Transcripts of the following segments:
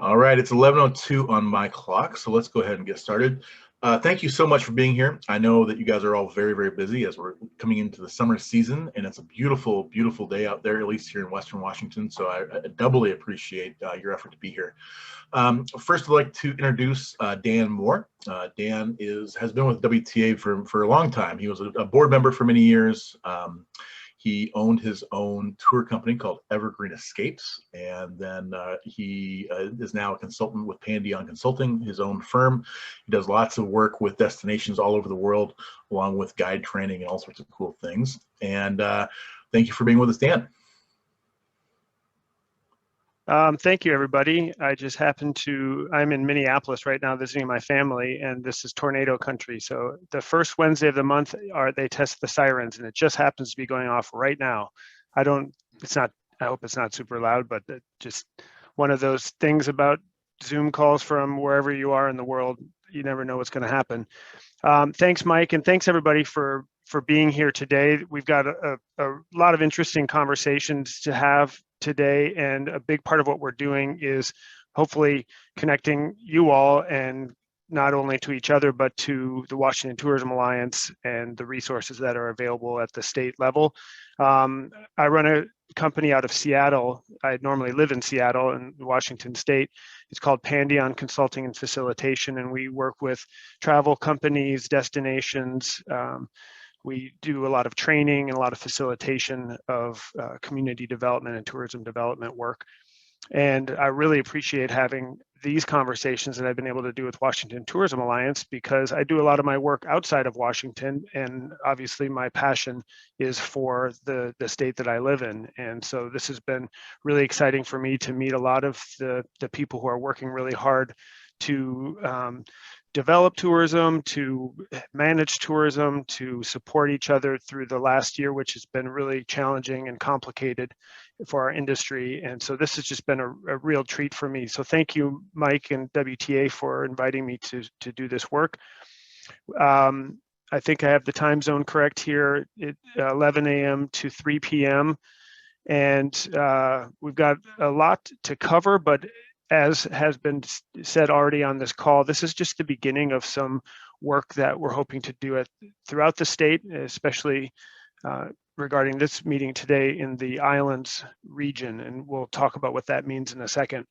All right, it's 11:02 on my clock, so let's go ahead and get started. Thank you so much for being here. I know that you guys are all very, very busy as we're coming into the summer season, and it's a beautiful, beautiful day out there, at least here in Western Washington. So I doubly appreciate your effort to be here. First, I'd like to introduce Dan Moore. Dan has been with WTA for a long time. He was a board member for many years. He owned his own tour company called Evergreen Escapes, and then he is now a consultant with Pandion Consulting, his own firm. He does lots of work with destinations all over the world, along with guide training and all sorts of cool things. And thank you for being with us, Dan. Thank you, everybody. I'm in Minneapolis right now visiting my family, and this is tornado country. So the first Wednesday of the month they test the sirens, and it just happens to be going off right now. I hope it's not super loud, but just one of those things about Zoom calls from wherever you are in the world. You never know what's going to happen. Thanks, Mike, and thanks everybody for being here today. We've got a lot of interesting conversations to have today, and a big part of what we're doing is hopefully connecting you all, and not only to each other, but to the Washington Tourism Alliance and the resources that are available at the state level. I run a company out of Seattle. I normally live in Seattle in Washington State. It's called Pandion Consulting and Facilitation, and we work with travel companies, destinations. We do a lot of training and a lot of facilitation of community development and tourism development work. And I really appreciate having these conversations that I've been able to do with Washington Tourism Alliance, because I do a lot of my work outside of Washington, and obviously my passion is for the state that I live in. And so this has been really exciting for me to meet a lot of the people who are working really hard to develop tourism, to manage tourism, to support each other through the last year, which has been really challenging and complicated for our industry. And so this has just been a real treat for me. So thank you, Mike and WTA, for inviting me to do this work. I think I have the time zone correct here, 11 a.m. to 3 p.m. And we've got a lot to cover, but as has been said already on this call, this is just the beginning of some work that we're hoping to do throughout the state, especially regarding this meeting today in the Islands region. And we'll talk about what that means in a second.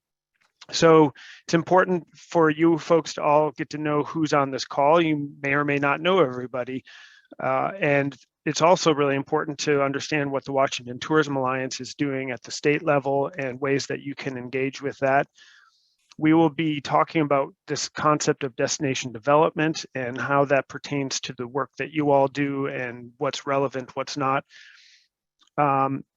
So it's important for you folks to all get to know who's on this call. You may or may not know everybody. And it's also really important to understand what the Washington Tourism Alliance is doing at the state level and ways that you can engage with that. We will be talking about this concept of destination development and how that pertains to the work that you all do and what's relevant, what's not.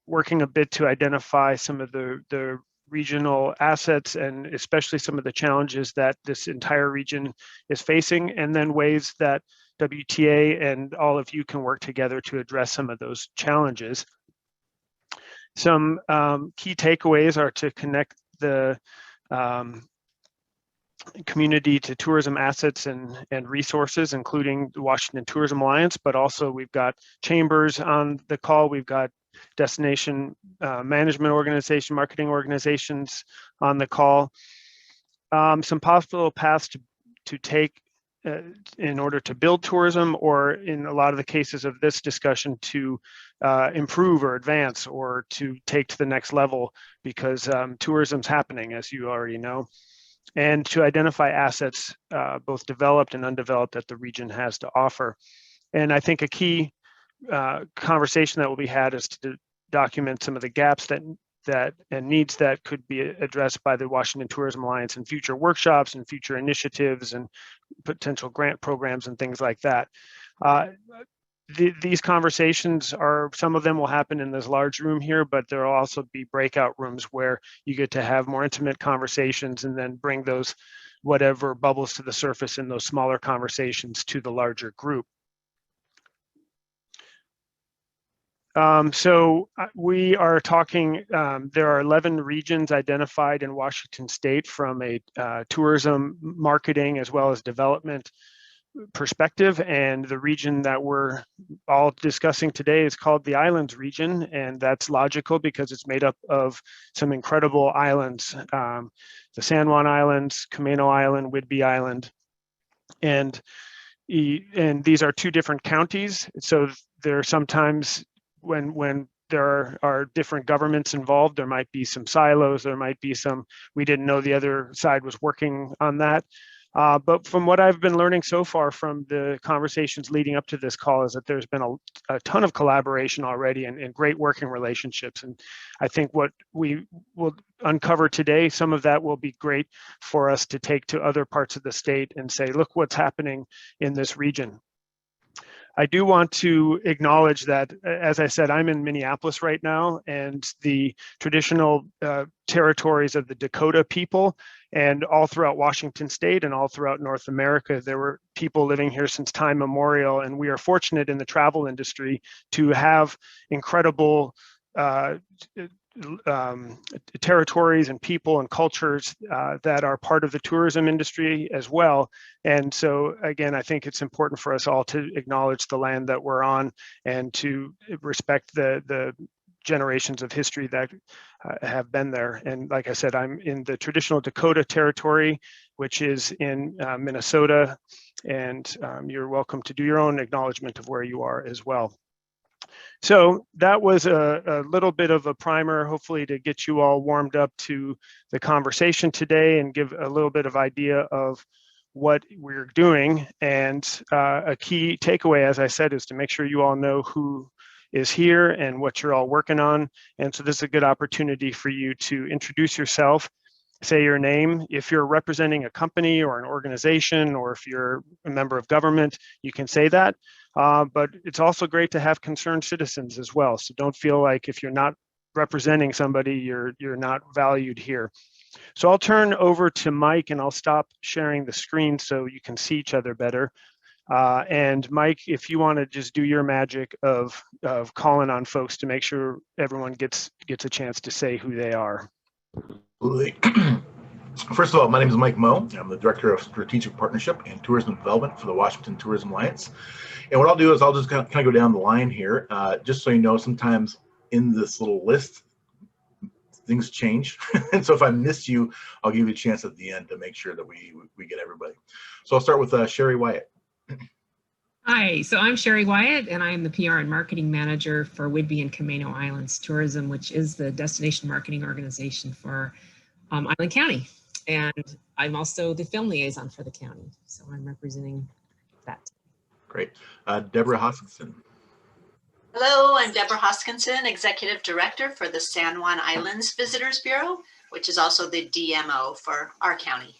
Working a bit to identify some of the regional assets and especially some of the challenges that this entire region is facing, and then ways that WTA and all of you can work together to address some of those challenges. Some key takeaways are to connect the community to tourism assets and resources, including the Washington Tourism Alliance, but also we've got chambers on the call. We've got destination management organization, marketing organizations on the call. Some possible paths to take in order to build tourism, or in a lot of the cases of this discussion, to improve or advance or to take to the next level, because tourism's happening, as you already know, and to identify assets, both developed and undeveloped, that the region has to offer. And I think a key conversation that will be had is to document some of the gaps and needs that could be addressed by the Washington Tourism Alliance in future workshops and future initiatives and potential grant programs and things like that. These conversations some of them will happen in this large room here, but there will also be breakout rooms where you get to have more intimate conversations and then bring those whatever bubbles to the surface in those smaller conversations to the larger group. So we are talking, there are 11 regions identified in Washington State from a tourism, marketing, as well as development perspective. And the region that we're all discussing today is called the Islands region. And that's logical because it's made up of some incredible islands, the San Juan Islands, Camano Island, Whidbey Island. And these are two different counties. So there are sometimes when there are different governments involved, there might be some silos, there might be some, we didn't know the other side was working on that. But from what I've been learning so far from the conversations leading up to this call is that there's been a ton of collaboration already and great working relationships. And I think what we will uncover today, some of that will be great for us to take to other parts of the state and say, look what's happening in this region. I do want to acknowledge that, as I said, I'm in Minneapolis right now, and the traditional territories of the Dakota people, and all throughout Washington state and all throughout North America, there were people living here since time immemorial, and we are fortunate in the travel industry to have incredible territories and people and cultures that are part of the tourism industry as well. And so again, I think it's important for us all to acknowledge the land that we're on and to respect the generations of history that have been there. And like I said, I'm in the traditional Dakota territory, which is in Minnesota, and you're welcome to do your own acknowledgement of where you are as well. So that was a little bit of a primer, hopefully to get you all warmed up to the conversation today and give a little bit of idea of what we're doing. And a key takeaway, as I said, is to make sure you all know who is here and what you're all working on. And so this is a good opportunity for you to introduce yourself, say your name. If you're representing a company or an organization, or if you're a member of government, you can say that. But it's also great to have concerned citizens as well. So don't feel like if you're not representing somebody, you're not valued here. So I'll turn over to Mike, and I'll stop sharing the screen so you can see each other better. And Mike, if you want to just do your magic of calling on folks to make sure everyone gets a chance to say who they are. First of all, my name is Mike Moe. I'm the Director of Strategic Partnership and Tourism Development for the Washington Tourism Alliance. And what I'll do is I'll just kind of go down the line here, just so you know, sometimes in this little list, things change. And so if I missed you, I'll give you a chance at the end to make sure that we get everybody. So I'll start with Sherry Wyatt. Hi, so I'm Sherry Wyatt, and I'm the PR and Marketing Manager for Whidbey and Camano Islands Tourism, which is the destination marketing organization for Island County. And I'm also the film liaison for the county, so I'm representing that. Great. Deborah Hoskinson. Hello, I'm Deborah Hoskinson, Executive Director for the San Juan Islands Visitors Bureau, which is also the DMO for our county.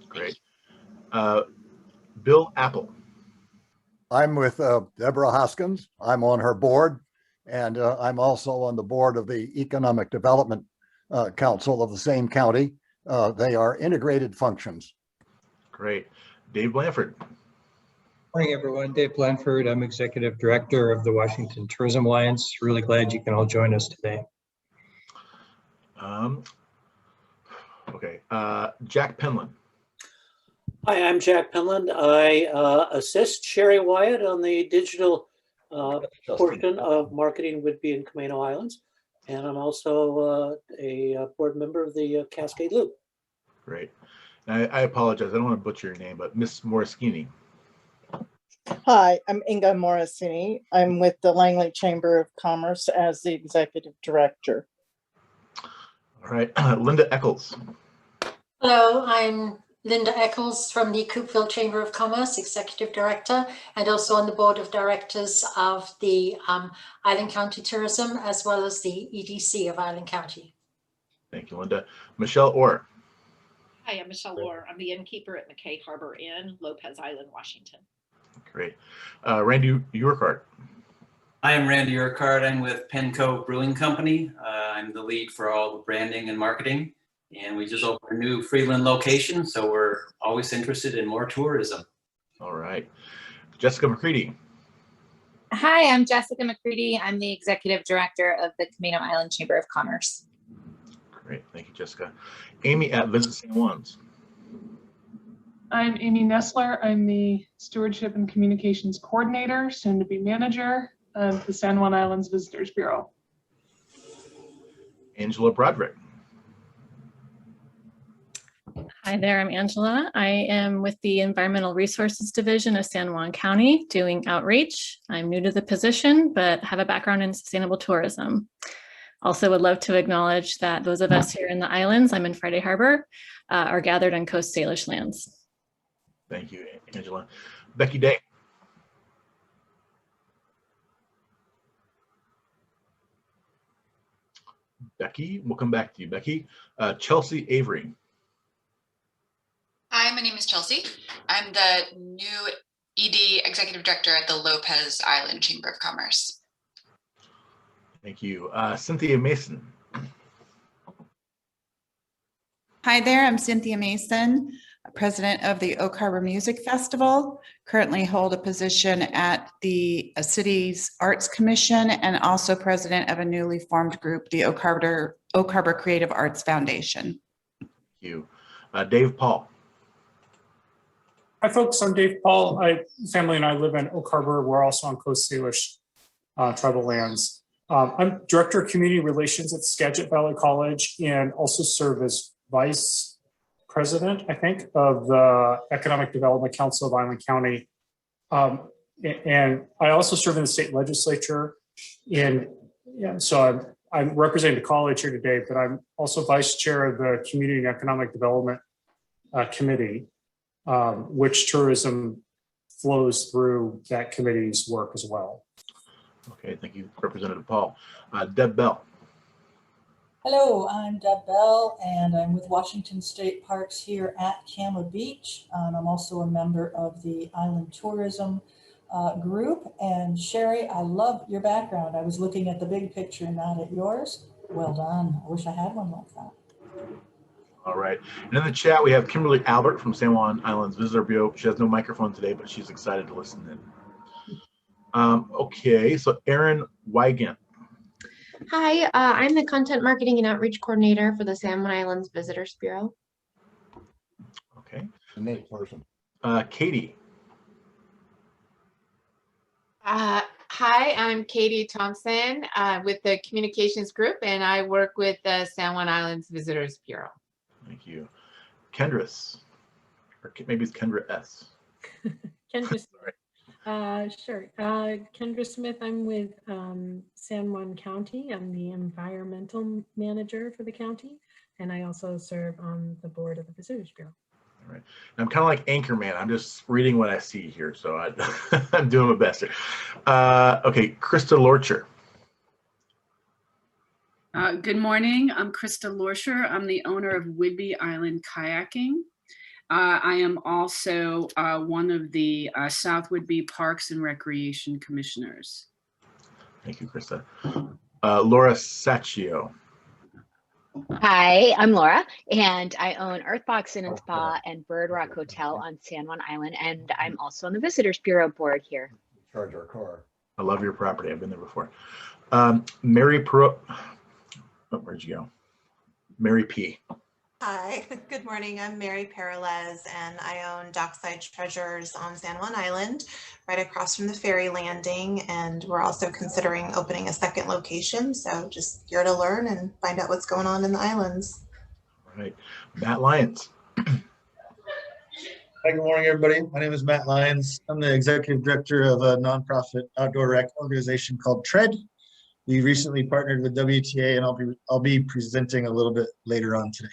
Great. Bill Apple. I'm with Deborah Hoskins. I'm on her board, and I'm also on the board of the Economic Development Council of the same county. They are integrated functions. Great. Dave Blanford. Morning, everyone. Dave Blanford. I'm Executive Director of the Washington Tourism Alliance. Really glad you can all join us today. Okay. Jack Penland. Hi, I'm Jack Penland. I assist Sherry Wyatt on the digital portion of marketing Whidbey and Camano Islands. And I'm also a board member of the Cascade Loop. Great. I apologize. I don't want to butcher your name, but Miss Moraschini. Hi, I'm Inga Morosini. I'm with the Langley Chamber of Commerce as the Executive Director. All right. Linda Eccles. Hello, I'm Linda Eccles from the Coupeville Chamber of Commerce, Executive Director, and also on the Board of Directors of the Island County Tourism, as well as the EDC of Island County. Thank you, Linda. Michelle Orr. Hi, I'm Michelle Orr. I'm the innkeeper at McKay Harbor Inn, Lopez Island, Washington. Great. Randy Urquhart. I am Randy Urquhart. I'm with Penco Brewing Company. I'm the lead for all the branding and marketing. And we just opened a new Freeland location, so we're always interested in more tourism. All right. Jessica McCready. Hi, I'm Jessica McCready. I'm the Executive Director of the Camano Island Chamber of Commerce. Great. Thank you, Jessica. Amy at Visit San Juan's. I'm Amy Nestler. I'm the Stewardship and Communications Coordinator, soon to be manager of the San Juan Islands Visitors Bureau. Angela Broderick. Hi there, I'm Angela. I am with the Environmental Resources Division of San Juan County doing outreach. I'm new to the position, but have a background in sustainable tourism. Also would love to acknowledge that those of us here in the islands, I'm in Friday Harbor, are gathered on Coast Salish lands. Thank you, Angela. Becky Day. Becky, we'll come back to you, Becky. Chelsea Avery. Hi, my name is Chelsea. I'm the new ED Executive Director at the Lopez Island Chamber of Commerce. Thank you. Cynthia Mason. Hi there, I'm Cynthia Mason, President of the Oak Harbor Music Festival. Currently hold a position at the city's Arts Commission and also president of a newly formed group, the Oak Harbor Creative Arts Foundation. Thank you. Dave Paul. Hi folks, I'm Dave Paul. My family and I live in Oak Harbor. We're also on Coast Salish tribal lands. I'm Director of Community Relations at Skagit Valley College and also serve as Vice President, I think, of the Economic Development Council of Island County. And I also serve in the state legislature. And yeah, so I'm representing the college here today, but I'm also Vice Chair of the Community and Economic Development Committee, which tourism flows through that committee's work as well. Okay, thank you, Representative Paul. Deb Bell. Hello, I'm Deb Bell, and I'm with Washington State Parks here at Camel Beach. I'm also a member of the Island Tourism group. And Sherry, I love your background. I was looking at the big picture, not at yours. Well done. I wish I had one like that. All right. And in the chat, we have Kimberly Albert from San Juan Islands Visitor Bureau. She has no microphone today, but she's excited to listen in. Okay, so Erin Wygant. Hi, I'm the Content Marketing and Outreach Coordinator for the San Juan Islands Visitors Bureau. Okay. The next person. Katie. Hi, I'm Katie Thompson with the Communications Group, and I work with the San Juan Islands Visitors Bureau. Thank you. Kendris, or maybe it's Kendra S. Kendra, sure. Kendra Smith, I'm with San Juan County. I'm the environmental manager for the county, and I also serve on the board of the Visitors Bureau. All right. And I'm kind of like Anchorman. I'm just reading what I see here, so I'm doing my best here. Okay, Krista Lorcher. Good morning. I'm Krista Lorcher. I'm the owner of Whidbey Island Kayaking. I am also one of the South Whidbey Parks and Recreation Commissioners. Thank you, Krista. Laura Sacchio. Hi, I'm Laura, and I own Earthbox Inn and Spa and Bird Rock Hotel on San Juan Island, and I'm also on the Visitors Bureau board here. Charge our car. I love your property. I've been there before. Mary Pro. Oh, where'd you go? Mary P. Hi, good morning. I'm Mary Peralez, and I own Dockside Treasures on San Juan Island, right across from the ferry landing. And we're also considering opening a second location. So just here to learn and find out what's going on in the islands. All right. Matt Lyons. Hi, good morning, everybody. My name is Matt Lyons. I'm the executive director of a nonprofit outdoor rec organization called TREAD. We recently partnered with WTA, and I'll be presenting a little bit later on today.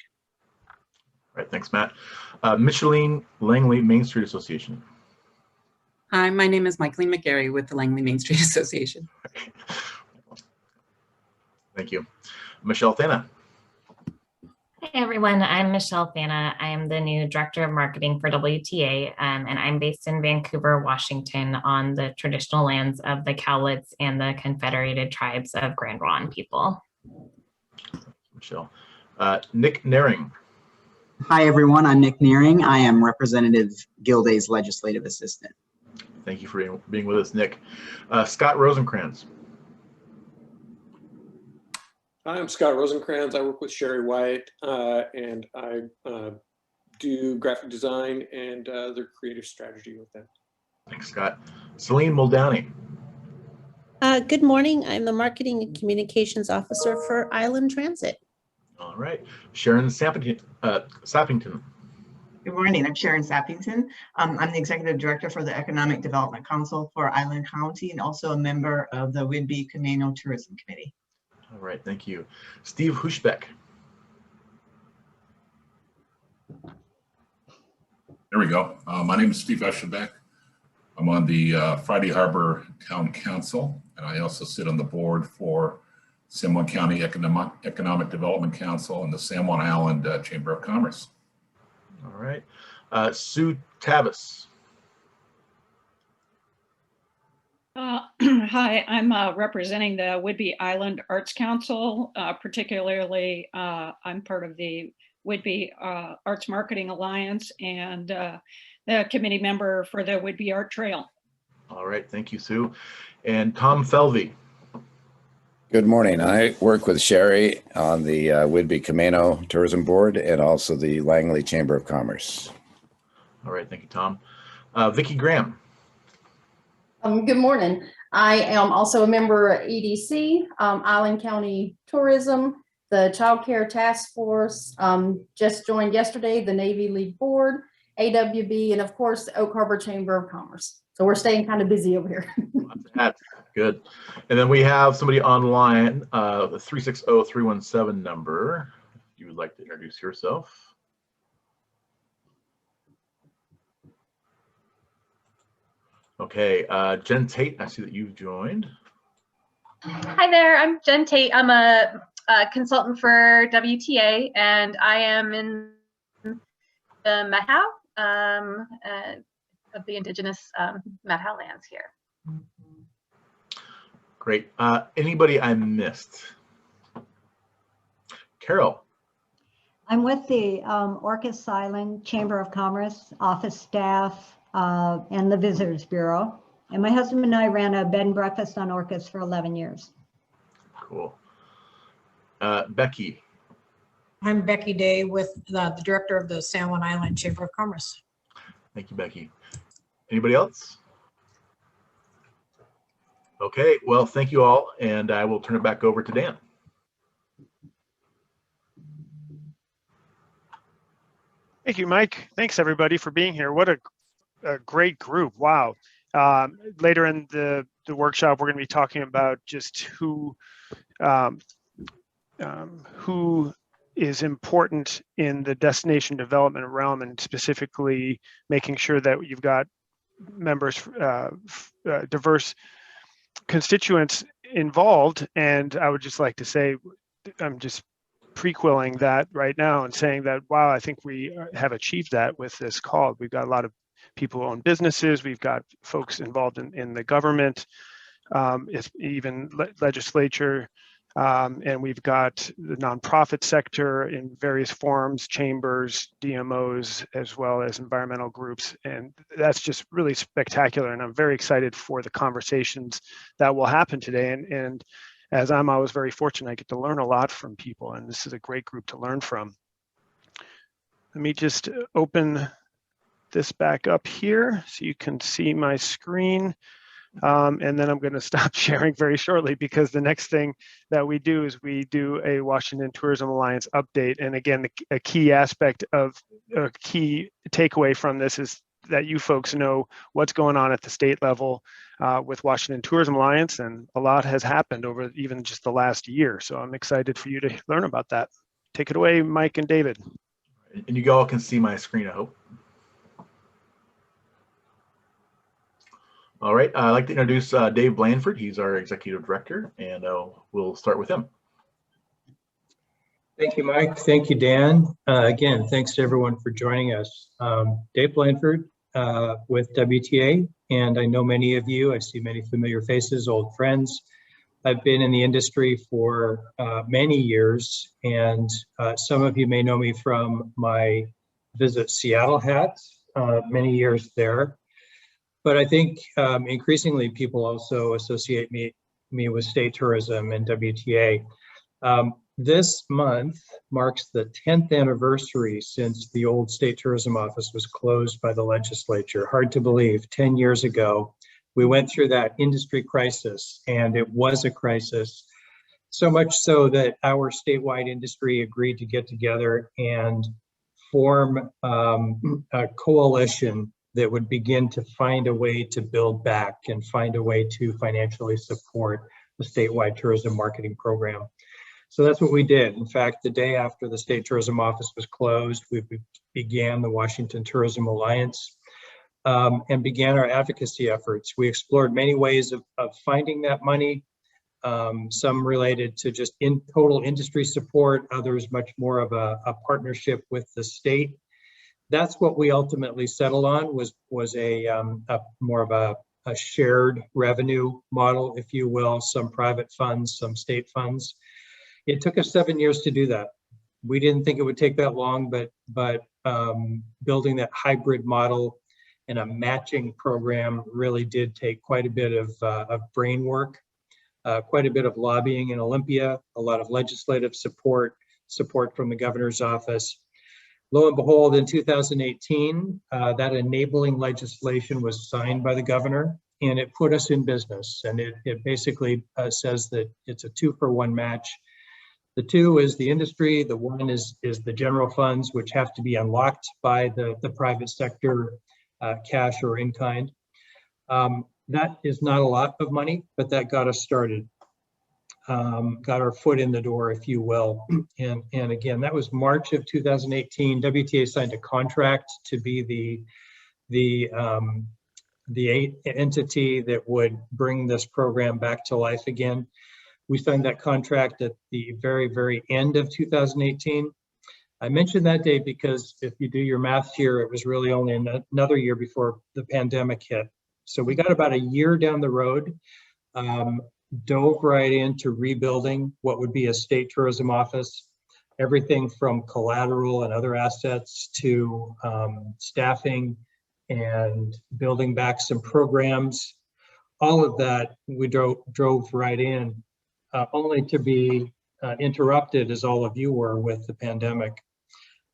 All right, thanks, Matt. Micheline Langley Main Street Association. Hi, my name is Michaeline McGarry with the Langley Main Street Association. Thank you. Michelle Thana. Hey everyone, I'm Michelle Thana. I am the new Director of Marketing for WTA, and I'm based in Vancouver, Washington on the traditional lands of the Cowlitz and the Confederated Tribes of Grand Ronde people. Michelle. Nick Naring. Hi everyone, I'm Nick Nearing. I am Representative Gilday's Legislative Assistant. Thank you for being with us, Nick. Scott Rosenkrantz. Hi, I'm Scott Rosenkrantz. I work with Sherry Wyatt, and I do graphic design and their creative strategy with them. Thanks, Scott. Celine Muldowney. Good morning. I'm the Marketing and Communications Officer for Island Transit. All right. Sharon Sappington. Good morning. I'm Sharon Sappington. I'm the Executive Director for the Economic Development Council for Island County and also a member of the Whidbey-Camino Tourism Committee. All right. Thank you. Steve Huschbeck. There we go. My name is Steve Eschenbeck. I'm on the Friday Harbor Town Council, and I also sit on the board for San Juan County Economic Development Council and the San Juan Island Chamber of Commerce. All right. Sue Tavis. Hi, I'm representing the Whidbey Island Arts Council. Particularly, I'm part of the Whidbey Arts Marketing Alliance and the committee member for the Whidbey Art Trail. All right, thank you, Sue. And Tom Felvey. Good morning. I work with Sherry on the Whidbey-Camino Tourism Board and also the Langley Chamber of Commerce. All right, thank you, Tom. Vicki Graham. Good morning. I am also a member at EDC, Island County Tourism, the Child Care Task Force, just joined yesterday, the Navy League Board, AWB, and of course, the Oak Harbor Chamber of Commerce. So we're staying kind of busy over here. That's good. And then we have somebody online, the 360-317 number. If you would like to introduce yourself. Okay, Jen Tate, I see that you've joined. Hi there, I'm Jen Tate. I'm a consultant for WTA, and I am in the Methow of the indigenous Methow lands here. Great. Anybody I missed? Carol. I'm with the Orcas Island Chamber of Commerce office staff and the Visitors Bureau. And my husband and I ran a bed and breakfast on Orcas for 11 years. Cool. Becky. I'm Becky Day with the director of the San Juan Island Chamber of Commerce. Thank you, Becky. Anybody else? Okay, well, thank you all, and I will turn it back over to Dan. Thank you, Mike. Thanks, everybody, for being here. What a great group. Wow. Later in the workshop, we're going to be talking about just who is important in the destination development realm, and specifically making sure that you've got members, diverse constituents involved. And I would just like to say, I'm just prequeling that right now and saying that, wow, I think we have achieved that with this call. We've got a lot of people who own businesses. We've got folks involved in the government, even legislature, and we've got the nonprofit sector in various forms, chambers, DMOs, as well as environmental groups. And that's just really spectacular. And I'm very excited for the conversations that will happen today. And as I'm always very fortunate, I get to learn a lot from people, and this is a great group to learn from. Let me just open this back up here so you can see my screen. And then I'm going to stop sharing very shortly, because the next thing that we do is we do a Washington Tourism Alliance update. And again, a key aspect of a key takeaway from this is that you folks know what's going on at the state level with Washington Tourism Alliance, and a lot has happened over even just the last year. So I'm excited for you to learn about that. Take it away, Mike and David. And you all can see my screen, I hope. All right, I'd like to introduce Dave Blandford. He's our executive director, and we'll start with him. Thank you, Mike. Thank you, Dan. Again, thanks to everyone for joining us. Dave Blandford with WTA, and I know many of you. I see many familiar faces, old friends. I've been in the industry for many years, and some of you may know me from my Visit Seattle hat, many years there. But I think increasingly people also associate me with state tourism and WTA. This month marks the 10th anniversary since the old state tourism office was closed by the legislature. Hard to believe, 10 years ago, we went through that industry crisis, and it was a crisis. So much so that our statewide industry agreed to get together and form a coalition that would begin to find a way to build back and find a way to financially support the statewide tourism marketing program. So that's what we did. In fact, the day after the state tourism office was closed, we began the Washington Tourism Alliance and began our advocacy efforts. We explored many ways of finding that money, some related to just total industry support, others much more of a partnership with the state. That's what we ultimately settled on, was a more of a shared revenue model, if you will, some private funds, some state funds. It took us 7 years to do that. We didn't think it would take that long, but building that hybrid model and a matching program really did take quite a bit of brain work, quite a bit of lobbying in Olympia, a lot of legislative support from the governor's office. Lo and behold, in 2018, that enabling legislation was signed by the governor, and it put us in business. And it basically says that it's a 2-for-1 match. The 2 is the industry, the 1 is the general funds, which have to be unlocked by the private sector, cash or in kind. That is not a lot of money, but that got us started, got our foot in the door, if you will. And again, that was March of 2018. WTA signed a contract to be the entity that would bring this program back to life again. We signed that contract at the very, very end of 2018. I mentioned that date because if you do your math here, it was really only another year before the pandemic hit. So we got about a year down the road, dove right into rebuilding what would be a state tourism office, everything from collateral and other assets to staffing and building back some programs. All of that we drove right in. Only to be interrupted, as all of you were, with the pandemic.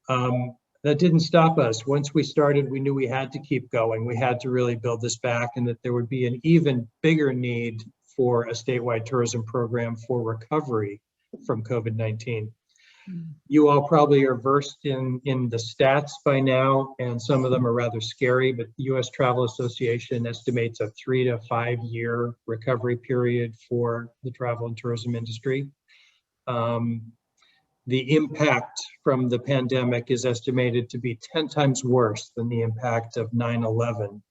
That didn't stop us. Once we started, we knew we had to keep going. We had to really build this back, and that there would be an even bigger need for a statewide tourism program for recovery from COVID-19. You all probably are versed in the stats by now, and some of them are rather scary, but the U.S. Travel Association estimates a 3 to 5 year recovery period for the travel and tourism industry. The impact from the pandemic is estimated to be 10 times worse than the impact of 9/11.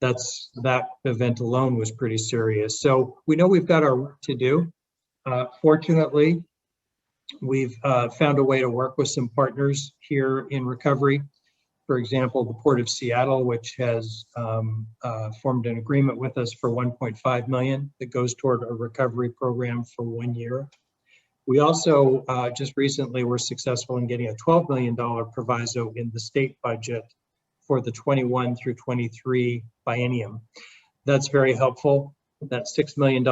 That event alone was pretty serious. So we know we've got our work to do. Fortunately, we've found a way to work with some partners here in recovery. For example, the Port of Seattle, which has formed an agreement with us for $1.5 million that goes toward a recovery program for 1 year. We also just recently were successful in getting a $12 million proviso in the state budget for the 21 through 23 biennium. That's very helpful. That $6 million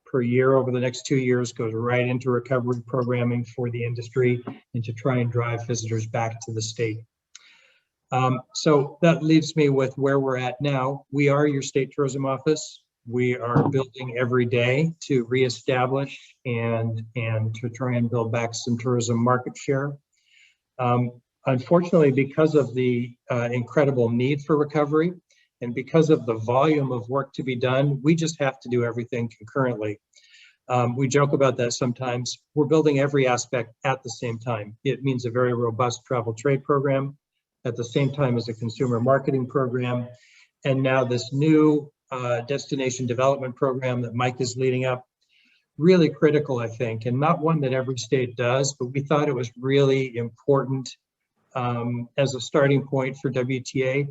per year over the next 2 years goes right into recovery programming for the industry and to try and drive visitors back to the state. So that leaves me with where we're at now. We are your state tourism office. We are building every day to reestablish and to try and build back some tourism market share. Unfortunately, because of the incredible need for recovery and because of the volume of work to be done, we just have to do everything concurrently. We joke about that sometimes. We're building every aspect at the same time. It means a very robust travel trade program at the same time as a consumer marketing program. And now this new destination development program that Mike is leading up, really critical, I think, and not one that every state does, but we thought it was really important as a starting point for WTA.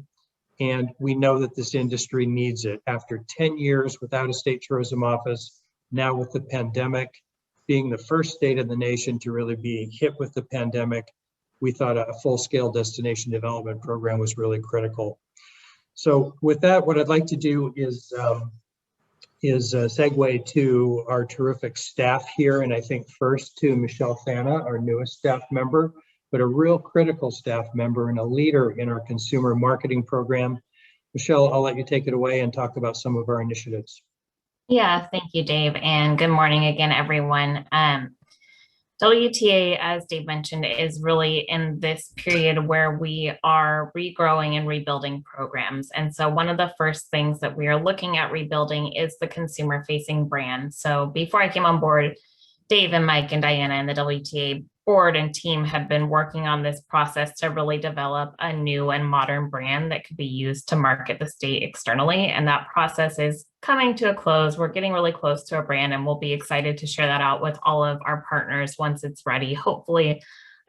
And we know that this industry needs it. After 10 years without a state tourism office, now with the pandemic, being the first state in the nation to really be hit with the pandemic, we thought a full-scale destination development program was really critical. So with that, what I'd like to do is is a segue to our terrific staff here. And I think first to Michelle Fana, our newest staff member, but a real critical staff member and a leader in our consumer marketing program. Michelle, I'll let you take it away and talk about some of our initiatives. Yeah, thank you, Dave. And good morning again, everyone. WTA, as Dave mentioned, is really in this period where we are regrowing and rebuilding programs. And so one of the first things that we are looking at rebuilding is the consumer facing brand. So before I came on board, Dave and Mike and Diana and the WTA board and team have been working on this process to really develop a new and modern brand that could be used to market the state externally. And that process is coming to a close. We're getting really close to a brand, and we'll be excited to share that out with all of our partners once it's ready, hopefully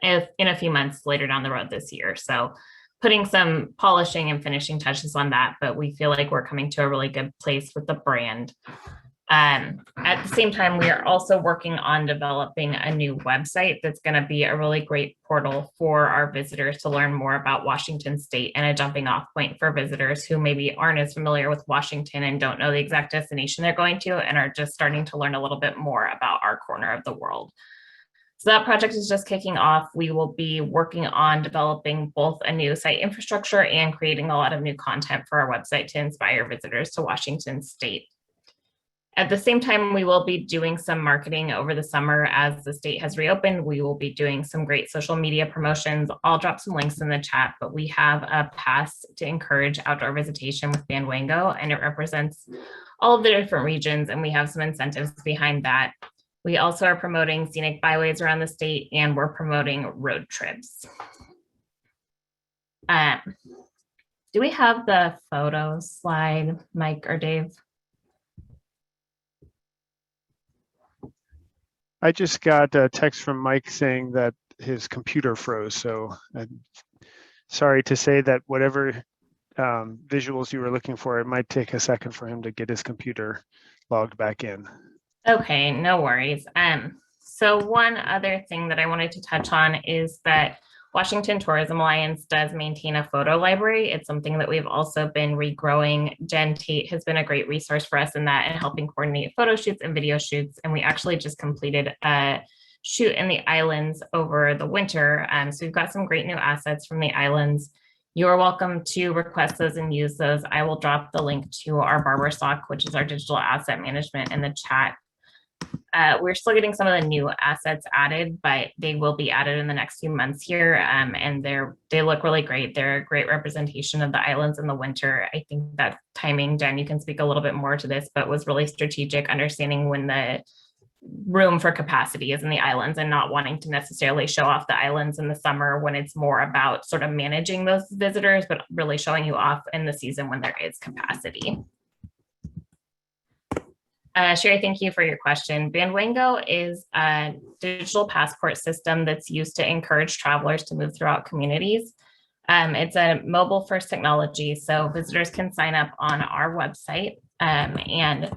in a few months later down the road this year. So putting some polishing and finishing touches on that, but we feel like we're coming to a really good place with the brand. At the same time, we are also working on developing a new website that's going to be a really great portal for our visitors to learn more about Washington State, and a jumping off point for visitors who maybe aren't as familiar with Washington and don't know the exact destination they're going to and are just starting to learn a little bit more about our corner of the world. So that project is just kicking off. We will be working on developing both a new site infrastructure and creating a lot of new content for our website to inspire visitors to Washington State. At the same time, we will be doing some marketing over the summer as the state has reopened. We will be doing some great social media promotions. I'll drop some links in the chat, but we have a pass to encourage outdoor visitation with Banwango, and it represents all of the different regions, and we have some incentives behind that. We also are promoting scenic byways around the state, and we're promoting road trips. Do we have the photo slide, Mike or Dave? I just got a text from Mike saying that his computer froze. So I'm sorry to say that whatever visuals you were looking for, it might take a second for him to get his computer logged back in. Okay, no worries. So one other thing that I wanted to touch on is that Washington Tourism Alliance does maintain a photo library. It's something that we've also been regrowing. Jen Tate has been a great resource for us in that and helping coordinate photo shoots and video shoots. And we actually just completed a shoot in the islands over the winter. So we've got some great new assets from the islands. You're welcome to request those and use those. I will drop the link to our Barber Stock, which is our digital asset management, in the chat. We're still getting some of the new assets added, but they will be added in the next few months here. And they look really great. They're a great representation of the islands in the winter. I think that timing, Jen, you can speak a little bit more to this, but was really strategic, understanding when the room for capacity is in the islands and not wanting to necessarily show off the islands in the summer when it's more about sort of managing those visitors, but really showing you off in the season when there is capacity. Sherry, thank you for your question. Banwango is a digital passport system that's used to encourage travelers to move throughout communities. It's a mobile first technology, so visitors can sign up on our website and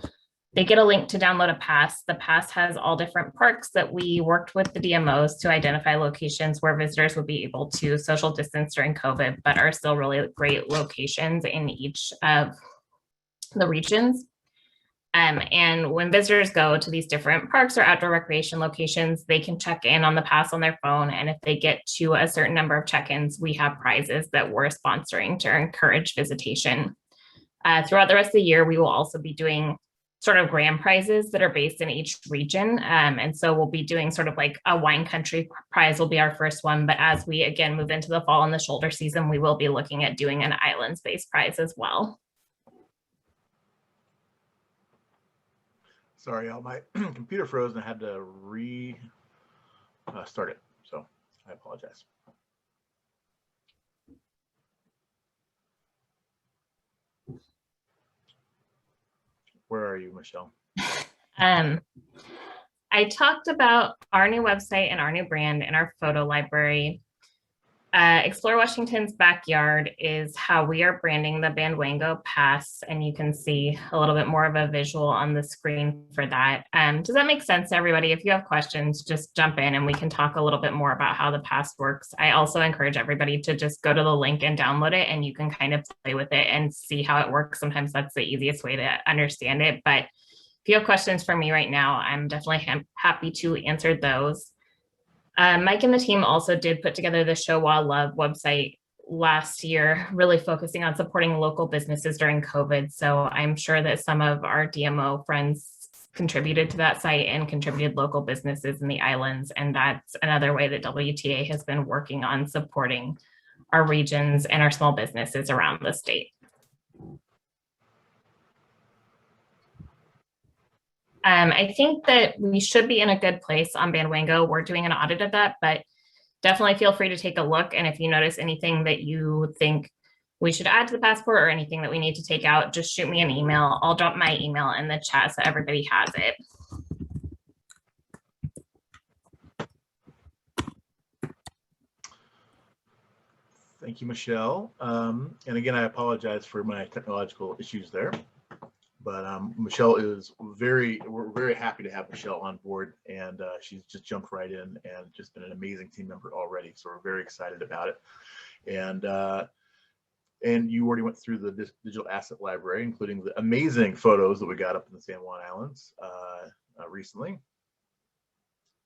they get a link to download a pass. The pass has all different parks that we worked with the DMOs to identify locations where visitors would be able to social distance during COVID, but are still really great locations in each of the regions. And when visitors go to these different parks or outdoor recreation locations, they can check in on the pass on their phone. And if they get to a certain number of check-ins, we have prizes that we're sponsoring to encourage visitation. Throughout the rest of the year, we will also be doing sort of grand prizes that are based in each region. And so we'll be doing sort of like a wine country prize will be our first one. But as we, again, move into the fall and the shoulder season, we will be looking at doing an islands-based prize as well. Sorry, my computer froze and I had to restart it, so I apologize. Where are you, Michelle? I talked about our new website and our new brand and our photo library. Explore Washington's Backyard is how we are branding the Banwango Pass, and you can see a little bit more of a visual on the screen for that. Does that make sense to everybody? If you have questions, just jump in and we can talk a little bit more about how the pass works. I also encourage everybody to just go to the link and download it, and you can kind of play with it and see how it works. Sometimes that's the easiest way to understand it, but if you have questions for me right now, I'm definitely happy to answer those. Mike and the team also did put together the Show While Love website last year, really focusing on supporting local businesses during COVID. So I'm sure that some of our DMO friends contributed to that site and contributed local businesses in the islands. And that's another way that WTA has been working on supporting our regions and our small businesses around the state. I think that we should be in a good place on Banwango. We're doing an audit of that, but definitely feel free to take a look. And if you notice anything that you think we should add to the passport or anything that we need to take out, just shoot me an email. I'll drop my email in the chat so everybody has it. Thank you, Michelle. And again, I apologize for my technological issues there. But Michelle we're very happy to have Michelle on board, and she's just jumped right in and just been an amazing team member already. So we're very excited about it. And you already went through the digital asset library, including the amazing photos that we got up in the San Juan Islands recently.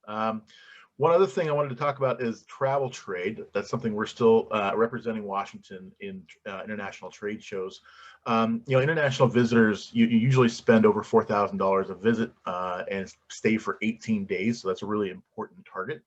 One other thing I wanted to talk about is travel trade. That's something we're still representing Washington in international trade shows. International visitors, you usually spend over $4,000 a visit and stay for 18 days. So that's a really important target.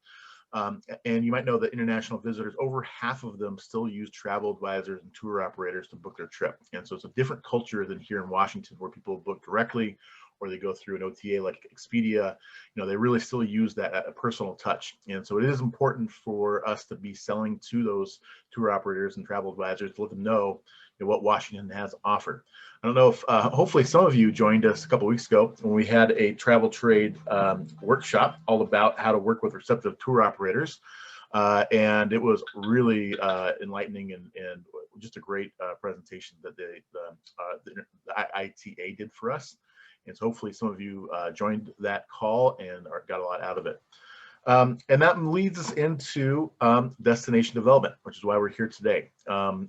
And you might know that international visitors, over half of them still use travel advisors and tour operators to book their trip. And so it's a different culture than here in Washington, where people book directly or they go through an OTA like Expedia. They really still use that at a personal touch. And so it is important for us to be selling to those tour operators and travel advisors to let them know what Washington has offered. I don't know if hopefully some of you joined us a couple weeks ago when we had a travel trade workshop all about how to work with receptive tour operators. And it was really enlightening and just a great presentation that the ITA did for us. And so hopefully some of you joined that call and got a lot out of it. And that leads us into destination development, which is why we're here today.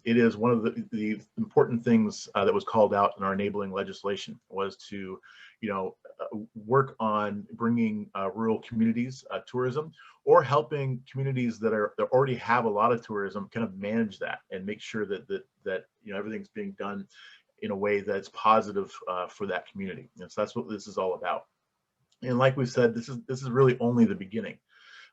It is one of the important things that was called out in our enabling legislation, was to, work on bringing rural communities tourism, or helping communities that already have a lot of tourism kind of manage that and make sure that everything's being done in a way that's positive for that community. And so that's what this is all about. And like we said, this is really only the beginning.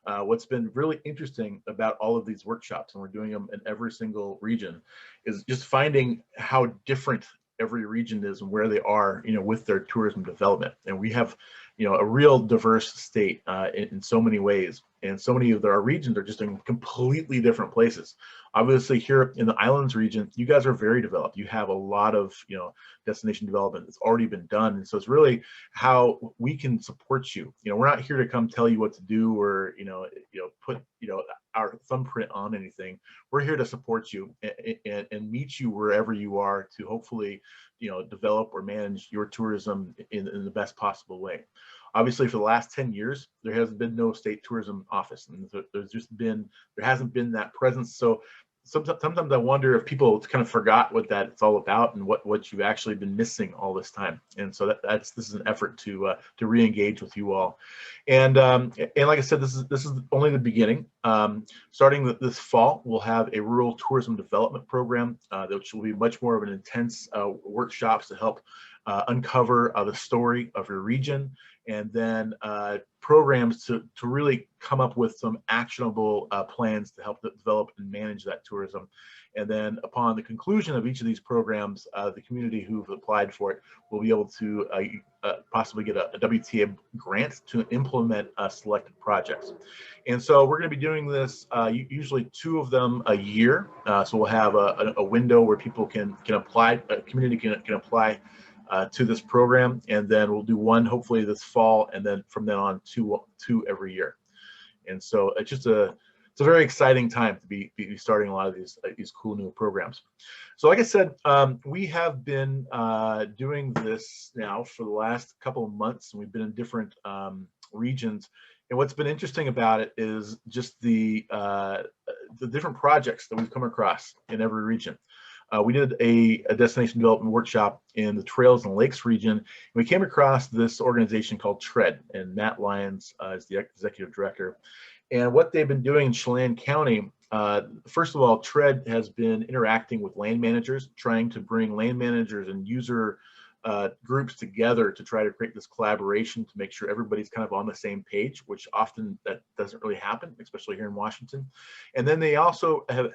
What's been really interesting about all of these workshops, and we're doing them in every single region, is just finding how different every region is and where they are, with their tourism development. And we have, a real diverse state in so many ways. And so many of our regions are just in completely different places. Obviously, here in the Islands region, you guys are very developed. You have a lot of, destination development that's already been done. And so it's really how we can support you. We're not here to come tell you what to do or, put, our thumbprint on anything. We're here to support you and meet you wherever you are to hopefully, develop or manage your tourism in the best possible way. Obviously, for the last 10 years, there has been no state tourism office, and there hasn't been that presence. So sometimes I wonder if people kind of forgot what it's all about and what you've actually been missing all this time. And so this is an effort to re-engage with you all. And like I said, this is only the beginning. Starting this fall, we'll have a rural tourism development program, which will be much more of an intense workshops to help uncover the story of your region, and then programs to really come up with some actionable plans to help develop and manage that tourism. And then upon the conclusion of each of these programs, the community who've applied for it will be able to possibly get a WTA grant to implement selected projects. And so we're going to be doing this usually 2 of them a year. So we'll have a window where people can apply, a community can apply to this program, and then we'll do one hopefully this fall, and then from then on two every year. And so it's just it's a very exciting time to be starting a lot of these cool new programs. So like I said, we have been doing this now for the last couple of months, and we've been in different regions. And what's been interesting about it is just the different projects that we've come across in every region. we did a destination development workshop in the Trails and Lakes region. And we came across this organization called TREAD, and Matt Lyons is the executive director. And what they've been doing in Chelan County, first of all, TREAD has been interacting with land managers, trying to bring land managers and user groups together to try to create this collaboration to make sure everybody's kind of on the same page, which often that doesn't really happen, especially here in Washington. And then they also have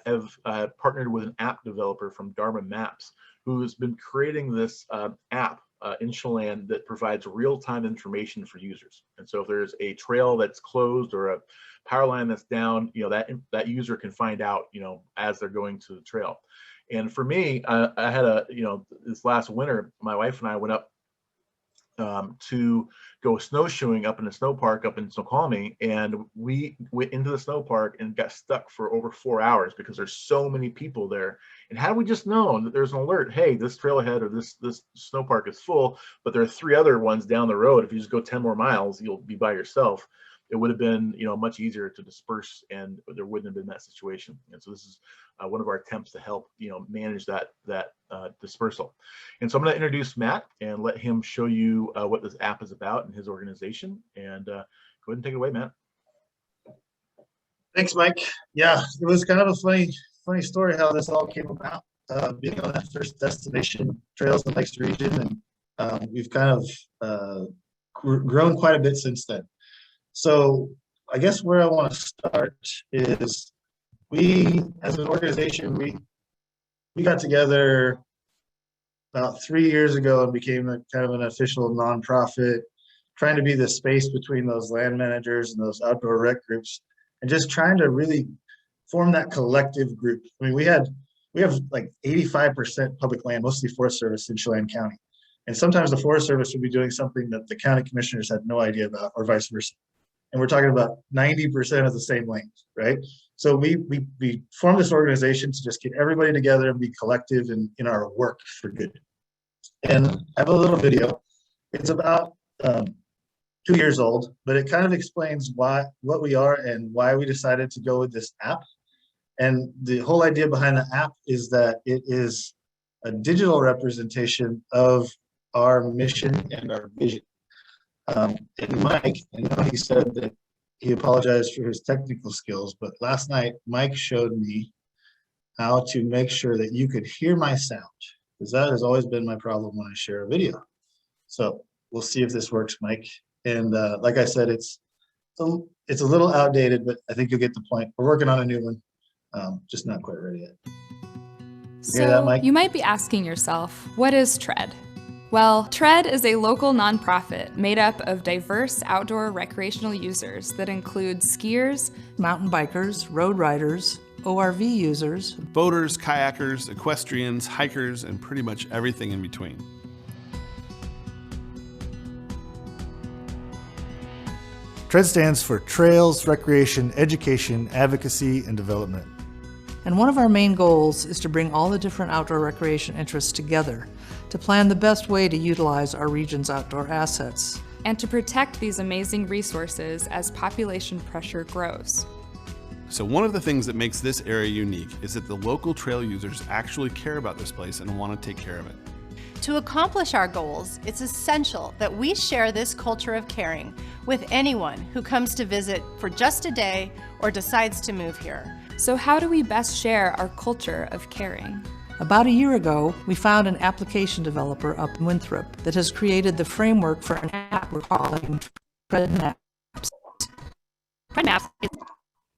partnered with an app developer from Dharma Maps, who's been creating this app in Chelan that provides real-time information for users. And so if there's a trail that's closed or a power line that's down, that user can find out, as they're going to the trail. And for me, I had this last winter, my wife and I went up to go snowshoeing up in a snow park up in Snoqualmie, and we went into the snow park and got stuck for over 4 hours because there's so many people there. And had we just known that there's an alert, hey, this trail ahead or this snow park is full, but there are 3 other ones down the road. If you just go 10 more miles, you'll be by yourself. It would have been, much easier to disperse, and there wouldn't have been that situation. And so this is one of our attempts to help, manage that dispersal. And so I'm going to introduce Matt and let him show you what this app is about and his organization. And go ahead and take it away, Matt. Thanks, Mike. Yeah, it was kind of a funny story how this all came about. Being on that first destination, Trails and Lakes region, and we've kind of grown quite a bit since then. So I guess where I want to start is we, as an organization, we got together about 3 years ago and became kind of an official nonprofit, trying to be the space between those land managers and those outdoor rec groups, and just trying to really form that collective group. I mean, we have like 85% public land, mostly Forest Service in Chelan County. And sometimes the Forest Service would be doing something that the county commissioners had no idea about, or vice versa. And we're talking about 90% of the same lanes, right? So we formed this organization to just get everybody together and be collective in our work for good. And I have a little video. It's about 2 years old, but it kind of explains what we are and why we decided to go with this app. And the whole idea behind the app is that it is a digital representation of our mission and our vision. And Mike, I know he said that he apologized for his technical skills, but last night Mike showed me how to make sure that you could hear my sound, because that has always been my problem when I share a video. So we'll see if this works, Mike. And like I said, it's a little outdated, but I think you'll get the point. We're working on a new one, just not quite ready yet. So hear that, Mike? You might be asking yourself, what is TREAD? Well, TREAD is a local nonprofit made up of diverse outdoor recreational users that include skiers, mountain bikers, road riders, ORV users, boaters, kayakers, equestrians, hikers, and pretty much everything in between. TREAD stands for Trails, Recreation, Education, Advocacy, and Development. And one of our main goals is to bring all the different outdoor recreation interests together to plan the best way to utilize our region's outdoor assets. And to protect these amazing resources as population pressure grows. So one of the things that makes this area unique is that the local trail users actually care about this place and want to take care of it. To accomplish our goals, it's essential that we share this culture of caring with anyone who comes to visit for just a day or decides to move here. So how do we best share our culture of caring? About a year ago, we found an application developer up in Winthrop that has created the framework for an app we're calling TREAD Maps. TREAD Maps is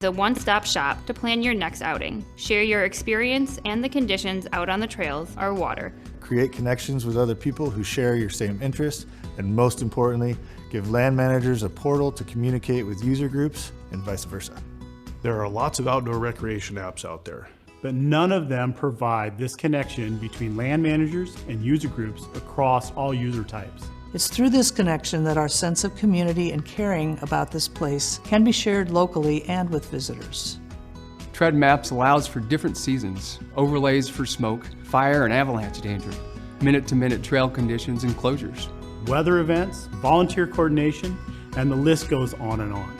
the one-stop shop to plan your next outing. Share your experience and the conditions out on the trails or water. Create connections with other people who share your same interests, and most importantly, give land managers a portal to communicate with user groups and vice versa. There are lots of outdoor recreation apps out there, but none of them provide this connection between land managers and user groups across all user types. It's through this connection that our sense of community and caring about this place can be shared locally and with visitors. TREAD Maps allows for different seasons, overlays for smoke, fire and avalanche danger, minute-to-minute trail conditions and closures, weather events, volunteer coordination, and the list goes on and on.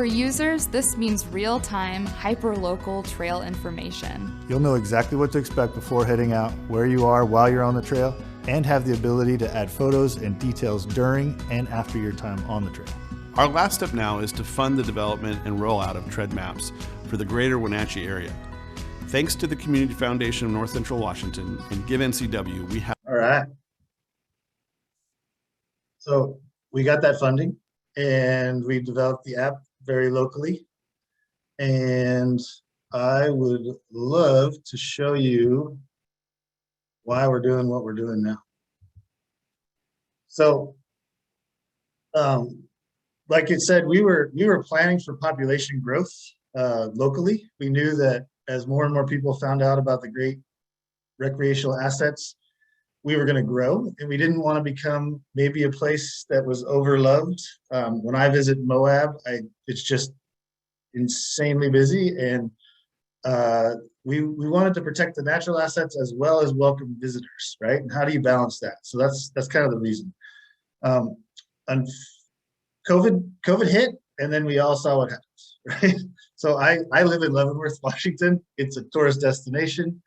For users, this means real-time, hyper-local trail information. You'll know exactly what to expect before heading out, where you are while you're on the trail, and have the ability to add photos and details during and after your time on the trail. Our last step now is to fund the development and rollout of tread maps for the greater Wenatchee area. Thanks to the Community Foundation of North Central Washington and Give NCW, we have... All right. So we got that funding and we developed the app very locally. And I would love to show you why we're doing what we're doing now. So, like it said, we were planning for population growth locally. We knew that as more and more people found out about the great recreational assets, we were going to grow, and we didn't want to become maybe a place that was overloved. When I visit Moab, it's just insanely busy, and we wanted to protect the natural assets as well as welcome visitors, right? And how do you balance that? So that's kind of the reason. And COVID hit, and then we all saw what happened, right? So I live in Leavenworth, Washington. It's a tourist destination.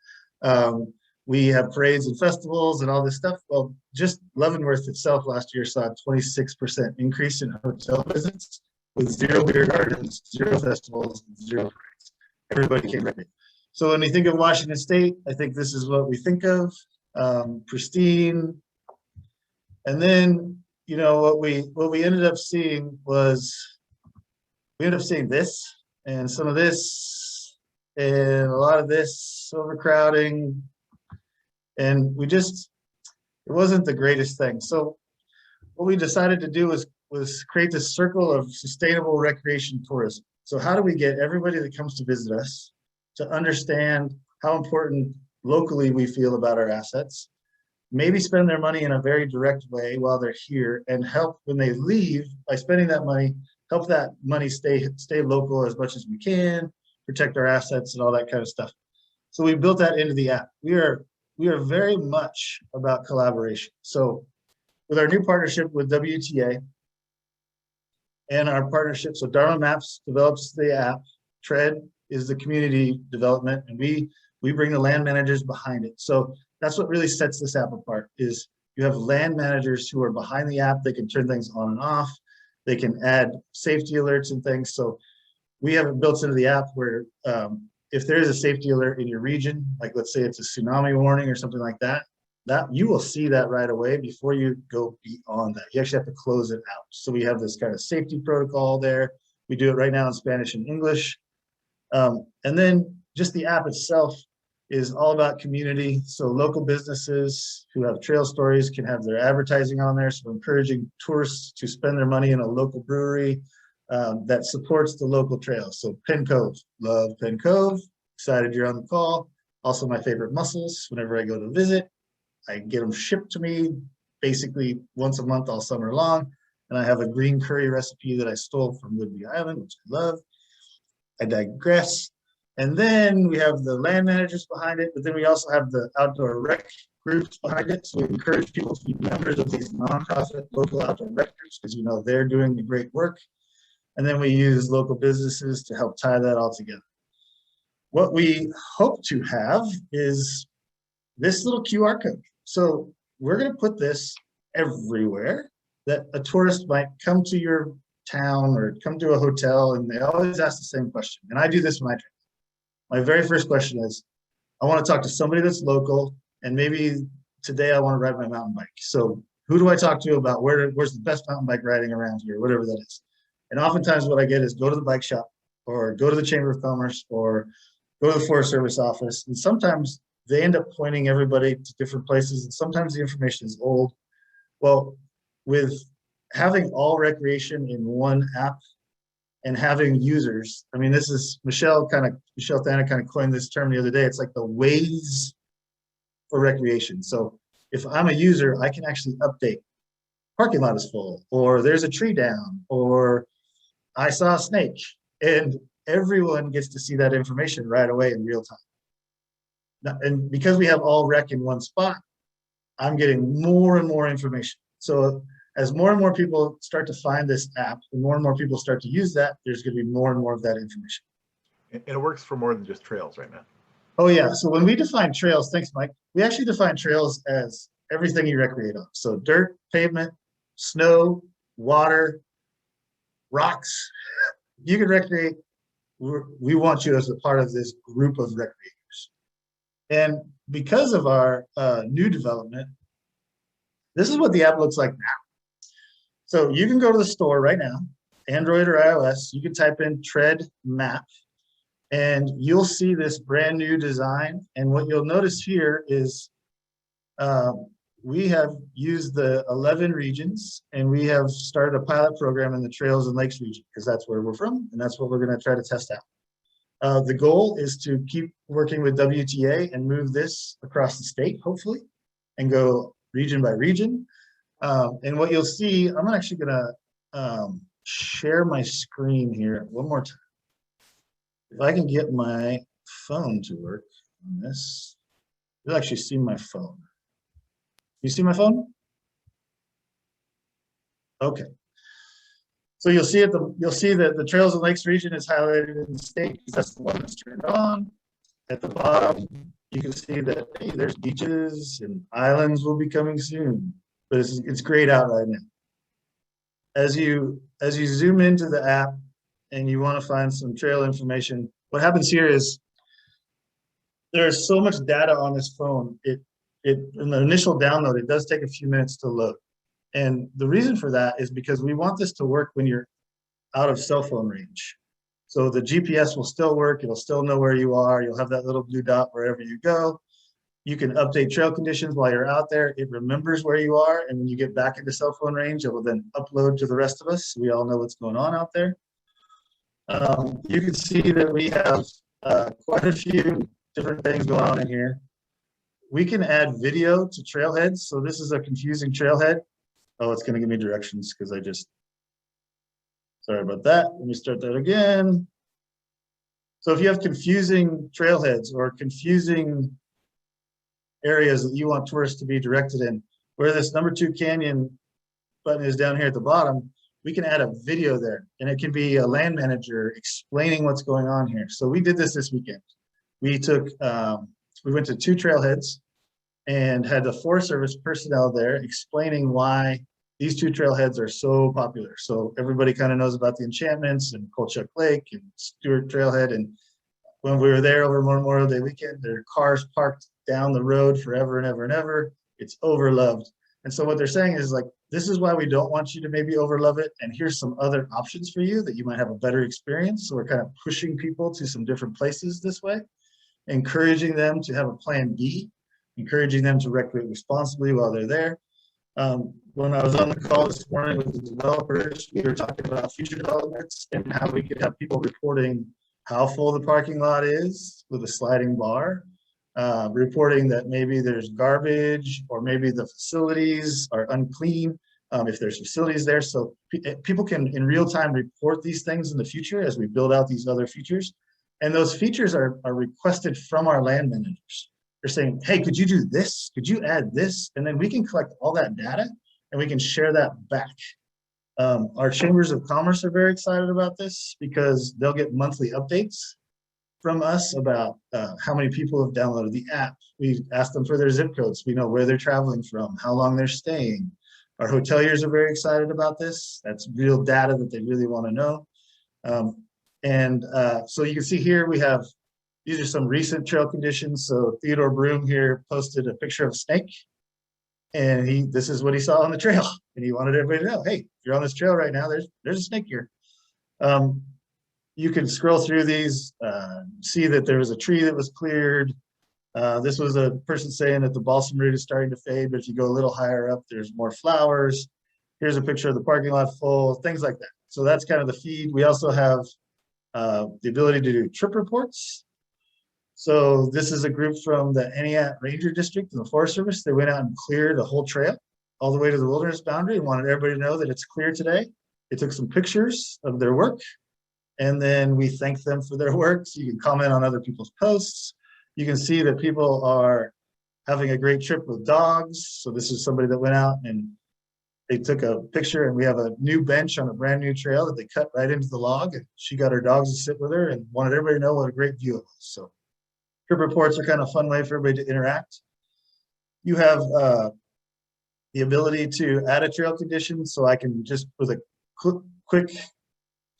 We have parades and festivals and all this stuff. Well, just Leavenworth itself last year saw a 26% increase in hotel visits with 0 beer gardens, 0 festivals, 0 parades. Everybody came right in. So when we think of Washington State, I think this is what we think of, pristine. And then, you know, what we ended up seeing was, we ended up seeing this and some of this and a lot of this overcrowding. And it wasn't the greatest thing. So what we decided to do was create this circle of sustainable recreation tourism. So how do we get everybody that comes to visit us to understand how important locally we feel about our assets, maybe spend their money in a very direct way while they're here, and help when they leave by spending that money, help that money stay local as much as we can, protect our assets and all that kind of stuff. So we built that into the app. We are very much about collaboration. So with our new partnership with WTA and our partnership, so Dharma Maps develops the app, Tread is the community development, and we bring the land managers behind it. So that's what really sets this app apart, is you have land managers who are behind the app. They can turn things on and off. They can add safety alerts and things. So we have it built into the app where if there is a safety alert in your region, like let's say it's a tsunami warning or something like that, you will see that right away before you go beyond that. You actually have to close it out. So we have this kind of safety protocol there. We do it right now in Spanish and English. And then just the app itself is all about community. So local businesses who have trail stories can have their advertising on there. So encouraging tourists to spend their money in a local brewery that supports the local trails. So Penn Cove, love Penn Cove. Excited you're on the call. Also my favorite mussels. Whenever I go to visit, I get them shipped to me basically once a month all summer long. And I have a green curry recipe that I stole from Whidbey Island, which I love. I digress. And then we have the land managers behind it, but then we also have the outdoor rec groups behind it. So we encourage people to be members of these nonprofit local outdoor rec groups because, you know, they're doing the great work. And then we use local businesses to help tie that all together. What we hope to have is this little QR code. So we're going to put this everywhere that a tourist might come to your town or come to a hotel, and they always ask the same question. And I do this when I travel. My very first question is, I want to talk to somebody that's local, and maybe today I want to ride my mountain bike. So who do I talk to about where's the best mountain bike riding around here, whatever that is? And oftentimes what I get is go to the bike shop or go to the Chamber of Commerce or go to the Forest Service office. And sometimes they end up pointing everybody to different places. And sometimes the information is old. Well, with having all recreation in one app and having users, I mean, this is Michelle Thana kind of coined this term the other day. It's like the Waze for recreation. So if I'm a user, I can actually update. Parking lot is full, or there's a tree down, or I saw a snake, and everyone gets to see that information right away in real time. Now, and because we have all rec in one spot, I'm getting more and more information. So As more and more people start to find this app, and more people start to use that, there's going to be more and more of that information. And it works for more than just trails right now. Oh yeah, so when we define trails, thanks Mike, we actually define trails as everything you recreate on. So dirt, pavement, snow, water, rocks, you can recreate. We want you as a part of this group of recreators. And because of our new development, this is what the app looks like now. So you can go to the store right now, Android or iOS, you can type in Tread Map, and you'll see this brand new design. And what you'll notice here is we have used the 11 regions, and we have started a pilot program in the Trails and Lakes region, because that's where we're from, and that's what we're going to try to test out. The goal is to keep working with WTA and move this across the state, hopefully, and go region by region. And what you'll see, I'm actually going to share my screen here one more time. If I can get my phone to work on this, you'll actually see my phone. You see my phone? Okay. So you'll see that the Trails and Lakes region is highlighted in the state because that's the one that's turned on. At the bottom, you can see that hey, there's beaches and islands will be coming soon, but it's grayed out right now. As you zoom into the app and you want to find some trail information, what happens here is there's so much data on this phone. In the initial download, it does take a few minutes to load. And the reason for that is because we want this to work when you're out of cell phone range. So the GPS will still work. It'll still know where you are. You'll have that little blue dot wherever you go. You can update trail conditions while you're out there. It remembers where you are. And when you get back into cell phone range, it will then upload to the rest of us. We all know what's going on out there. You can see that we have quite a few different things going on in here. We can add video to trailheads. So this is a confusing trailhead. Oh, it's going to give me directions because sorry about that. Let me start that again. So if you have confusing trailheads or confusing areas that you want tourists to be directed in, where this #2 canyon button is down here at the bottom, we can add a video there, and it can be a land manager explaining what's going on here. So we did this weekend. We went to 2 trailheads and had the Forest Service personnel there explaining why these 2 trailheads are so popular. So everybody kind of knows about the Enchantments and Colchuck Lake and Stewart Trailhead. And when we were there over Memorial Day weekend, there are cars parked down the road forever and ever and ever. It's overloved. And so what they're saying is like, this is why we don't want you to maybe overlove it. And here's some other options for you that you might have a better experience. So we're kind of pushing people to some different places this way, encouraging them to have a plan B, encouraging them to recreate responsibly while they're there. When I was on the call this morning with the developers, we were talking about future developments and how we could have people reporting how full the parking lot is with a sliding bar, reporting that maybe there's garbage or maybe the facilities are unclean if there's facilities there. So people can in real time report these things in the future as we build out these other features. And those features are requested from our land managers. They're saying, hey, could you do this? Could you add this? And then we can collect all that data and we can share that back. Our chambers of commerce are very excited about this because they'll get monthly updates from us about how many people have downloaded the app. We ask them for their zip codes. We know where they're traveling from, how long they're staying. Our hoteliers are very excited about this. That's real data that they really want to know. So you can see here we have, these are some recent trail conditions. So Theodore Broom here posted a picture of a snake, and this is what he saw on the trail, and he wanted everybody to know, hey, if you're on this trail right now, there's a snake here. You can scroll through these, see that there was a tree that was cleared. This was a person saying that the balsam root is starting to fade, but if you go a little higher up, there's more flowers. Here's a picture of the parking lot full, things like that. So that's kind of the feed. We also have the ability to do trip reports. So this is a group from the Entiat Ranger District and the Forest Service. They went out and cleared the whole trail all the way to the wilderness boundary and wanted everybody to know that it's clear today. They took some pictures of their work, and then we thanked them for their work. So you can comment on other people's posts. You can see that people are having a great trip with dogs. So this is somebody that went out and they took a picture, and we have a new bench on a brand new trail that they cut right into the log. And she got her dogs to sit with her and wanted everybody to know what a great view it was. So trip reports are kind of a fun way for everybody to interact. You have the ability to add a trail condition. So I can just, with a quick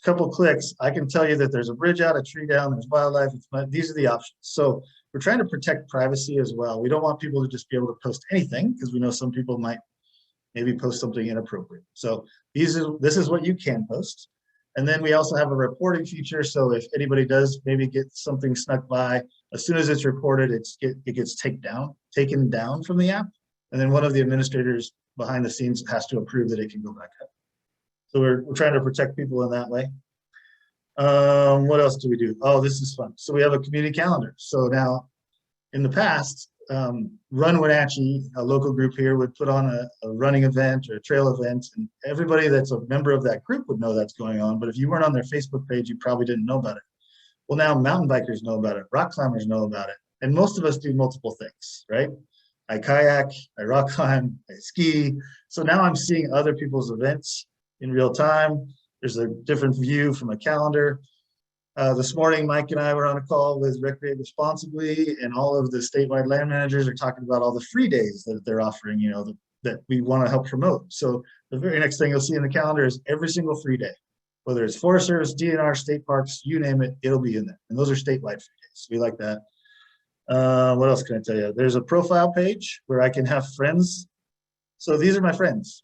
couple clicks, I can tell you that there's a bridge out, a tree down, there's wildlife. These are the options. So we're trying to protect privacy as well. We don't want people to just be able to post anything, because we know some people might maybe post something inappropriate. So this is what you can post. And then we also have a reporting feature. So if anybody does maybe get something snuck by, as soon as it's reported, it gets taken down from the app. And then one of the administrators behind the scenes has to approve that it can go back up. So we're trying to protect people in that way. What else do we do? Oh, this is fun. So we have a community calendar. So now in the past, Run Wenatchee, a local group here, would put on a running event or a trail event, and everybody that's a member of that group would know that's going on. But if you weren't on their Facebook page, you probably didn't know about it. Well, now mountain bikers know about it, rock climbers know about it, and most of us do multiple things, right? I kayak, I rock climb, I ski. So now I'm seeing other people's events in real time. There's a different view from a calendar. This morning, Mike and I were on a call with Recreate Responsibly, and all of the statewide land managers are talking about all the free days that they're offering, you know, that we want to help promote. So the very next thing you'll see in the calendar is every single free day, whether it's Forest Service, DNR, state parks, you name it, it'll be in there. And those are statewide free days. We like that. What else can I tell you? There's a profile page where I can have friends. So these are my friends.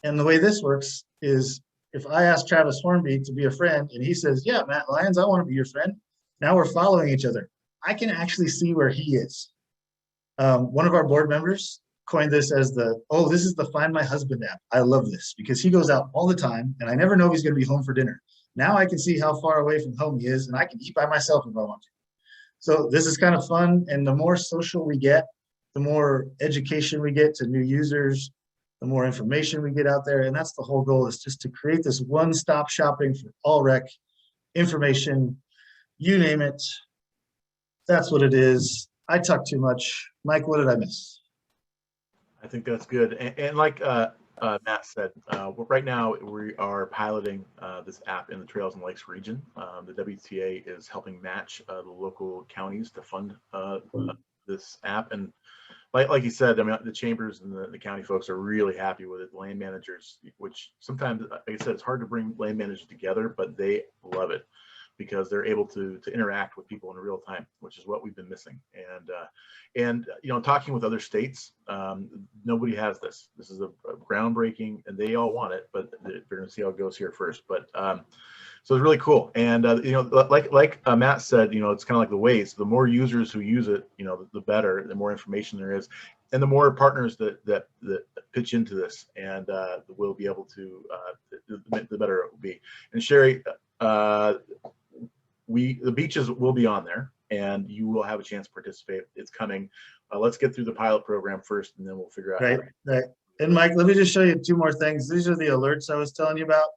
And the way this works is, if I ask Travis Hornby to be a friend and he says, yeah, Matt Lyons, I want to be your friend. Now we're following each other. I can actually see where he is. One of our board members coined this as this is the Find My Husband app. I love this because he goes out all the time and I never know if he's going to be home for dinner. Now I can see how far away from home he is, and I can eat by myself if I want to. So this is kind of fun. And the more social we get, the more education we get to new users, the more information we get out there. And that's the whole goal, is just to create this one-stop shopping for all rec information, you name it. That's what it is. I talk too much. Mike, what did I miss? I think that's good. And like Matt said, right now we are piloting this app in the Trails and Lakes region. The WTA is helping match the local counties to fund this app. And like you said, I mean, the chambers and the county folks are really happy with it. Land managers, which sometimes, like I said, it's hard to bring land managers together, but they love it because they're able to interact with people in real time, which is what we've been missing. And you know, talking with other states, nobody has this. This is a groundbreaking, and they all want it, but they're going to see how it goes here first. But so it's really cool. And you know, like Matt said, you know, it's kind of like the Waze. The more users who use it, you know, the better. The more information there is, and the more partners that pitch into this, and we'll be able to, the better it will be. And Sherry, the beaches will be on there, and you will have a chance to participate. It's coming. Let's get through the pilot program first, and then we'll figure out. Right. And Mike, let me just show you two more things. These are the alerts I was telling you about.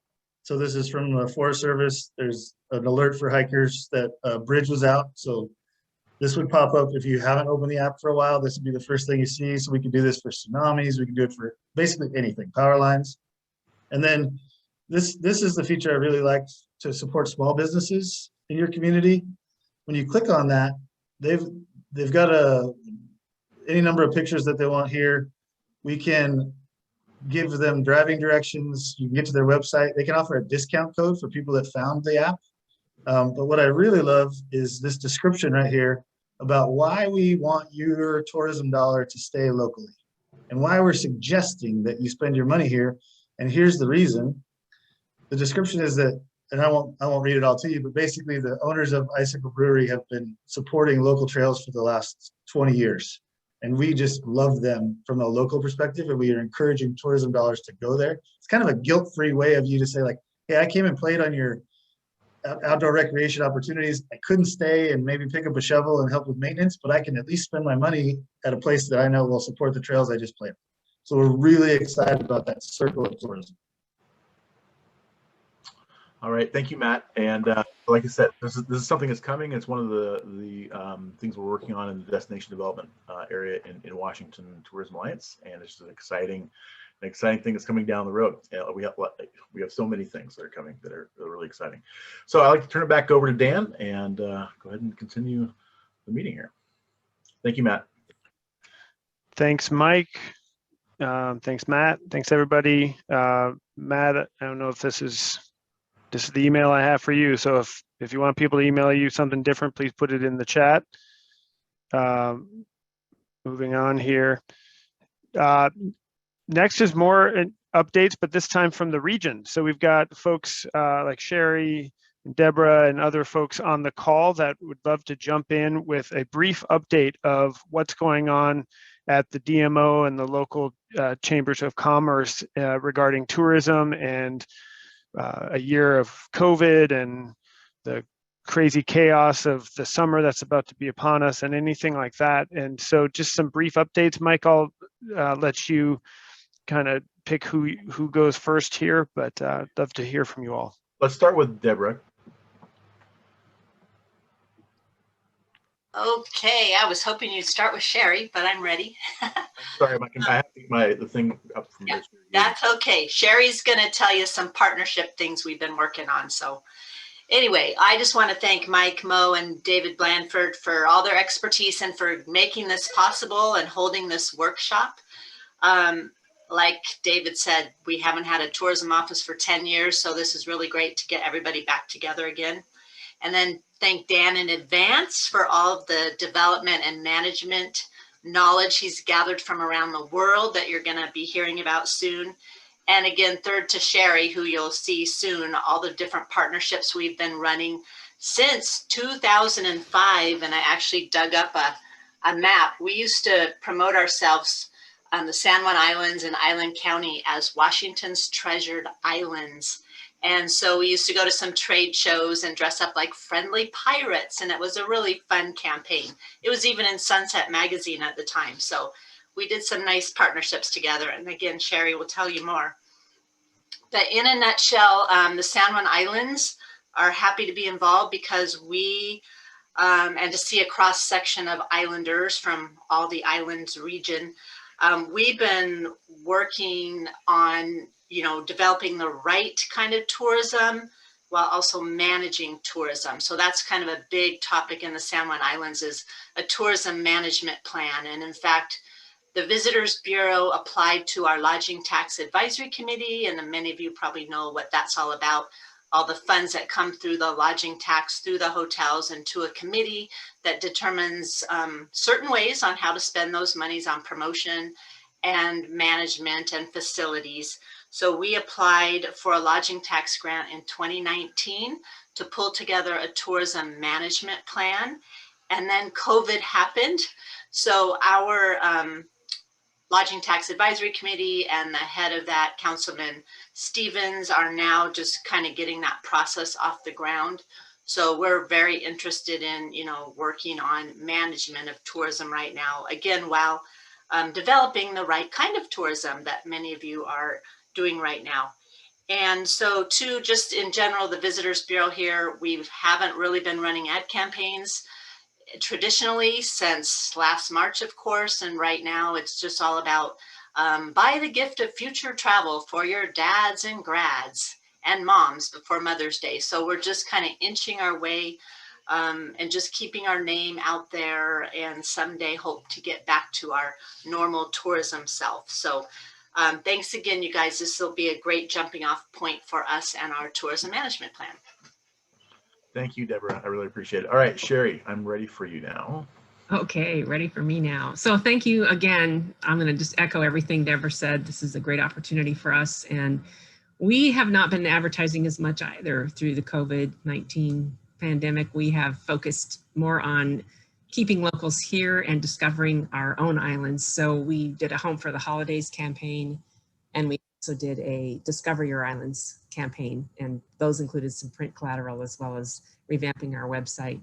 So this is from the Forest Service. There's an alert for hikers that a bridge was out. So this would pop up if you haven't opened the app for a while. This would be the first thing you see. So we can do this for tsunamis. We can do it for basically anything, power lines. And then this is the feature I really like to support small businesses in your community. When you click on that, they've got any number of pictures that they want here. We can give them driving directions. You can get to their website. They can offer a discount code for people that found the app. But what I really love is this description right here about why we want your tourism dollar to stay locally and why we're suggesting that you spend your money here. And here's the reason. The description is that, and I won't read it all to you, but basically the owners of Icicle Brewery have been supporting local trails for the last 20 years. And we just love them from a local perspective, and we are encouraging tourism dollars to go there. It's kind of a guilt-free way of you to say, like, hey, I came and played on your outdoor recreation opportunities. I couldn't stay and maybe pick up a shovel and help with maintenance, but I can at least spend my money at a place that I know will support the trails I just played on. So we're really excited about that circle of tourism. All right, thank you, Matt. And like I said, this is something that's coming. It's one of the things we're working on in the destination development area in Washington Tourism Alliance, and it's an exciting exciting thing that's coming down the road. We have so many things that are coming that are really exciting. So I'd like to turn it back over to Dan and go ahead and continue the meeting here. Thank you, Matt. Thanks, Mike. Thanks, Matt. Thanks, everybody. Matt, I don't know if this is the email I have for you. So if you want people to email you something different, please put it in the chat. Moving on here. Next is more updates, but this time from the region. So we've got folks like Sherry, and Deborah, and other folks on the call that would love to jump in with a brief update of what's going on at the DMO and the local chambers of commerce regarding tourism and a year of COVID and the crazy chaos of the summer that's about to be upon us and anything like that. And so just some brief updates. Mike, I'll let you kind of pick who goes first here, but I'd love to hear from you all. Let's start with Deborah. Okay, I was hoping you'd start with Sherry, but I'm ready. Sorry, I have to get the thing up from yeah, that's okay. Sherry's going to tell you some partnership things we've been working on. So anyway, I just want to thank Mike Moe and David Blandford for all their expertise and for making this possible and holding this workshop. Like David said, we haven't had a tourism office for 10 years, so this is really great to get everybody back together again. And then thank Dan in advance for all of the development and management knowledge he's gathered from around the world that you're going to be hearing about soon. And again, third to Sherry, who you'll see soon, all the different partnerships we've been running since 2005. And I actually dug up a map. We used to promote ourselves on the San Juan Islands and Island County as Washington's Treasured Islands. And so we used to go to some trade shows and dress up like friendly pirates. And it was a really fun campaign. It was even in Sunset Magazine at the time. So we did some nice partnerships together. And again, Sherry will tell you more. But in a nutshell, the San Juan Islands are happy to be involved because we, and to see a cross section of islanders from all the islands region, we've been working on developing the right kind of tourism while also managing tourism. So that's kind of a big topic in the San Juan Islands is a tourism management plan. And in fact, the Visitors Bureau applied to our Lodging Tax Advisory Committee, and many of you probably know what that's all about. All the funds that come through the lodging tax through the hotels and to a committee that determines certain ways on how to spend those monies on promotion and management and facilities. So we applied for a lodging tax grant in 2019 to pull together a tourism management plan. And then COVID happened. So our Lodging Tax Advisory Committee and the head of that, Councilman Stevens, are now just kind of getting that process off the ground. So we're very interested in, working on management of tourism right now, again, while developing the right kind of tourism that many of you are doing right now. And so too, just in general, the Visitors Bureau here, we haven't really been running ad campaigns traditionally since last March, of course. And right now it's just all about buy the gift of future travel for your dads and grads and moms before Mother's Day. So we're just kind of inching our way and just keeping our name out there, and someday hope to get back to our normal tourism self. So thanks again, you guys. This will be a great jumping off point for us and our tourism management plan. Thank you, Deborah. I really appreciate it. All right, Sherry, I'm ready for you now. Okay, ready for me now. So thank you again. I'm going to just echo everything Deborah said. This is a great opportunity for us. And we have not been advertising as much either through the COVID-19 pandemic. We have focused more on keeping locals here and discovering our own islands. So we did a Home for the Holidays campaign, and we also did a Discover Your Islands campaign, and those included some print collateral as well as revamping our website.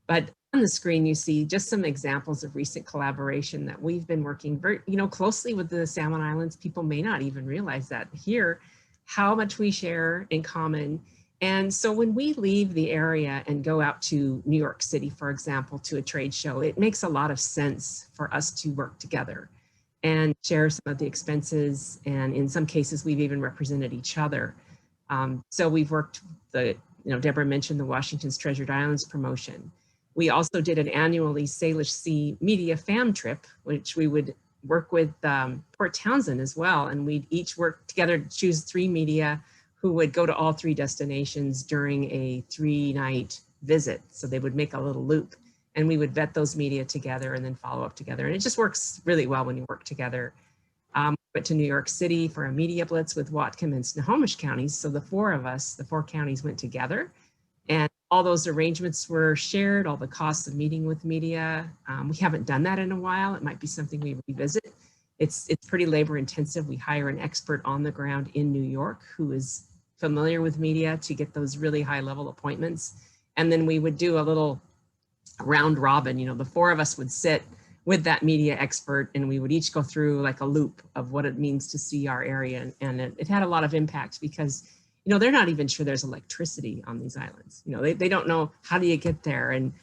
But on the screen, you see just some examples of recent collaboration that we've been working very, closely with the San Juan Islands. People may not even realize that here, how much we share in common. And so when we leave the area and go out to New York City, for example, to a trade show, it makes a lot of sense for us to work together. and share some of the expenses. And in some cases, we've even represented each other. So we've worked, Deborah mentioned the Washington's Treasured Islands promotion. We also did an annually Salish Sea media fam trip, which we would work with Port Townsend as well. And we'd each work together to choose 3 media who would go to all 3 destinations during a 3-night visit. So they would make a little loop and we would vet those media together and then follow up together. And it just works really well when you work together. Went to New York City for a media blitz with Whatcom and Snohomish counties. So the 4 of us, the 4 counties went together and all those arrangements were shared, all the costs of meeting with media. We haven't done that in a while. It might be something we revisit. It's pretty labor intensive. We hire an expert on the ground in New York who is familiar with media to get those really high level appointments. And then we would do a little round robin, the 4 of us would sit with that media expert and we would each go through like a loop of what it means to see our area. And it had a lot of impact because, they're not even sure there's electricity on these islands. They don't know how do you get there. And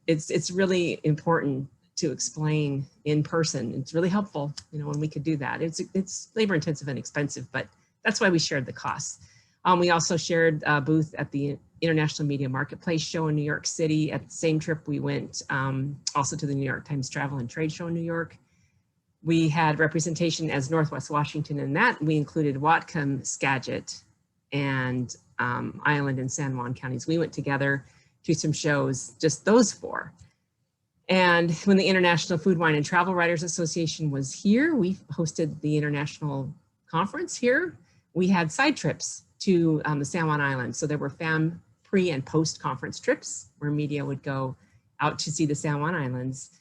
it's really important to explain in person. It's really helpful, when we could do that. It's labor intensive and expensive, but that's why we shared the costs. We also shared a booth at the International Media Marketplace show in New York City. At the same trip, we went also to the New York Times Travel and Trade Show in New York. We had representation as Northwest Washington in that. We included Whatcom, Skagit, and Island and San Juan counties. We went together to some shows, just those 4. And when the International Food, Wine, and Travel Writers Association was here, we hosted the international conference here. We had side trips to the San Juan Islands. So there were FAM pre and post conference trips where media would go out to see the San Juan Islands.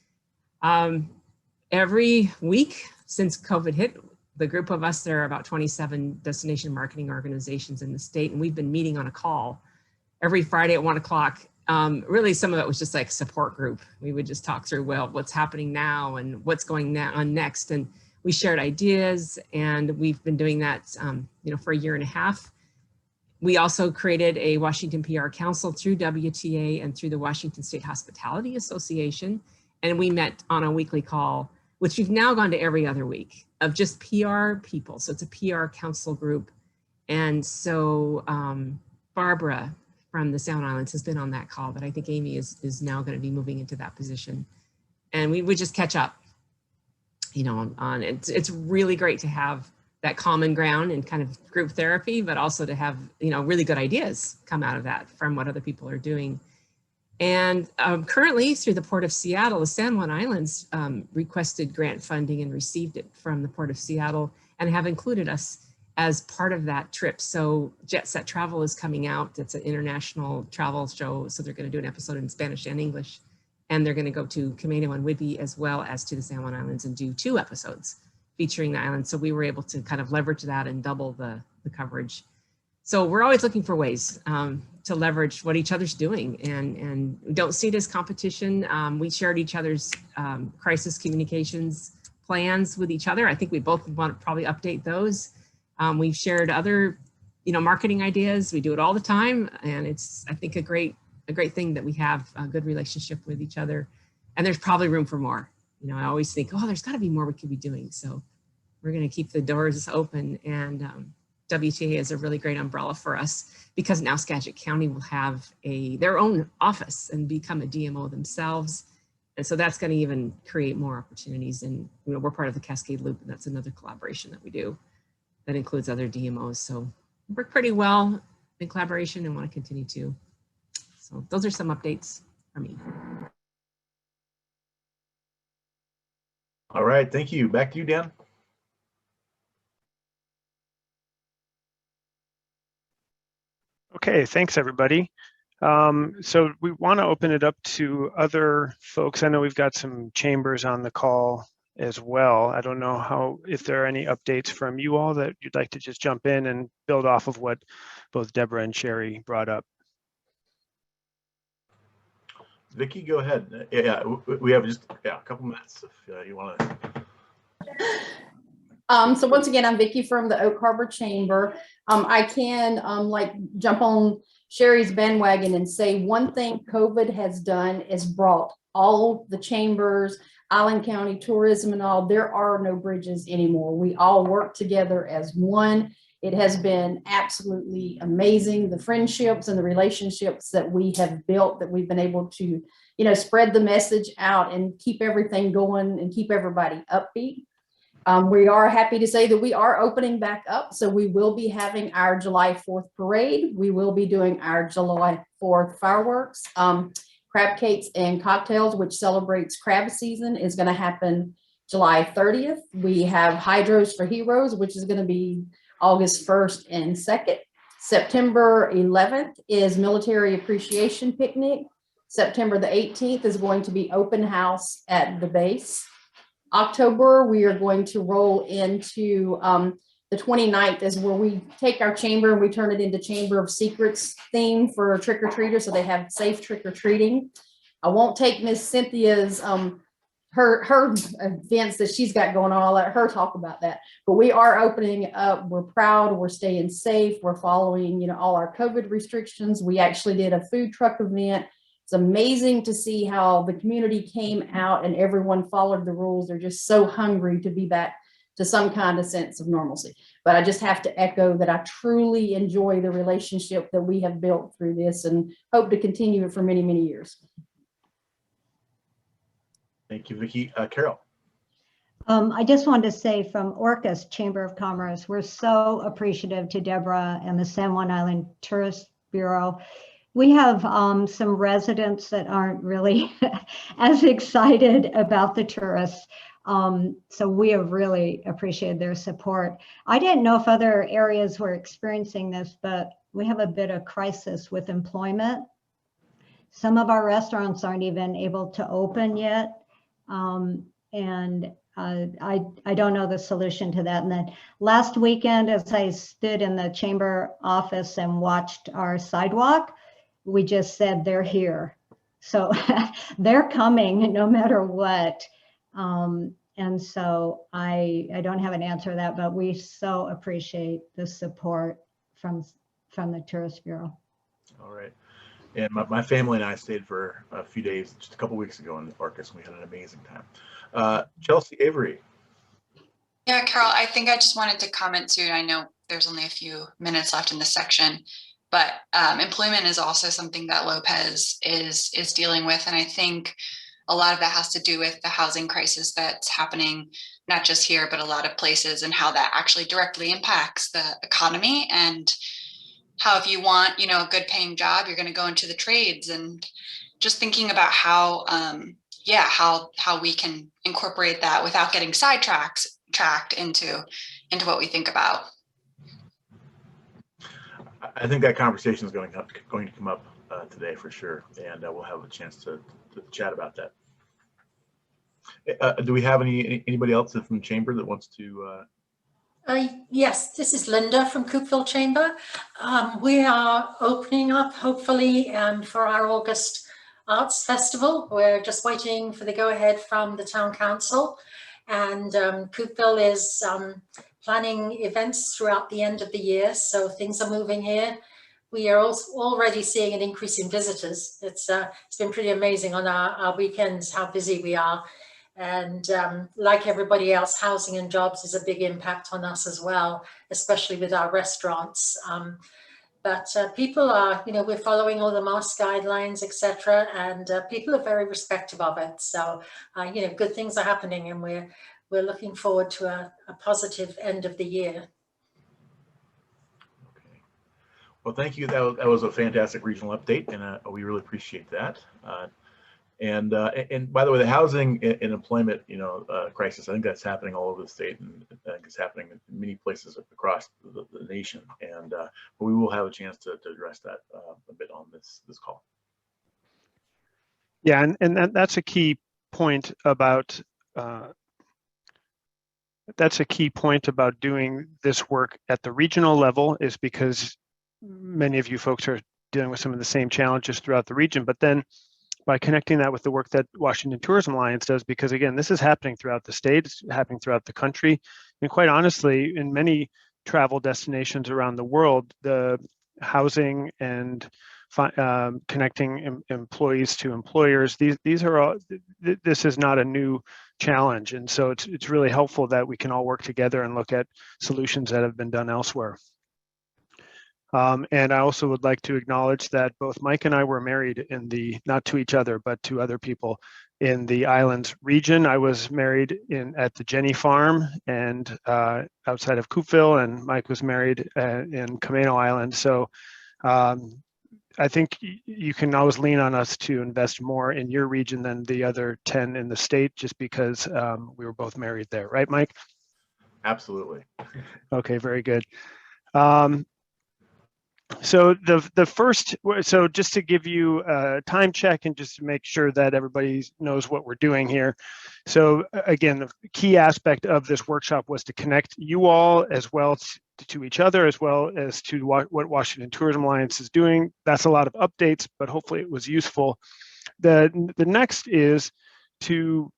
Every week since COVID hit, the group of us, there are about 27 destination marketing organizations in the state, and we've been meeting on a call every Friday at 1 o'clock. Really, some of it was just like support group. We would just talk through, well, what's happening now and what's going on next. And we shared ideas, and we've been doing that, for a year and a half. We also created a Washington PR Council through WTA and through the Washington State Hospitality Association. And we met on a weekly call, which we've now gone to every other week, of just PR people. So it's a PR council group. And so Barbara from the Sound Islands has been on that call, but I think Amy is now going to be moving into that position. And we would just catch up, on it's really great to have that common ground and kind of group therapy, but also to have, really good ideas come out of that from what other people are doing. And currently through the Port of Seattle, the San Juan Islands requested grant funding and received it from the Port of Seattle and have included us as part of that trip. So Jet Set Travel is coming out. It's an international travel show. So they're going to do an episode in Spanish and English. And they're going to go to Camino and Whidbey as well as to the San Juan Islands and do 2 episodes featuring the island. So we were able to kind of leverage that and double the coverage. So we're always looking for ways to leverage what each other's doing and don't see it as competition. We shared each other's crisis communications plans with each other. I think we both want to probably update those. We've shared other, marketing ideas. We do it all the time. And it's, I think, a great thing that we have a good relationship with each other. And there's probably room for more. I always think, there's got to be more we could be doing. So we're going to keep the doors open, and WTA is a really great umbrella for us because now Skagit County will have their own office and become a DMO themselves. And so that's going to even create more opportunities. And we're part of the Cascade Loop, and that's another collaboration that we do that includes other DMOs. So we work pretty well in collaboration and want to continue to. So those are some updates for me. All right, thank you. Back to you, Dan. Okay, thanks everybody. So we want to open it up to other folks. I know we've got some chambers on the call as well. I don't know if there are any updates from you all that you'd like to just jump in and build off of what both Deborah and Sherry brought up. Vicki, go ahead. Yeah, we have just a couple minutes if you want to. So once again, I'm Vicki from the Oak Harbor Chamber. I can jump on Sherry's bandwagon and say one thing COVID has done is brought all the chambers, Island County Tourism and all, there are no bridges anymore. We all work together as one. It has been absolutely amazing, the friendships and the relationships that we have built, that we've been able to, spread the message out and keep everything going and keep everybody upbeat. We are happy to say that we are opening back up. So we will be having our July 4th parade. We will be doing our July 4th fireworks. Crab cakes and cocktails, which celebrates crab season, is going to happen July 30th. We have Hydros for Heroes, which is going to be August 1st and 2nd. September 11th is Military Appreciation Picnic. September the 18th is going to be open house at the base. October, we are going to roll into the 29th is where we take our chamber and we turn it into Chamber of Secrets theme for trick-or-treaters, so they have safe trick-or-treating. I won't take Miss Cynthia's her events that she's got going on. I'll let her talk about that. But we are opening up. We're proud. We're staying safe. We're following, all our COVID restrictions. We actually did a food truck event. It's amazing to see how the community came out and everyone followed the rules. They're just so hungry to be back to some kind of sense of normalcy. But I just have to echo that I truly enjoy the relationship that we have built through this and hope to continue it for many, many years. Thank you, Vicki. Carol. I just wanted to say from Orcas Chamber of Commerce, we're so appreciative to Deborah and the San Juan Island Tourist Bureau. We have some residents that aren't really as excited about the tourists. So we have really appreciated their support. I didn't know if other areas were experiencing this, but we have a bit of crisis with employment. Some of our restaurants aren't even able to open yet. I don't know the solution to that. And then last weekend, as I stood in the chamber office and watched our sidewalk, we just said they're here. So they're coming no matter what. And so I don't have an answer to that, but we so appreciate the support from the Tourist Bureau. All right. And my family and I stayed for a few days just a couple weeks ago in Orcas, and we had an amazing time. Chelsea Avery. Yeah, Carol, I think I just wanted to comment too. I know there's only a few minutes left in this section, but employment is also something that Lopez is dealing with. And I think a lot of that has to do with the housing crisis that's happening, not just here, but a lot of places, and how that actually directly impacts the economy, and how if you want, a good paying job, you're going to go into the trades. And just thinking about how we can incorporate that without getting sidetracked into what we think about. I think that conversation is going to come up today for sure, and we'll have a chance to chat about that. Do we have anybody else from the chamber that wants to? Yes, this is Linda from Coupeville Chamber. We are opening up, hopefully, for our August Arts Festival. We're just waiting for the go-ahead from the Town Council, and Coupeville is planning events throughout the end of the year, so things are moving here. We are also already seeing an increase in visitors. It's been pretty amazing on our weekends how busy we are. And like everybody else, housing and jobs is a big impact on us as well, especially with our restaurants. But people are, we're following all the mask guidelines, etc., and people are very respectful of it. So, good things are happening, and we're looking forward to a positive end of the year. Okay. Well, thank you. That was a fantastic regional update, and we really appreciate that. And by the way, the housing and employment, crisis, I think that's happening all over the state, and I think it's happening in many places across the nation. And but we will have a chance to address that a bit on this call. Yeah, and that's a key point about doing this work at the regional level, is because many of you folks are dealing with some of the same challenges throughout the region, but then by connecting that with the work that Washington Tourism Alliance does, because again, this is happening throughout the state, it's happening throughout the country, and quite honestly, in many travel destinations around the world, the housing and connecting employees to employers. These are all, this is not a new challenge. And so it's really helpful that we can all work together and look at solutions that have been done elsewhere. And I also would like to acknowledge that both Mike and I were married in the, not to each other, but to other people in the Islands region. I was married at the Jenny Farm and outside of Coupeville, and Mike was married in Camano Island. So I think you can always lean on us to invest more in your region than the other 10 in the state, just because we were both married there, right, Mike? Absolutely. Okay, very good. So the first, so just to give you a time check and just to make sure that everybody knows what we're doing here. So again, the key aspect of this workshop was to connect you all as well to each other, as well as to what Washington Tourism Alliance is doing. That's a lot of updates, but hopefully it was useful. The next is to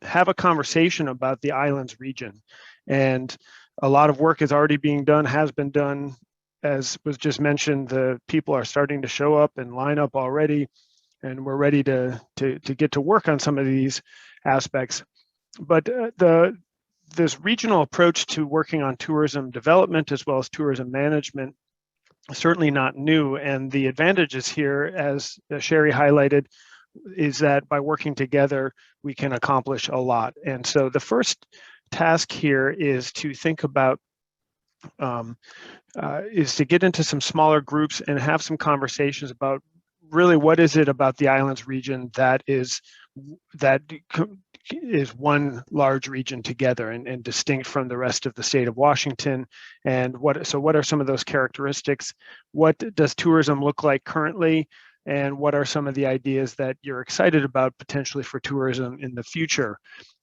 have a conversation about the Islands region. And a lot of work is already being done, has been done. As was just mentioned, the people are starting to show up and line up already, and we're ready to get to work on some of these aspects. But this regional approach to working on tourism development as well as tourism management is certainly not new. And the advantages here, as Sherry highlighted, is that by working together, we can accomplish a lot. And so the first task here is to think about is to get into some smaller groups and have some conversations about really what is it about the Islands region that is one large region together and distinct from the rest of the state of Washington. And what are some of those characteristics? What does tourism look like currently? And what are some of the ideas that you're excited about potentially for tourism in the future?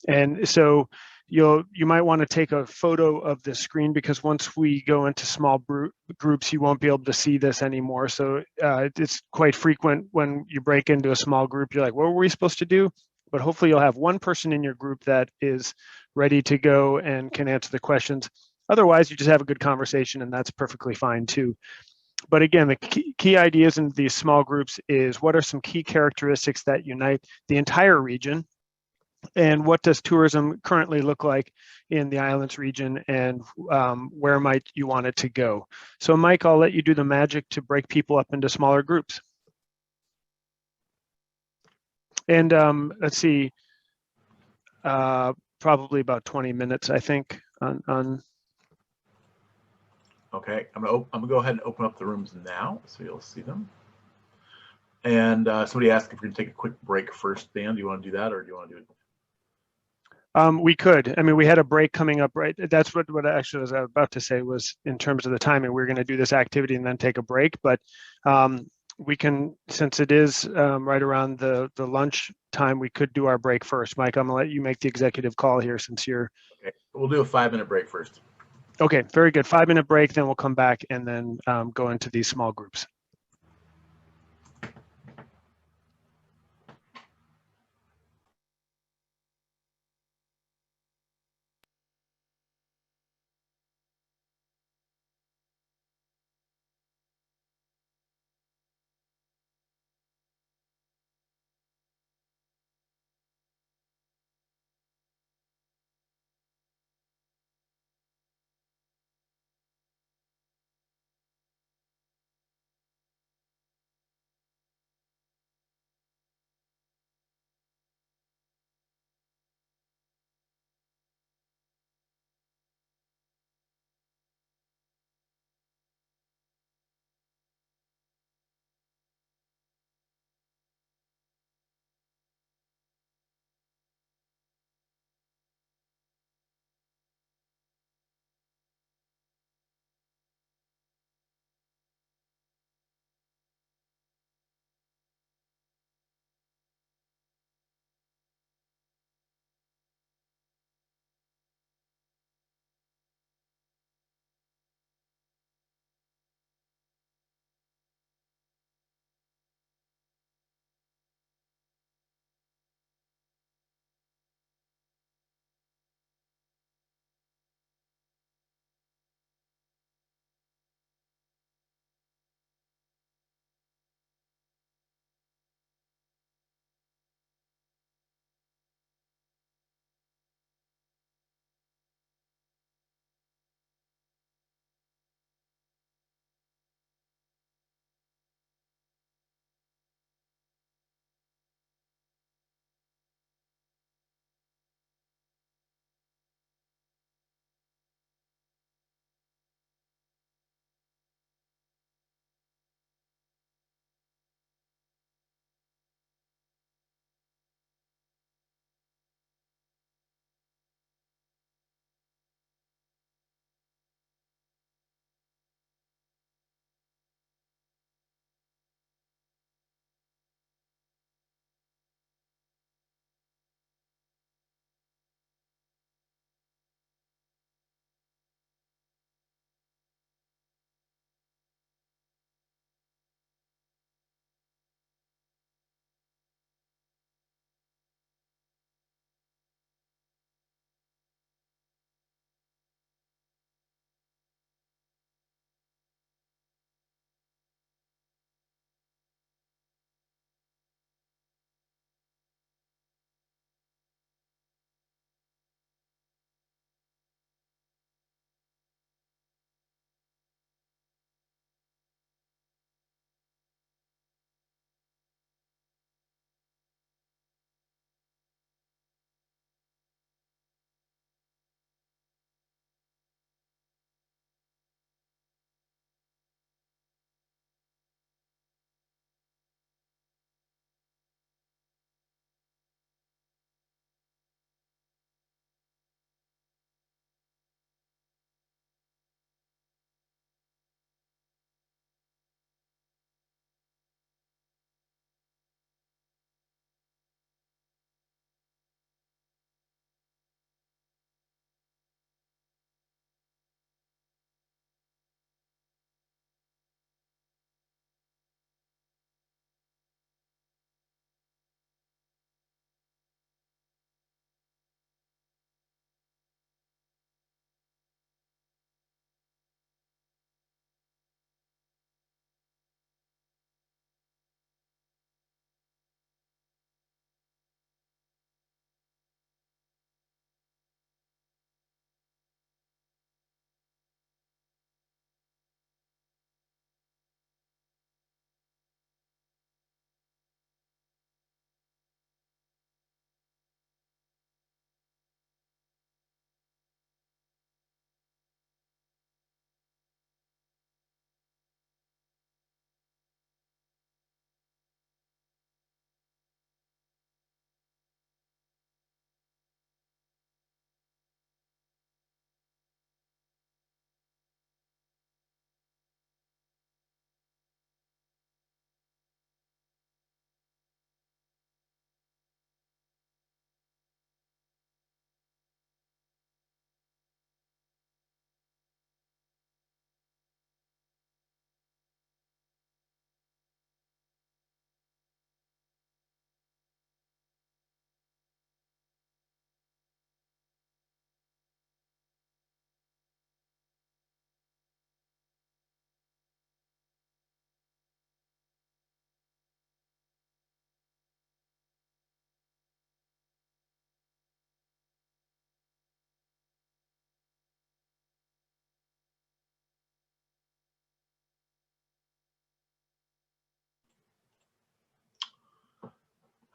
And so you might want to take a photo of the screen, because once we go into small groups, you won't be able to see this anymore. So it's quite frequent when you break into a small group, you're like, what were we supposed to do? But hopefully you'll have one person in your group that is ready to go and can answer the questions. Otherwise, you just have a good conversation, and that's perfectly fine too. But again, the key ideas in these small groups is what are some key characteristics that unite the entire region, and what does tourism currently look like in the Islands region, and where might you want it to go? So Mike, I'll let you do the magic to break people up into smaller groups. And let's see, probably about 20 minutes, I think, on. Okay, I'm gonna go ahead and open up the rooms now, so you'll see them. And somebody asked if we're gonna take a quick break first. Dan, do you want to do that, or do you want to do it? We could. I mean, we had a break coming up, right? That's what actually was I was about to say, was in terms of the timing, we're going to do this activity and then take a break. But we can, since it is right around the lunch time, we could do our break first. Mike, I'm going to let you make the executive call here, since you're. Okay, we'll do a 5-minute break first. Okay, very good. 5-minute break, then we'll come back and then go into these small groups.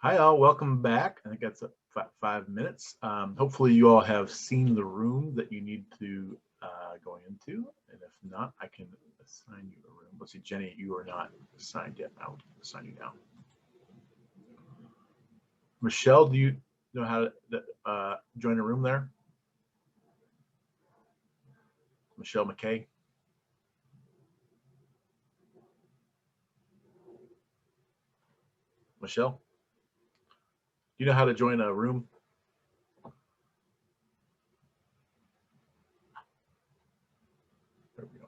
Hi all, welcome back. I think that's 5 minutes. Hopefully you all have seen the room that you need to go into. And if not, I can assign you a room. Let's see, Jenny, you are not assigned yet. I'll assign you now. Michelle, do you know how to join a room there? Michelle McKay. Michelle, do you know how to join a room? There we go.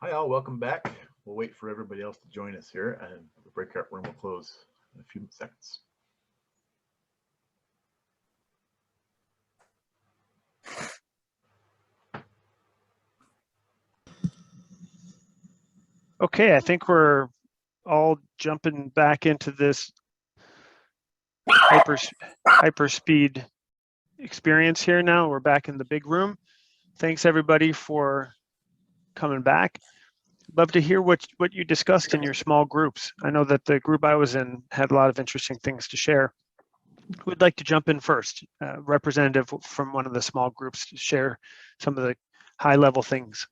Hi all, welcome back. We'll wait for everybody else to join us here, and the breakout room will close in a few seconds. Okay, I think we're all jumping back into this hyperspeed experience here now. We're back in the big room. Thanks everybody for coming back. Love to hear what you discussed in your small groups. I know that the group I was in had a lot of interesting things to share. Who would like to jump in first? Representative from one of the small groups to share some of the high level things.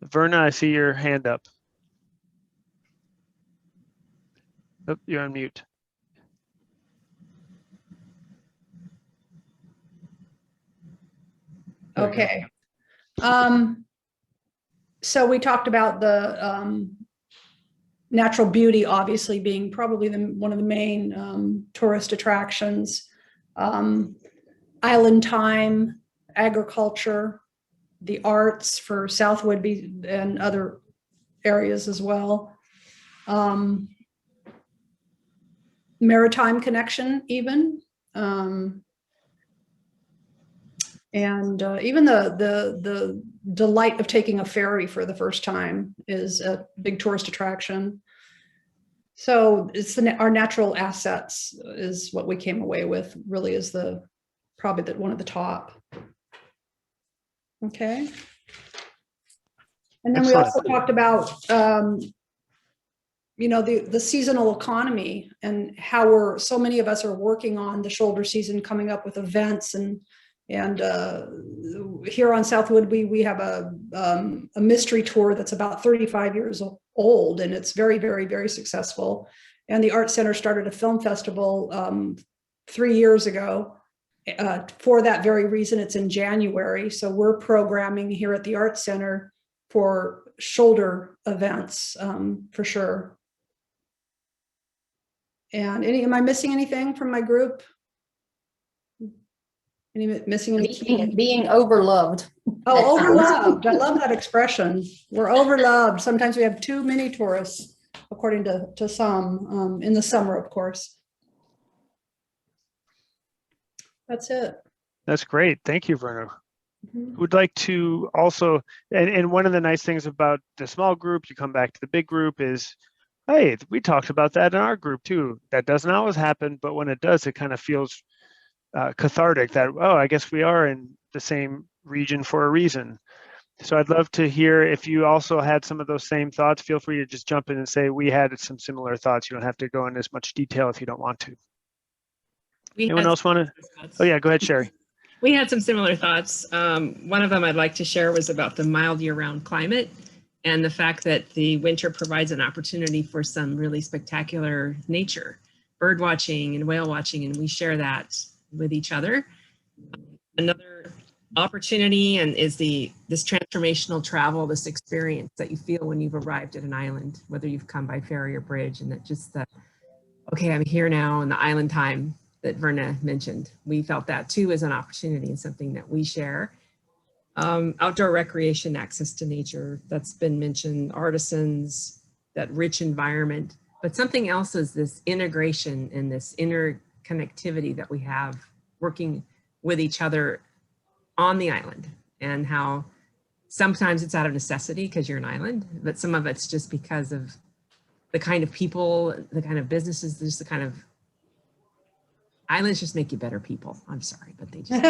Verna, I see your hand up. Oh, you're on mute. Okay. So we talked about the natural beauty, obviously being probably one of the main tourist attractions. Island time, agriculture, the arts for South Whidbey and other areas as well. Maritime connection even. And even the delight of taking a ferry for the first time is a big tourist attraction. So it's our natural assets is what we came away with, really is probably one of the top. Okay. And then we also talked about, you know, the seasonal economy and how so many of us are working on the shoulder season, coming up with events and here on South Whidbey, we have a mystery tour that's about 35 years old, and it's very, very, very successful. And the Art Center started a film festival 3 years ago for that very reason. It's in January. So we're programming here at the Art Center for shoulder events for sure. And am I missing anything from my group? Missing any being overloved. Oh, overloved. I love that expression. We're overloved. Sometimes we have too many tourists, according to some, in the summer, of course. That's it. That's great. Thank you, Verna. Would like to also, and one of the nice things about the small group, you come back to the big group is, hey, we talked about that in our group too. That doesn't always happen, but when it does, it kind of feels cathartic that, oh, I guess we are in the same region for a reason. So I'd love to hear if you also had some of those same thoughts. Feel free to just jump in and say we had some similar thoughts. You don't have to go in as much detail if you don't want to. Anyone else want to? Oh yeah, go ahead, Sherry. We had some similar thoughts. One of them I'd like to share was about the mild year-round climate and the fact that the winter provides an opportunity for some really spectacular nature, bird watching and whale watching, and we share that with each other. Another opportunity and is this transformational travel, this experience that you feel when you've arrived at an island, whether you've come by ferry or bridge, and that just okay, I'm here now, and the island time that Verna mentioned. We felt that too as an opportunity and something that we share. Outdoor recreation, access to nature, that's been mentioned, artisans, that rich environment, but something else is this integration and this interconnectivity that we have working with each other on the island, and how sometimes it's out of necessity because you're an island, but some of it's just because of the kind of people, the kind of businesses, just the kind of islands just make you better people. I'm sorry, but they just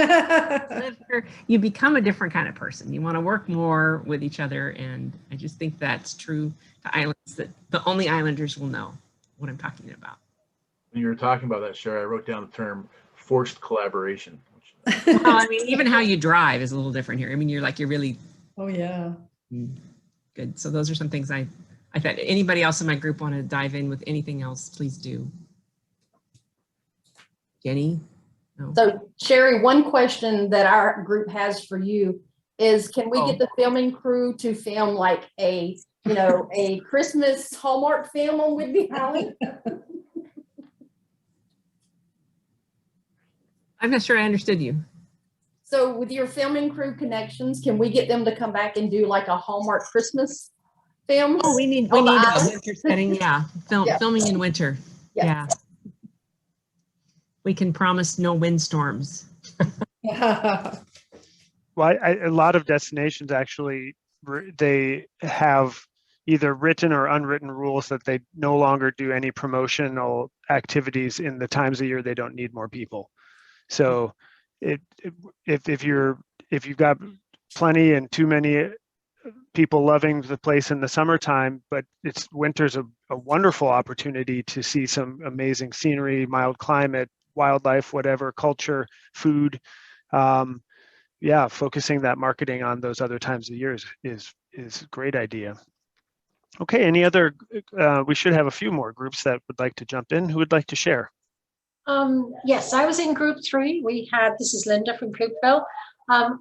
you become a different kind of person. You want to work more with each other, and I just think that's true to islands, that the only islanders will know what I'm talking about. When you were talking about that, Sherry, I wrote down the term forced collaboration. Well, I mean, even how you drive is a little different here. I mean, you're really. Oh yeah. Good. So those are some things I thought. Anybody else in my group want to dive in with anything else, please do. Jenny? No. So Sherry, one question that our group has for you is, can we get the filming crew to film like a Christmas Hallmark film on Whidbey Island? I'm not sure I understood you. So with your filming crew connections, can we get them to come back and do like a Hallmark Christmas Film. Oh, we need Oh, the a island. winter setting. Yeah, Yes. filming in winter. Yes. Yeah, we can promise no windstorms. Well, a lot of destinations actually, they have either written or unwritten rules that they no longer do any promotional activities in the times of year they don't need more people. So if you've got plenty and too many people loving the place in the summertime, but winter's a wonderful opportunity to see some amazing scenery, mild climate, wildlife, whatever, culture, food. Yeah, focusing that marketing on those other times of year is a great idea. Okay, any other, we should have a few more groups that would like to jump in. Who would like to share? Yes, I was in group 3. This is Linda from Coopville.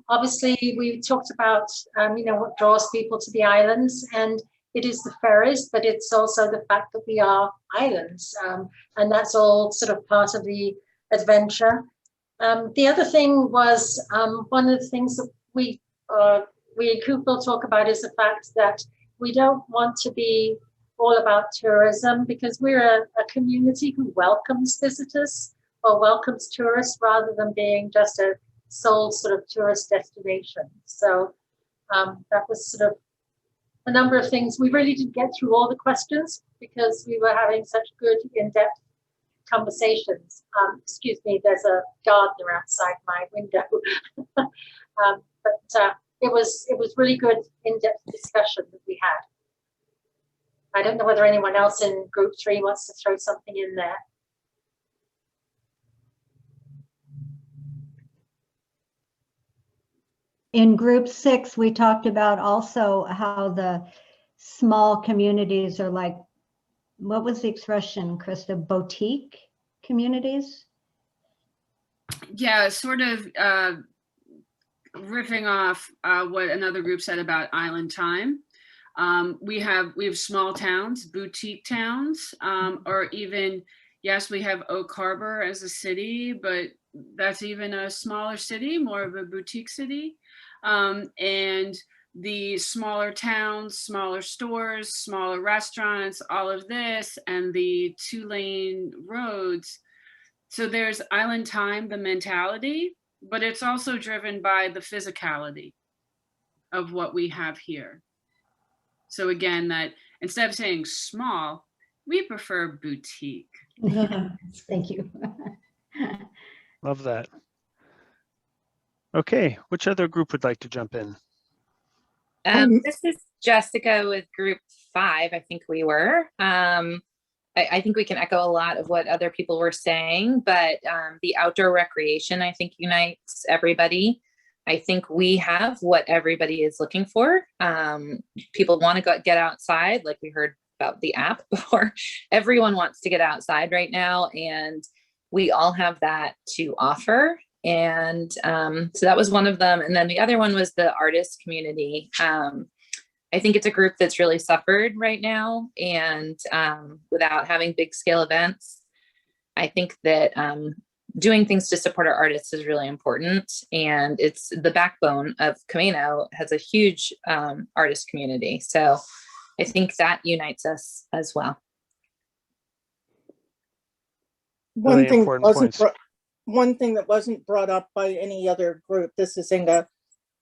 Obviously, we talked about, what draws people to the islands, and it is the ferries, but it's also the fact that we are islands, and that's all sort of part of the adventure. The other thing was, one of the things that we in Coopville talk about is the fact that we don't want to be all about tourism, because we're a community who welcomes visitors or welcomes tourists rather than being just a sole sort of tourist destination. So that was sort of a number of things. We really didn't get through all the questions because we were having such good in-depth conversations. Excuse me, there's a gardener outside my window. But it was really good in-depth discussion that we had. I don't know whether anyone else in group 3 wants to throw something in there. In group 6, we talked about also how the small communities are like, what was the expression, Krista? Boutique communities? Yeah, sort of riffing off what another group said about island time. We have small towns, boutique towns, or even, yes, we have Oak Harbor as a city, but that's even a smaller city, more of a boutique city. And the smaller towns, smaller stores, smaller restaurants, all of this, and the 2-lane roads. So there's island time, the mentality, but it's also driven by the physicality of what we have here. So again, that instead of saying small, we prefer boutique. Thank you. Love that. Okay, which other group would like to jump in? This is Jessica with group 5, I think we were. I think we can echo a lot of what other people were saying, but the outdoor recreation, I think, unites everybody. I think we have what everybody is looking for. People want to get outside, like we heard about the app before. Everyone wants to get outside right now, and we all have that to offer. And so that was one of them. And then the other one was the artist community. I think it's a group that's really suffered right now, and without having big scale events, I think that doing things to support our artists is really important, and it's the backbone of Camino, has a huge artist community. So I think that unites us as well. Really One thing that wasn't brought up by any other group, this is Inga,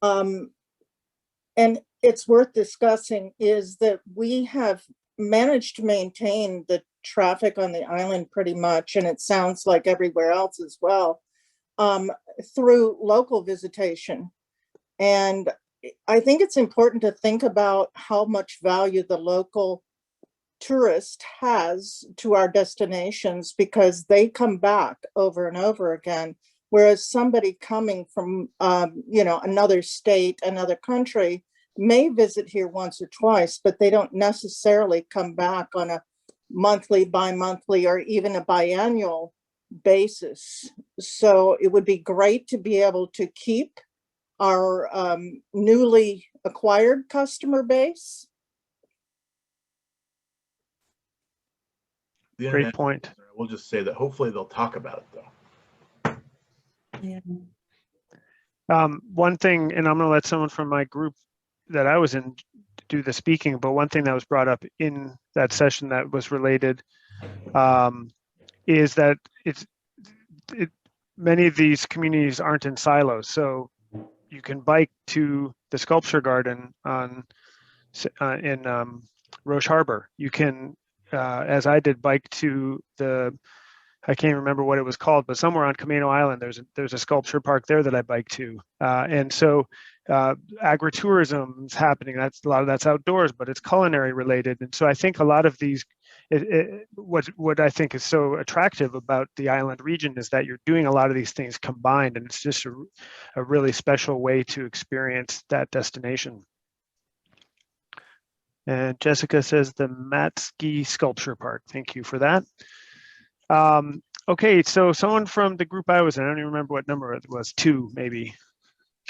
and it's worth discussing, is that we have managed to maintain the traffic on the island pretty much, and it sounds like everywhere else as well, through local visitation. And I think it's important to think about how much value the local tourist has to our destinations, because they come back over and over again, whereas somebody coming from another state, another country, may visit here once or twice, but they don't necessarily come back on a monthly, bi-monthly, or even a biannual basis. So it would be great to be able to keep our newly acquired customer base. Great point. We'll just say that hopefully they'll talk about it, though. Yeah. One thing, and I'm going to let someone from my group that I was in do the speaking, but one thing that was brought up in that session that was related is that many of these communities aren't in silos. So you can bike to the sculpture garden in Roche Harbor. You can, as I did, bike to I can't remember what it was called, but somewhere on Camino Island, there's a sculpture park there that I bike to. And so agritourism is happening. A lot of that's outdoors, but it's culinary related. And so I think a lot of these, what I think is so attractive about the island region is that you're doing a lot of these things combined, and it's just a really special way to experience that destination. And Jessica says the Matski Sculpture Park. Thank you for that. Okay, so someone from the group I was in, I don't even remember what number it was, 2 maybe,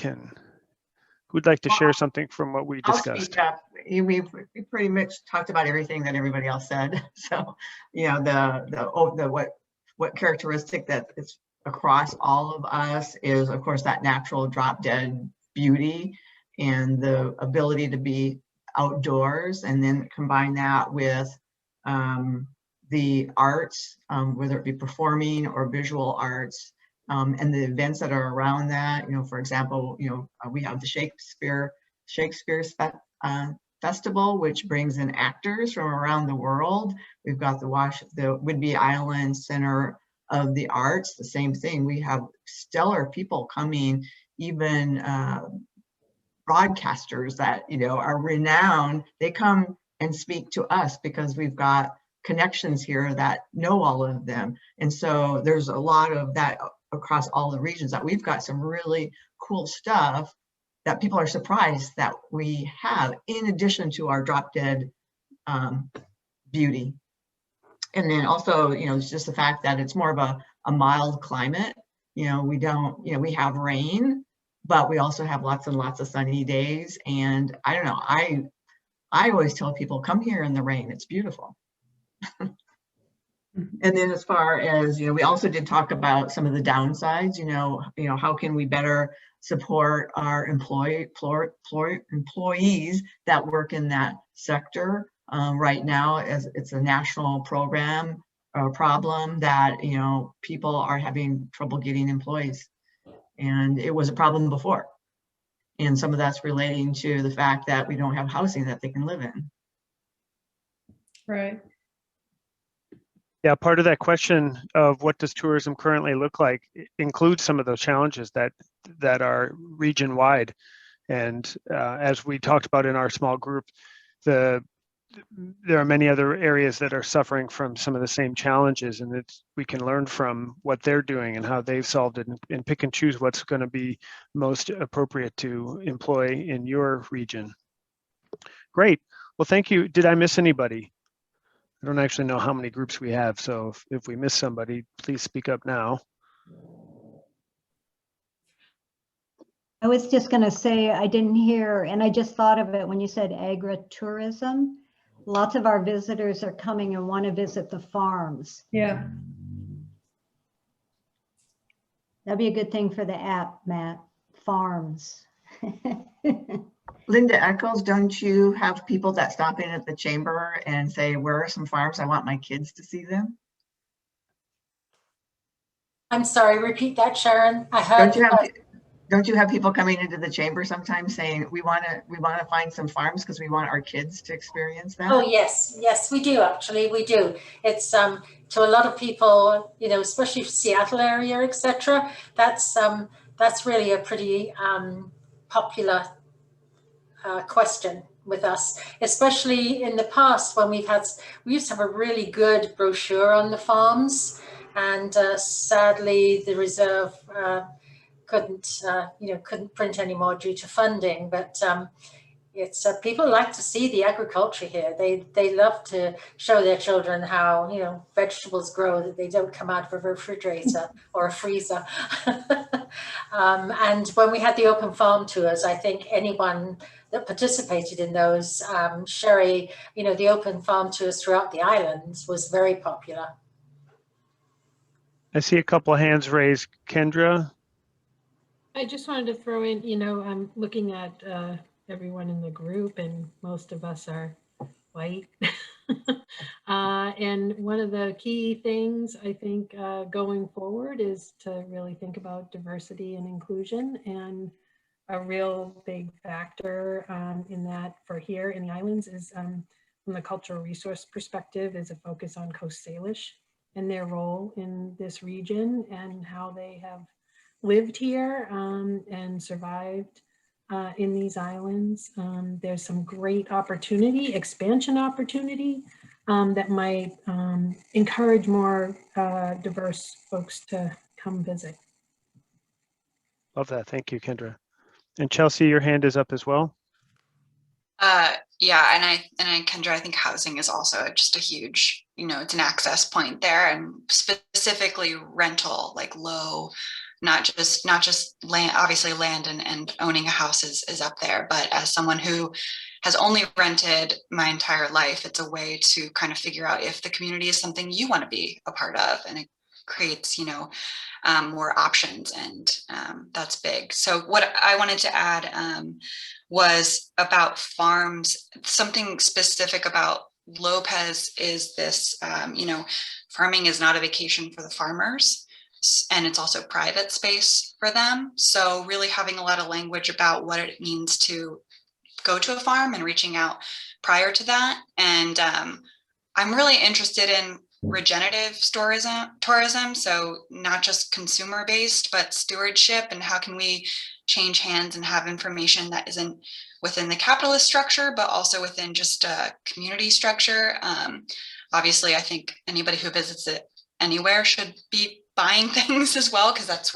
who'd like to share something from what we discussed? I'll speak up. We pretty much talked about everything that everybody else said. So, you know, what characteristic that is across all of us is, of course, that natural drop dead beauty and the ability to be outdoors, and then combine that with the arts, whether it be performing or visual arts, and the events that are around that. You know, for example, you know, we have the Shakespeare Festival, which brings in actors from around the world. We've got the Whidbey Island Center of the Arts, the same thing. We have stellar people coming, even broadcasters that, you know, are renowned. They come and speak to us because we've got connections here that know all of them. And so there's a lot of that across all the regions, that we've got some really cool stuff that people are surprised that we have, in addition to our drop dead beauty. And then also, you know, it's just the fact that it's more of a mild climate. You know, we have rain, but we also have lots and lots of sunny days. And I don't know, I always tell people, come here in the rain, it's beautiful. And then as far as, you know, we also did talk about some of the downsides, you know, how can we better support our employees that work in that sector. Right now, as it's a national program problem that, you know, people are having trouble getting employees. And it was a problem before. And some of that's relating to the fact that we don't have housing that they can live in. Right. Yeah, part of that question of what does tourism currently look like includes some of those challenges that are region wide. And as we talked about in our small group, there are many other areas that are suffering from some of the same challenges, and we can learn from what they're doing and how they've solved it, and pick and choose what's going to be most appropriate to employ in your region. Great. Well, thank you. Did I miss anybody? I don't actually know how many groups we have, so if we miss somebody, please speak up now. I was just going to say, I didn't hear, and I just thought of it when you said agritourism. Lots of our visitors are coming and want to visit the farms. Yeah. That'd be a good thing for the app, Matt. Farms. Linda Echols, don't you have people that stop in at the chamber and say, where are some farms? I want my kids to see them. I'm sorry, repeat that, Sharon. I heard. Don't you have people coming into the chamber sometimes saying, we want to find some farms because we want our kids to experience that? Oh yes, yes, we do actually. We do. It's to a lot of people, you know, especially Seattle area, etc. That's really a pretty popular question with us, especially in the past when we used to have a really good brochure on the farms, and sadly the reserve couldn't print anymore due to funding. But it's people like to see the agriculture here. They love to show their children how, you know, vegetables grow, that they don't come out of a refrigerator or a freezer. And when we had the open farm tours, I think anyone that participated in those, Sherry, you know, the open farm tours throughout the islands was very popular. I see a couple of hands raised. Kendra? I just wanted to throw in, you know, I'm looking at everyone in the group, and most of us are white. And one of the key things I think going forward is to really think about diversity and inclusion, and a real big factor in that for here in the islands is from the cultural resource perspective is a focus on Coast Salish and their role in this region and how they have lived here and survived in these islands. There's some great opportunity, expansion opportunity that might encourage more diverse folks to come visit. Love that. Thank you, Kendra. And Chelsea, your hand is up as well. Yeah, and Kendra, I think housing is also just a huge, it's an access point there, and specifically rental, like low, not just land, obviously land and owning a house is up there, but as someone who has only rented my entire life, it's a way to kind of figure out if the community is something you want to be a part of, and it creates, more options, and that's big. So what I wanted to add was about farms. Something specific about Lopez is this, farming is not a vacation for the farmers, and it's also private space for them. So really having a lot of language about what it means to go to a farm and reaching out prior to that. And I'm really interested in regenerative tourism, so not just consumer based, but stewardship, and how can we change hands and have information that isn't within the capitalist structure, but also within just a community structure. Obviously, I think anybody who visits it anywhere should be buying things as well, because that's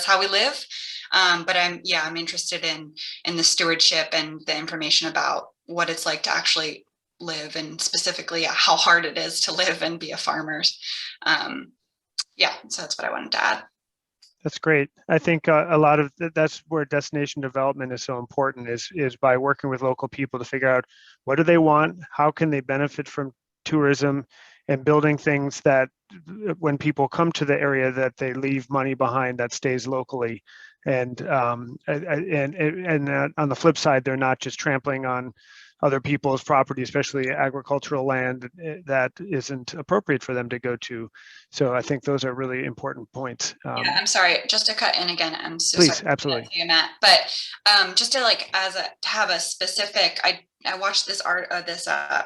how we live. But I'm interested in the stewardship and the information about what it's like to actually live, and specifically how hard it is to live and be a farmer. So that's what I wanted to add. That's great. I think a lot of that's where destination development is so important, is by working with local people to figure out what do they want, how can they benefit from tourism, and building things that when people come to the area that they leave money behind that stays locally. And on the flip side, they're not just trampling on other people's property, especially agricultural land that isn't appropriate for them to go to. So I think those are really important points. Yeah, I'm sorry, just to cut in again. I'm so please, sorry. Absolutely. You, Matt. But just to to have a specific, I watched this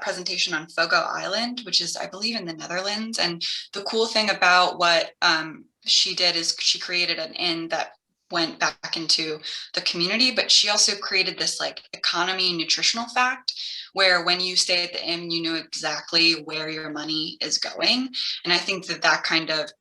presentation on Fogo Island, which is, I believe, in the Netherlands. And the cool thing about what she did is she created an inn that went back into the community, but she also created this economy nutritional fact where when you stay at the inn, you know exactly where your money is going. And I think that kind of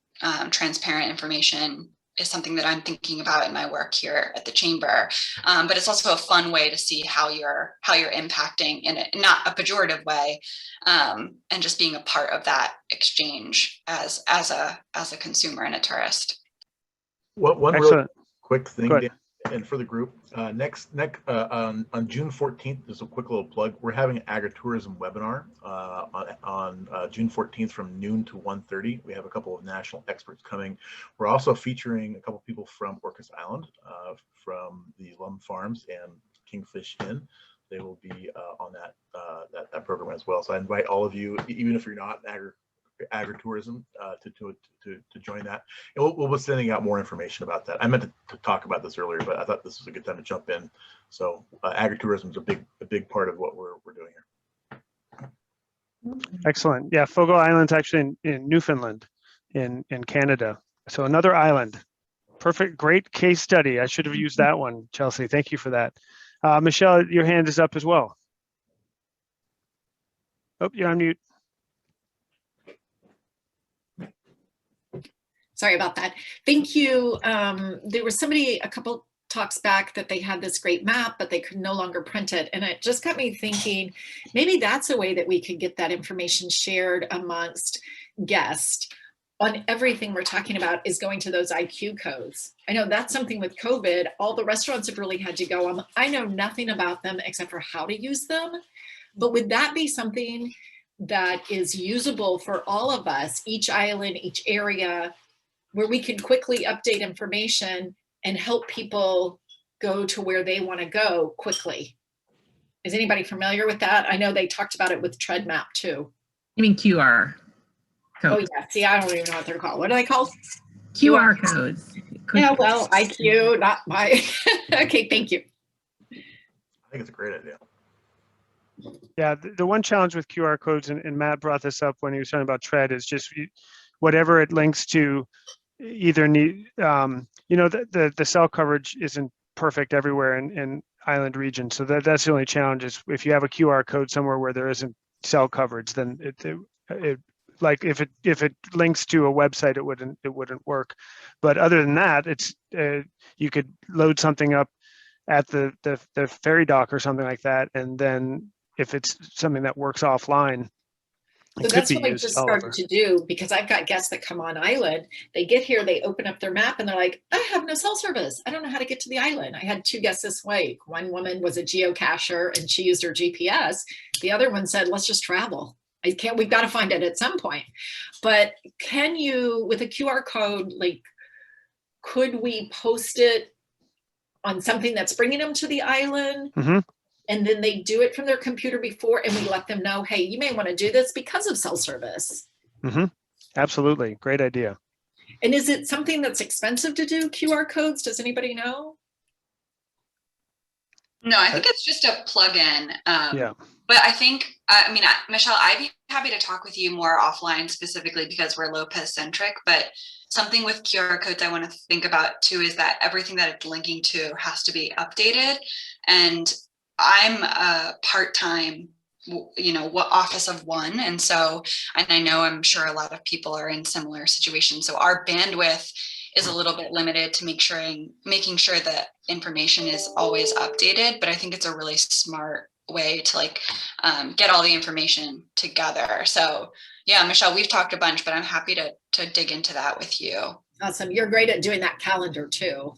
transparent information is something that I'm thinking about in my work here at the chamber. But it's also a fun way to see how you're impacting in not a pejorative way, and just being a part of that exchange as a consumer and a tourist. One really quick thing, Dan, and for the group, next on June 14th, there's a quick little plug. We're having an agritourism webinar on June 14th from noon to 1:30. We have a couple of national experts coming. We're also featuring a couple of people from Orcas Island, from the Lum Farms and Kingfish Inn. They will be on that program as well. So I invite all of you, even if you're not agritourism, to join that. And we'll be sending out more information about that. I meant to talk about this earlier, but I thought this was a good time to jump in. So agritourism is a big part of what we're doing here. Excellent. Yeah, Fogo Island's actually in Newfoundland, in Canada. So another island. Perfect, great case study. I should have used that one, Chelsea. Thank you for that. Michelle, your hand is up as well. Oh, you're on mute. Sorry about that. Thank you. There was somebody a couple talks back that they had this great map, but they could no longer print it. And it just got me thinking, maybe that's a way that we could get that information shared amongst guests on everything we're talking about is going to those IQ codes. I know that's something with COVID, all the restaurants have really had to go. I know nothing about them except for how to use them. But would that be something that is usable for all of us, each island, each area, where we can quickly update information and help people go to where they want to go quickly? Is anybody familiar with that? I know they talked about it with TreadMap too. You mean QR Oh codes? yeah, see, I don't even know what they're called. What are they called? QR codes. Yeah, well, IQ, not my. Okay, thank you. I think it's a great idea. Yeah, the one challenge with QR codes, and Matt brought this up when he was talking about TRED, is just whatever it links to either need, the cell coverage isn't perfect everywhere in island region. So that's the only challenge is if you have a QR code somewhere where there isn't cell coverage, then it like if it links to a website, it wouldn't work. But other than that, it's you could load something up at the ferry dock or something like that, and then if it's something that works offline, So that's what I just started to do, because I've got guests that come on island. They get here, they open up their map, and they're like, I have no cell service. I don't know how to get to the island. I had 2 guests this week. One woman was a geocacher and she used her GPS. The other one said, let's just travel. We've got to find it at some point. But can you, with a QR code, like, could we post it on something that's bringing them to the island? Mm-hmm. And then they do it from their computer before, and we let them know, hey, you may want to do this because of cell service. Mm-hmm. Absolutely. Great idea. And is it something that's expensive to do, QR codes? Does anybody know? No, I think it's just a plug-in. Yeah. But I think, Michelle, I'd be happy to talk with you more offline specifically because we're Lopez centric, but something with QR codes I want to think about too is that everything that it's linking to has to be updated. And I'm a part-time, office of one. And so, and I know I'm sure a lot of people are in similar situations. So our bandwidth is a little bit limited to making sure that information is always updated. But I think it's a really smart way to get all the information together. So yeah, Michelle, we've talked a bunch, but I'm happy to dig into that with you. Awesome. You're great at doing that calendar too,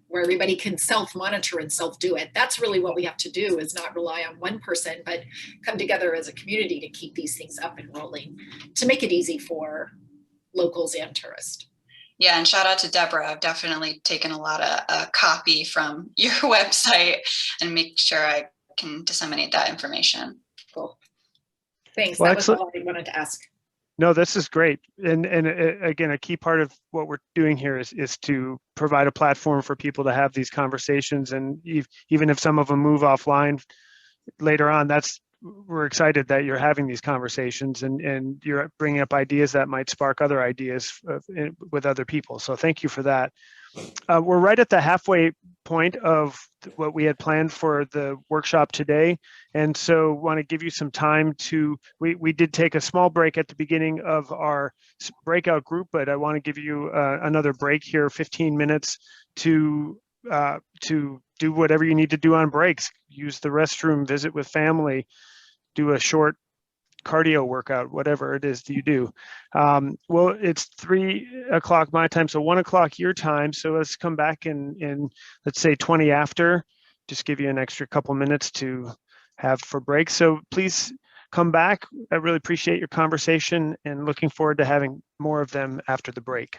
where everybody can self-monitor and self-do it. That's really what we have to do, is not rely on one person, but come together as a community to keep these things up and rolling, to make it easy for locals and tourists. Yeah, and shout out to Deborah. I've definitely taken a lot of copy from your website and make sure I can disseminate that information. Cool. Thanks. Well, that was all I wanted to ask. No, this is great. And again, a key part of what we're doing here is to provide a platform for people to have these conversations. And even if some of them move offline later on, we're excited that you're having these conversations and you're bringing up ideas that might spark other ideas with other people. So thank you for that. We're right at the halfway point of what we had planned for the workshop today. And so want to give you some time we did take a small break at the beginning of our breakout group, but I want to give you another break here, 15 minutes to do whatever you need to do on breaks. Use the restroom, visit with family, do a short cardio workout, whatever it is that you do. Well, it's 3:00 my time, so 1:00 your time. So let's come back in let's say 20 after, just give you an extra couple minutes to have for breaks. So please come back. I really appreciate your conversation and looking forward to having more of them after the break.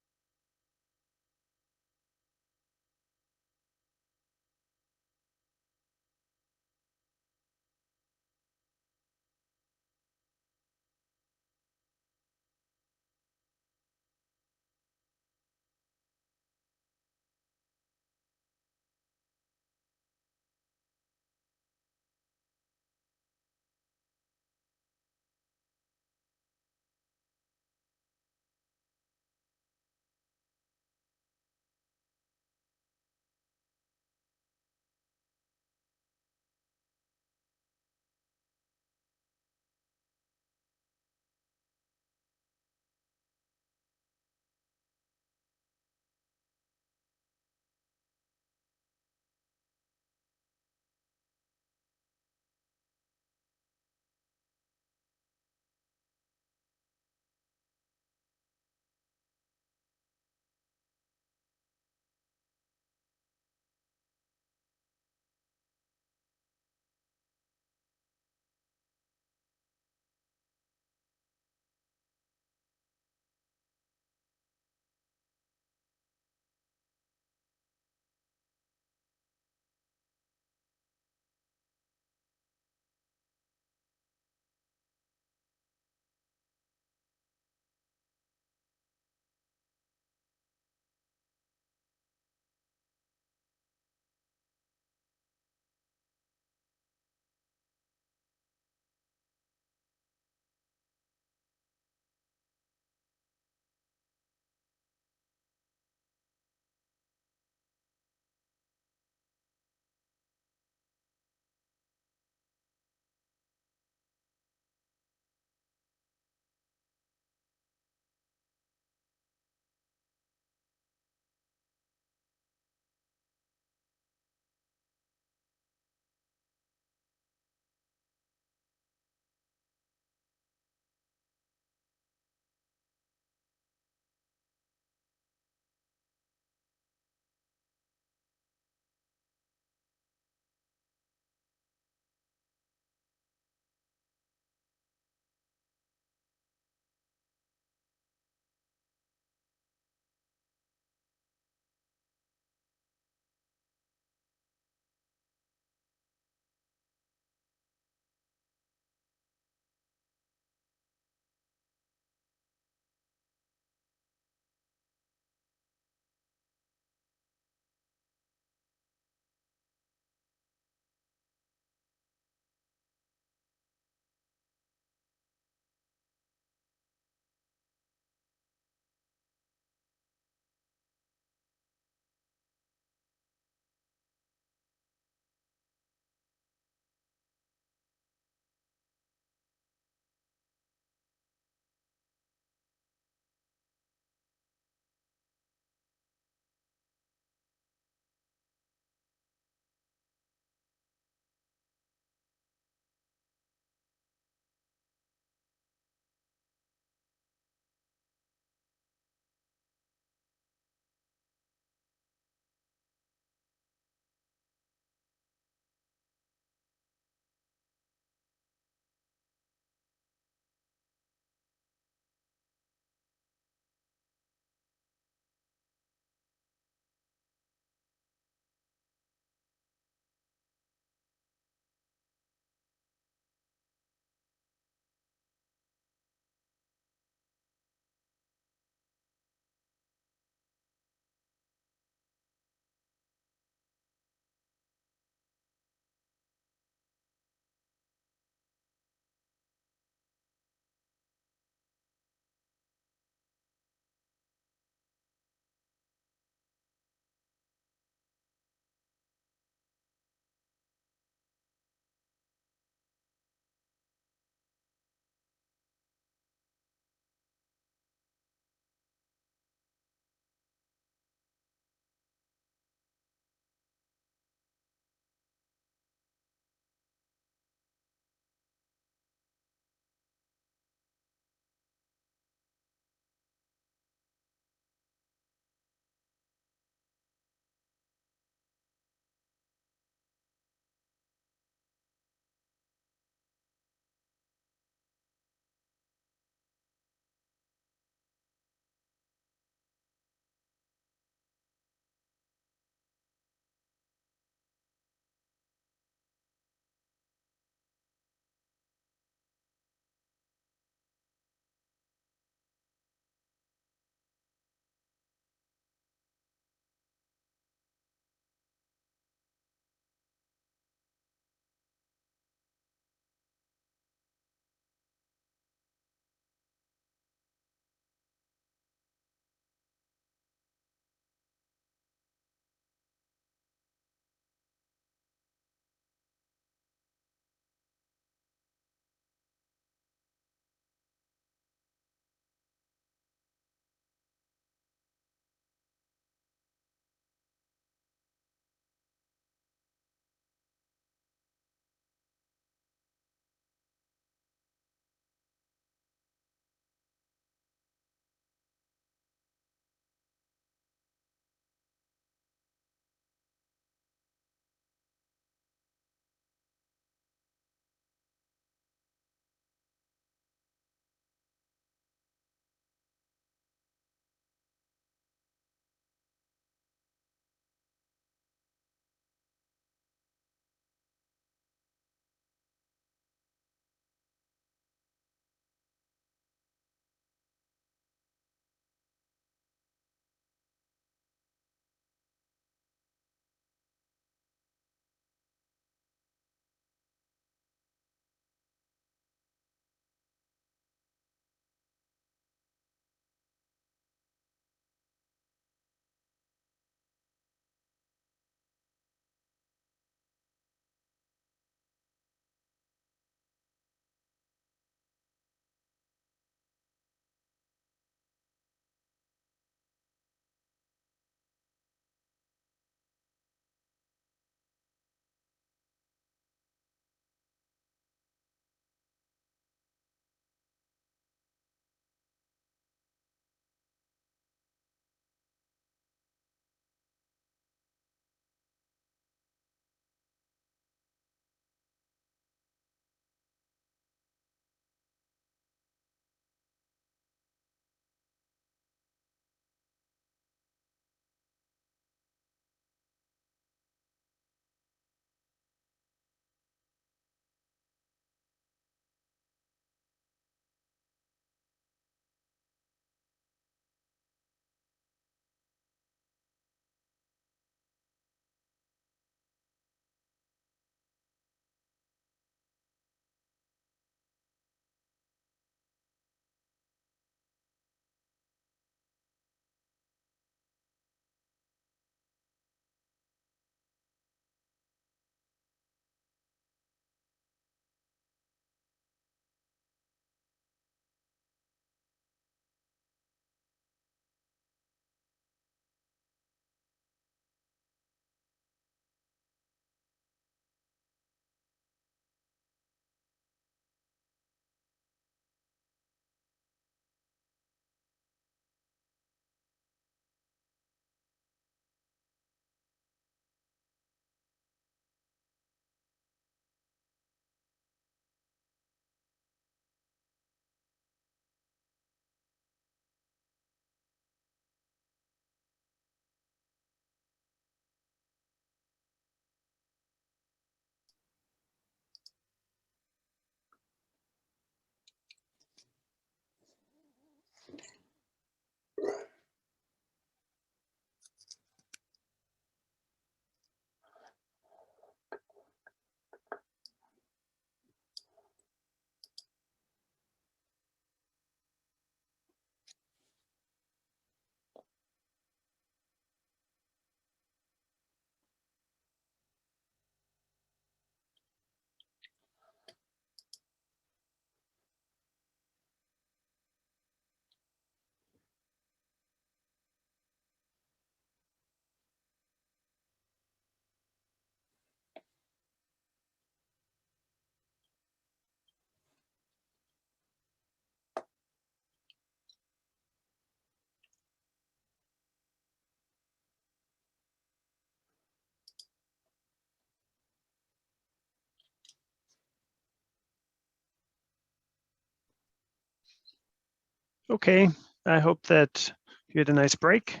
Okay, I hope that you had a nice break.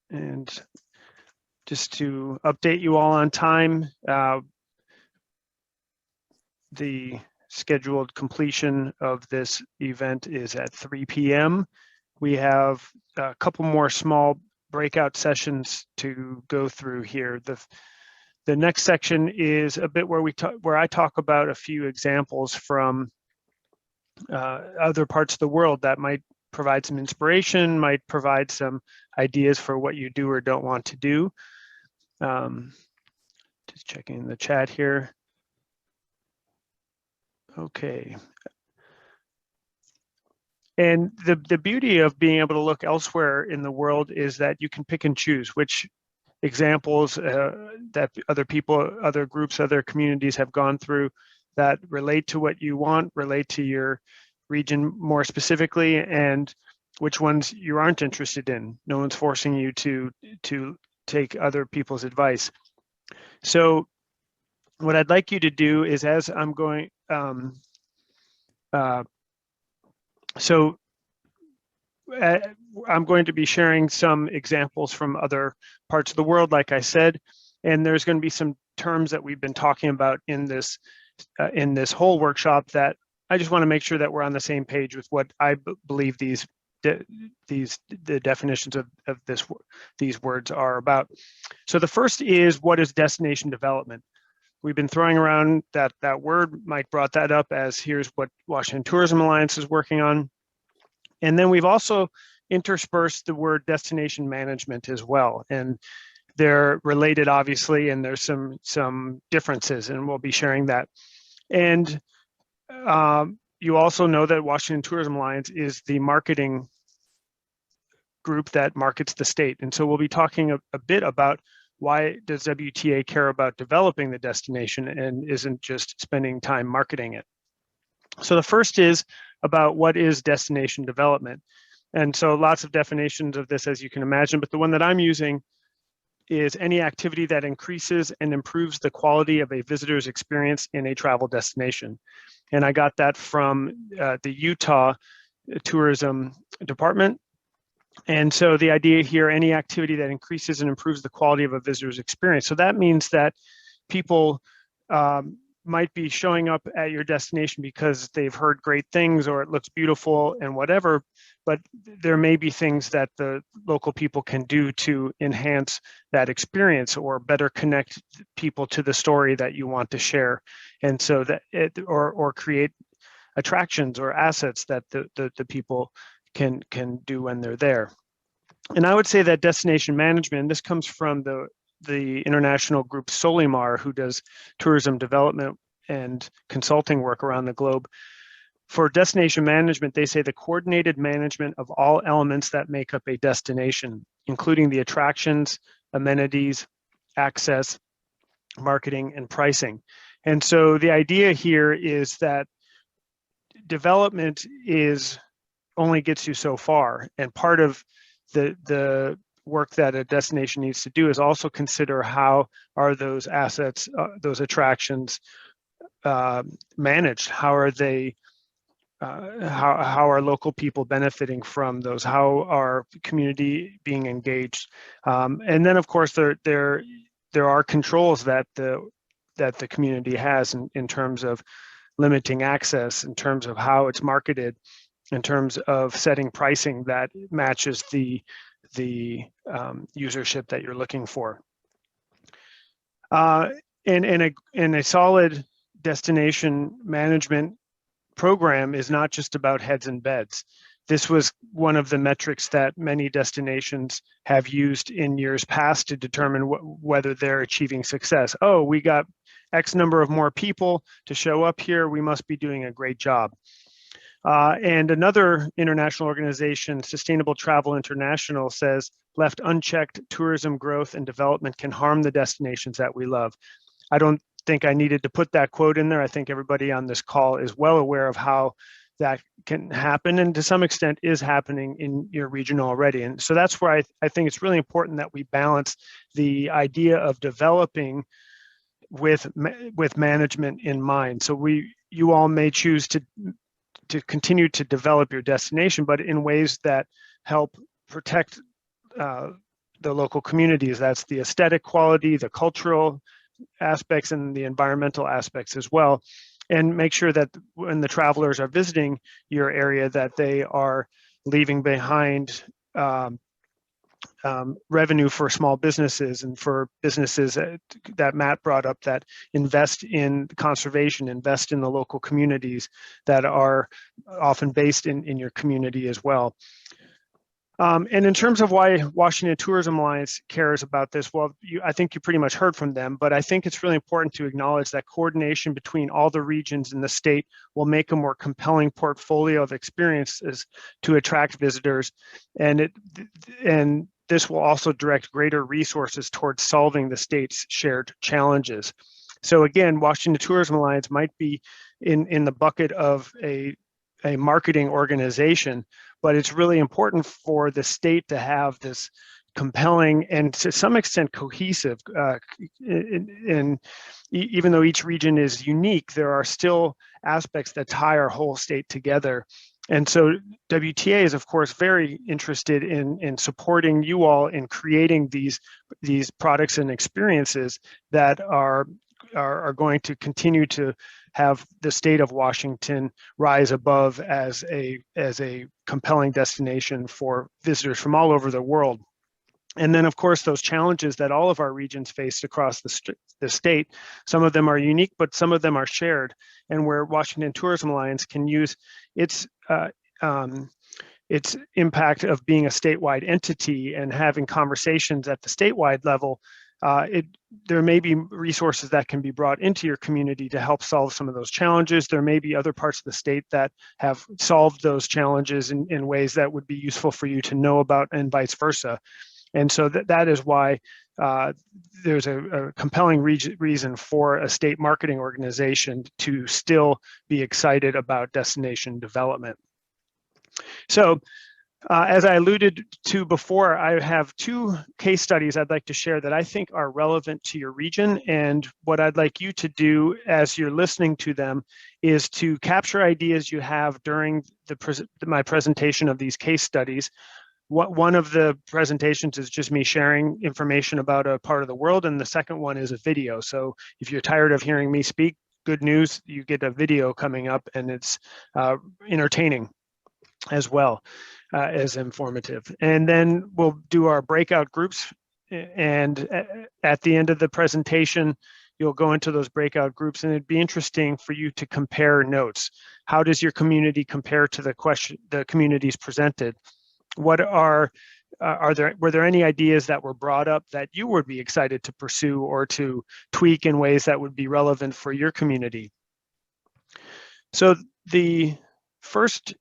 And just to update you all on time, the scheduled completion of this event is at 3 p.m. We have a couple more small breakout sessions to go through here. The next section is a bit where I talk about a few examples from other parts of the world that might provide some inspiration, might provide some ideas for what you do or don't want to do. Just checking the chat here. Okay. And the beauty of being able to look elsewhere in the world is that you can pick and choose which examples that other people, other groups, other communities have gone through that relate to what you want, relate to your region more specifically, and which ones you aren't interested in. No one's forcing you to take other people's advice. So what I'd like you to do is, as I'm going, I'm going to be sharing some examples from other parts of the world, like I said, and there's going to be some terms that we've been talking about in this whole workshop that I just want to make sure that we're on the same page with what I believe the definitions of these words are about. So the first is, what is destination development? We've been throwing around that word. Mike brought that up as here's what Washington Tourism Alliance is working on. And then we've also interspersed the word destination management as well. And they're related, obviously, and there's some differences, and we'll be sharing that. And you also know that Washington Tourism Alliance is the marketing group that markets the state. And so we'll be talking a bit about why does WTA care about developing the destination and isn't just spending time marketing it. So the first is about what is destination development. And so lots of definitions of this, as you can imagine, but the one that I'm using is any activity that increases and improves the quality of a visitor's experience in a travel destination. And I got that from the Utah Tourism Department. And so the idea here, any activity that increases and improves the quality of a visitor's experience. So that means that people might be showing up at your destination because they've heard great things or it looks beautiful and whatever, but there may be things that the local people can do to enhance that experience or better connect people to the story that you want to share. And so that or create attractions or assets that the people can do when they're there. And I would say that destination management, this comes from the international group Solimar, who does tourism development and consulting work around the globe. For destination management, they say the coordinated management of all elements that make up a destination, including the attractions, amenities, access, marketing, and pricing. And so the idea here is that development only gets you so far. And part of the work that a destination needs to do is also consider how are those assets, those attractions managed? How are they? How are local people benefiting from those? How are community being engaged? And then, of course, there are controls that the community has in terms of limiting access, in terms of how it's marketed, in terms of setting pricing that matches the usership that you're looking for. In a solid destination management program is not just about heads and beds. This was one of the metrics that many destinations have used in years past to determine whether they're achieving success. Oh, we got X number of more people to show up here. We must be doing a great job. And another international organization, Sustainable Travel International, says, left unchecked, tourism growth and development can harm the destinations that we love. I don't think I needed to put that quote in there. I think everybody on this call is well aware of how that can happen, and to some extent is happening in your region already. And so that's where I think it's really important that we balance the idea of developing with management in mind. So you all may choose to continue to develop your destination, but in ways that help protect the local communities. That's the aesthetic quality, the cultural aspects, and the environmental aspects as well. And make sure that when the travelers are visiting your area, that they are leaving behind revenue for small businesses and for businesses that Matt brought up that invest in conservation, invest in the local communities that are often based in your community as well. And in terms of why Washington Tourism Alliance cares about this, well, I think you pretty much heard from them, but I think it's really important to acknowledge that coordination between all the regions in the state will make a more compelling portfolio of experiences to attract visitors. And this will also direct greater resources towards solving the state's shared challenges. So again, Washington Tourism Alliance might be in the bucket of a marketing organization, but it's really important for the state to have this compelling and to some extent cohesive, and even though each region is unique, there are still aspects that tie our whole state together. And so WTA is, of course, very interested in supporting you all in creating these products and experiences that are going to continue to have the state of Washington rise above as a compelling destination for visitors from all over the world. And then, of course, those challenges that all of our regions face across the state, some of them are unique, but some of them are shared, and where Washington Tourism Alliance can use its impact of being a statewide entity and having conversations at the statewide level. There may be resources that can be brought into your community to help solve some of those challenges. There may be other parts of the state that have solved those challenges in ways that would be useful for you to know about, and vice versa. And so that is why there's a compelling reason for a state marketing organization to still be excited about destination development. So as I alluded to before, I have two case studies I'd like to share that I think are relevant to your region. And what I'd like you to do as you're listening to them is to capture ideas you have during my presentation of these case studies. One of the presentations is just me sharing information about a part of the world, and the second one is a video. So if you're tired of hearing me speak, good news, you get a video coming up, and it's entertaining as well as informative. And then we'll do our breakout groups, and at the end of the presentation, you'll go into those breakout groups, and it'd be interesting for you to compare notes. How does your community compare to the communities presented? What were there any ideas that were brought up that you would be excited to pursue or to tweak in ways that would be relevant for your community? So the first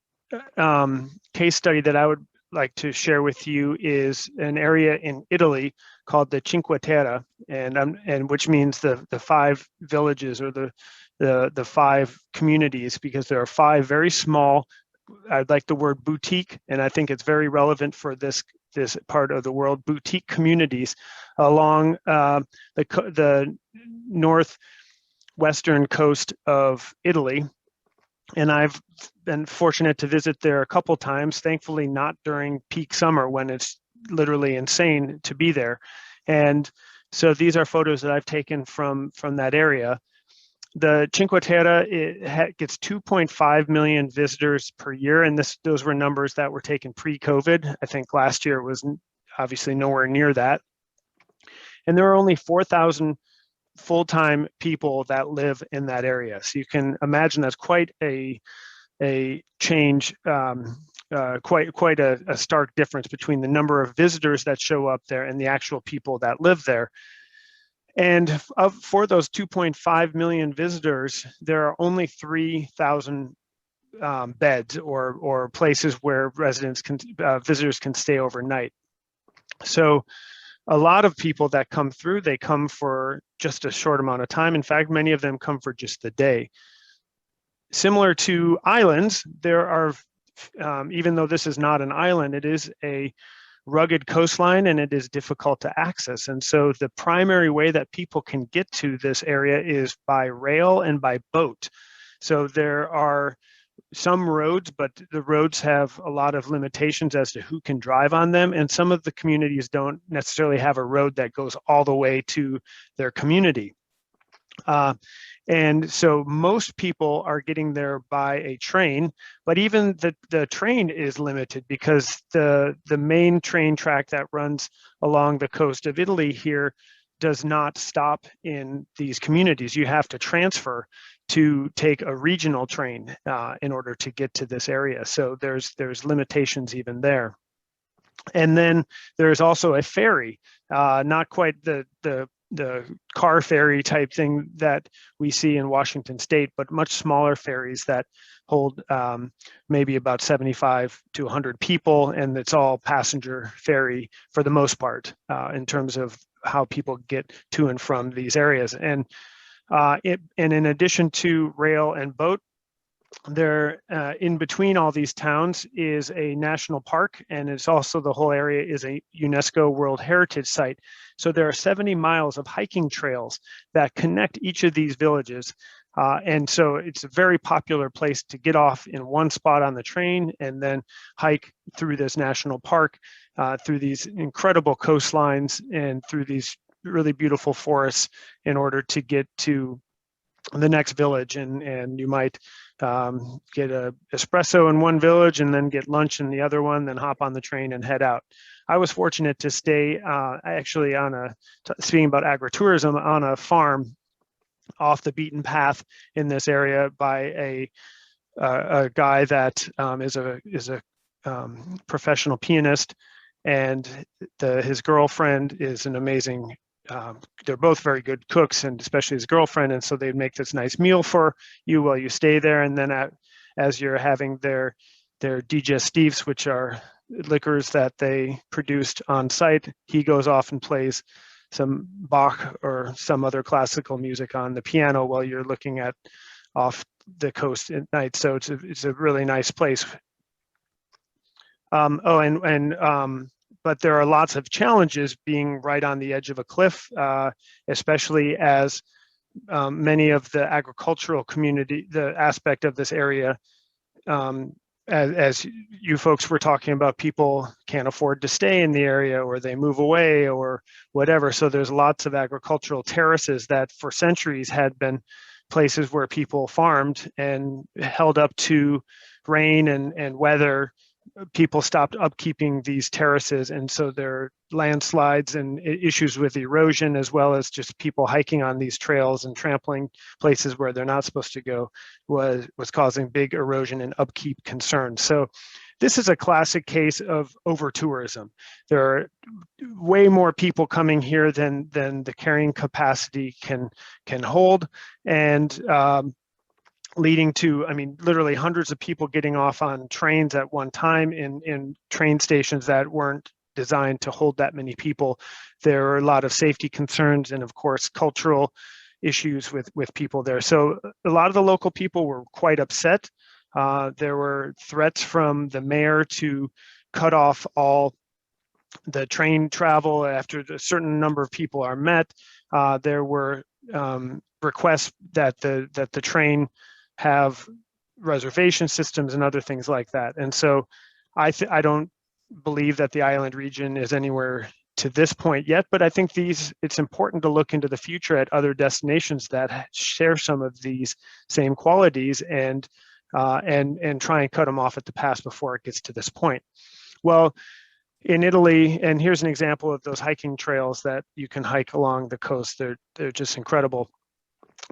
case study that I would like to share with you is an area in Italy called the Cinque Terre, and which means the five villages, or the five communities, because there are five very small, I'd like the word boutique, and I think it's very relevant for this part of the world, boutique communities along the northwestern coast of Italy. And I've been fortunate to visit there a couple times, thankfully not during peak summer when it's literally insane to be there. And so these are photos that I've taken from that area. The Cinque Terre, it gets 2.5 million visitors per year, and those were numbers that were taken pre-COVID. I think last year was obviously nowhere near that. And there are only 4,000 full-time people that live in that area. So you can imagine that's quite a change, quite a stark difference between the number of visitors that show up there and the actual people that live there. And for those 2.5 million visitors, there are only 3,000 beds or places where visitors can stay overnight. So a lot of people that come through, they come for just a short amount of time. In fact, many of them come for just the day. Similar to islands, there are, even though this is not an island, it is a rugged coastline and it is difficult to access. And so the primary way that people can get to this area is by rail and by boat. So there are some roads, but the roads have a lot of limitations as to who can drive on them. And some of the communities don't necessarily have a road that goes all the way to their community. And so most people are getting there by a train, but even the train is limited because the main train track that runs along the coast of Italy here does not stop in these communities. You have to transfer to take a regional train in order to get to this area. So there's limitations even there. And then there's also a ferry, not quite the car ferry type thing that we see in Washington State, but much smaller ferries that hold maybe about 75 to 100 people, and it's all passenger ferry for the most part in terms of how people get to and from these areas. And in addition to rail and boat, there in between all these towns is a national park, and it's also the whole area is a UNESCO World Heritage Site. So there are 70 miles of hiking trails that connect each of these villages. And so it's a very popular place to get off in one spot on the train and then hike through this national park, through these incredible coastlines and through these really beautiful forests in order to get to the next village. And you might get a espresso in one village and then get lunch in the other one, then hop on the train and head out. I was fortunate to stay actually speaking about agritourism, on a farm off the beaten path in this area by a guy that is a professional pianist, and his girlfriend is an amazing. They're both very good cooks, and especially his girlfriend. And so they'd make this nice meal for you while you stay there. And then as you're having their digestifs, which are liquors that they produced on site, he goes off and plays some Bach or some other classical music on the piano while you're looking at off the coast at night. So it's a really nice place. But there are lots of challenges being right on the edge of a cliff, especially as many of the agricultural community, the aspect of this area, as you folks were talking about, people can't afford to stay in the area, or they move away or whatever. So there's lots of agricultural terraces that for centuries had been places where people farmed and held up to rain and weather. People stopped upkeeping these terraces, and so there are landslides and issues with erosion, as well as just people hiking on these trails and trampling places where they're not supposed to go was causing big erosion and upkeep concerns. So this is a classic case of over-tourism. There are way more people coming here than the carrying capacity can hold, and leading to, I mean, literally hundreds of people getting off on trains at one time in train stations that weren't designed to hold that many people. There are a lot of safety concerns and, of course, cultural issues with people there. So a lot of the local people were quite upset. There were threats from the mayor to cut off all the train travel after a certain number of people are met. There were requests that the train have reservation systems and other things like that. And so I don't believe that the island region is anywhere to this point yet, but I think it's important to look into the future at other destinations that share some of these same qualities and try and cut them off at the pass before it gets to this point. Well, in Italy, and here's an example of those hiking trails that you can hike along the coast. They're just incredible.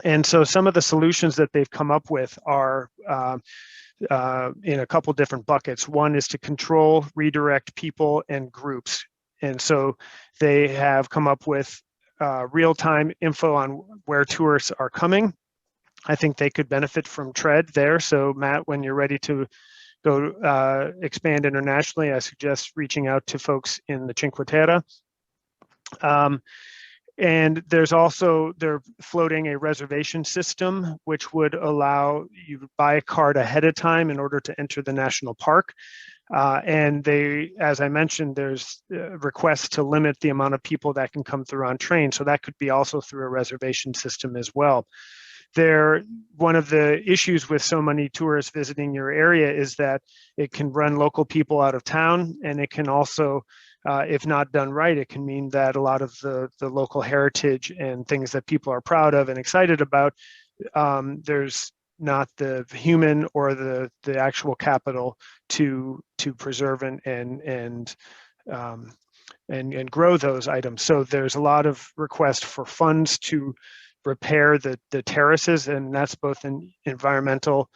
And so some of the solutions that they've come up with are in a couple different buckets. One is to control, redirect people and groups. And so they have come up with real-time info on where tourists are coming. I think they could benefit from TRED there. So Matt, when you're ready to go expand internationally, I suggest reaching out to folks in the Cinque Terre. And they're floating a reservation system, which would allow you to buy a card ahead of time in order to enter the national park. And as I mentioned, there's requests to limit the amount of people that can come through on train. So that could be also through a reservation system as well. one of the issues with so many tourists visiting your area is that it can run local people out of town, and it can also, if not done right, it can mean that a lot of the local heritage and things that people are proud of and excited about, there's not the human or the actual capital to preserve and grow those items. So there's a lot of request for funds to repair the terraces, and that's both an environmental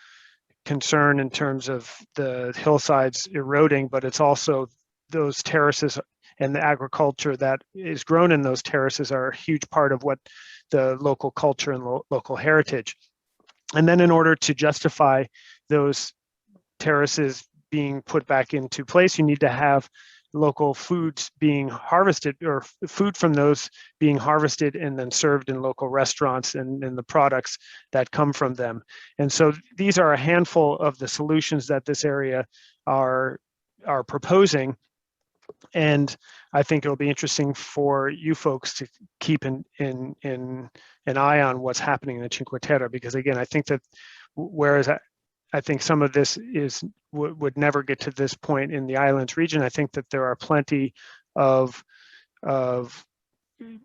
concern in terms of the hillsides eroding, but it's also those terraces and the agriculture that is grown in those terraces are a huge part of what the local culture and local heritage. And then in order to justify those terraces being put back into place, you need to have local foods being harvested, or food from those being harvested and then served in local restaurants and the products that come from them. And so these are a handful of the solutions that this area are proposing. And I think it'll be interesting for you folks to keep an eye on what's happening in the Cinque Terre, because again, I think that whereas I think some of this would never get to this point in the islands region, I think that there are plenty of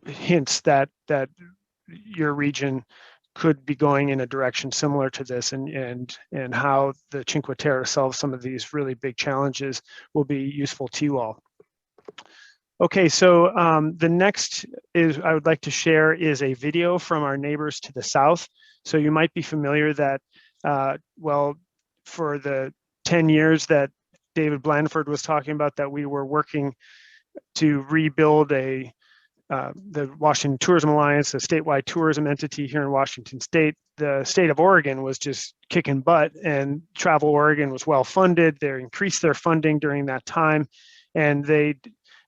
hints that your region could be going in a direction similar to this, and how the Cinque Terre solves some of these really big challenges will be useful to you all. Okay, so the next I would like to share is a video from our neighbors to the south. So you might be familiar that well, for the 10 years that David Blandford was talking about, that we were working to rebuild the Washington Tourism Alliance, a statewide tourism entity here in Washington State. The state of Oregon was just kicking butt, and Travel Oregon was well funded. They increased their funding during that time, and they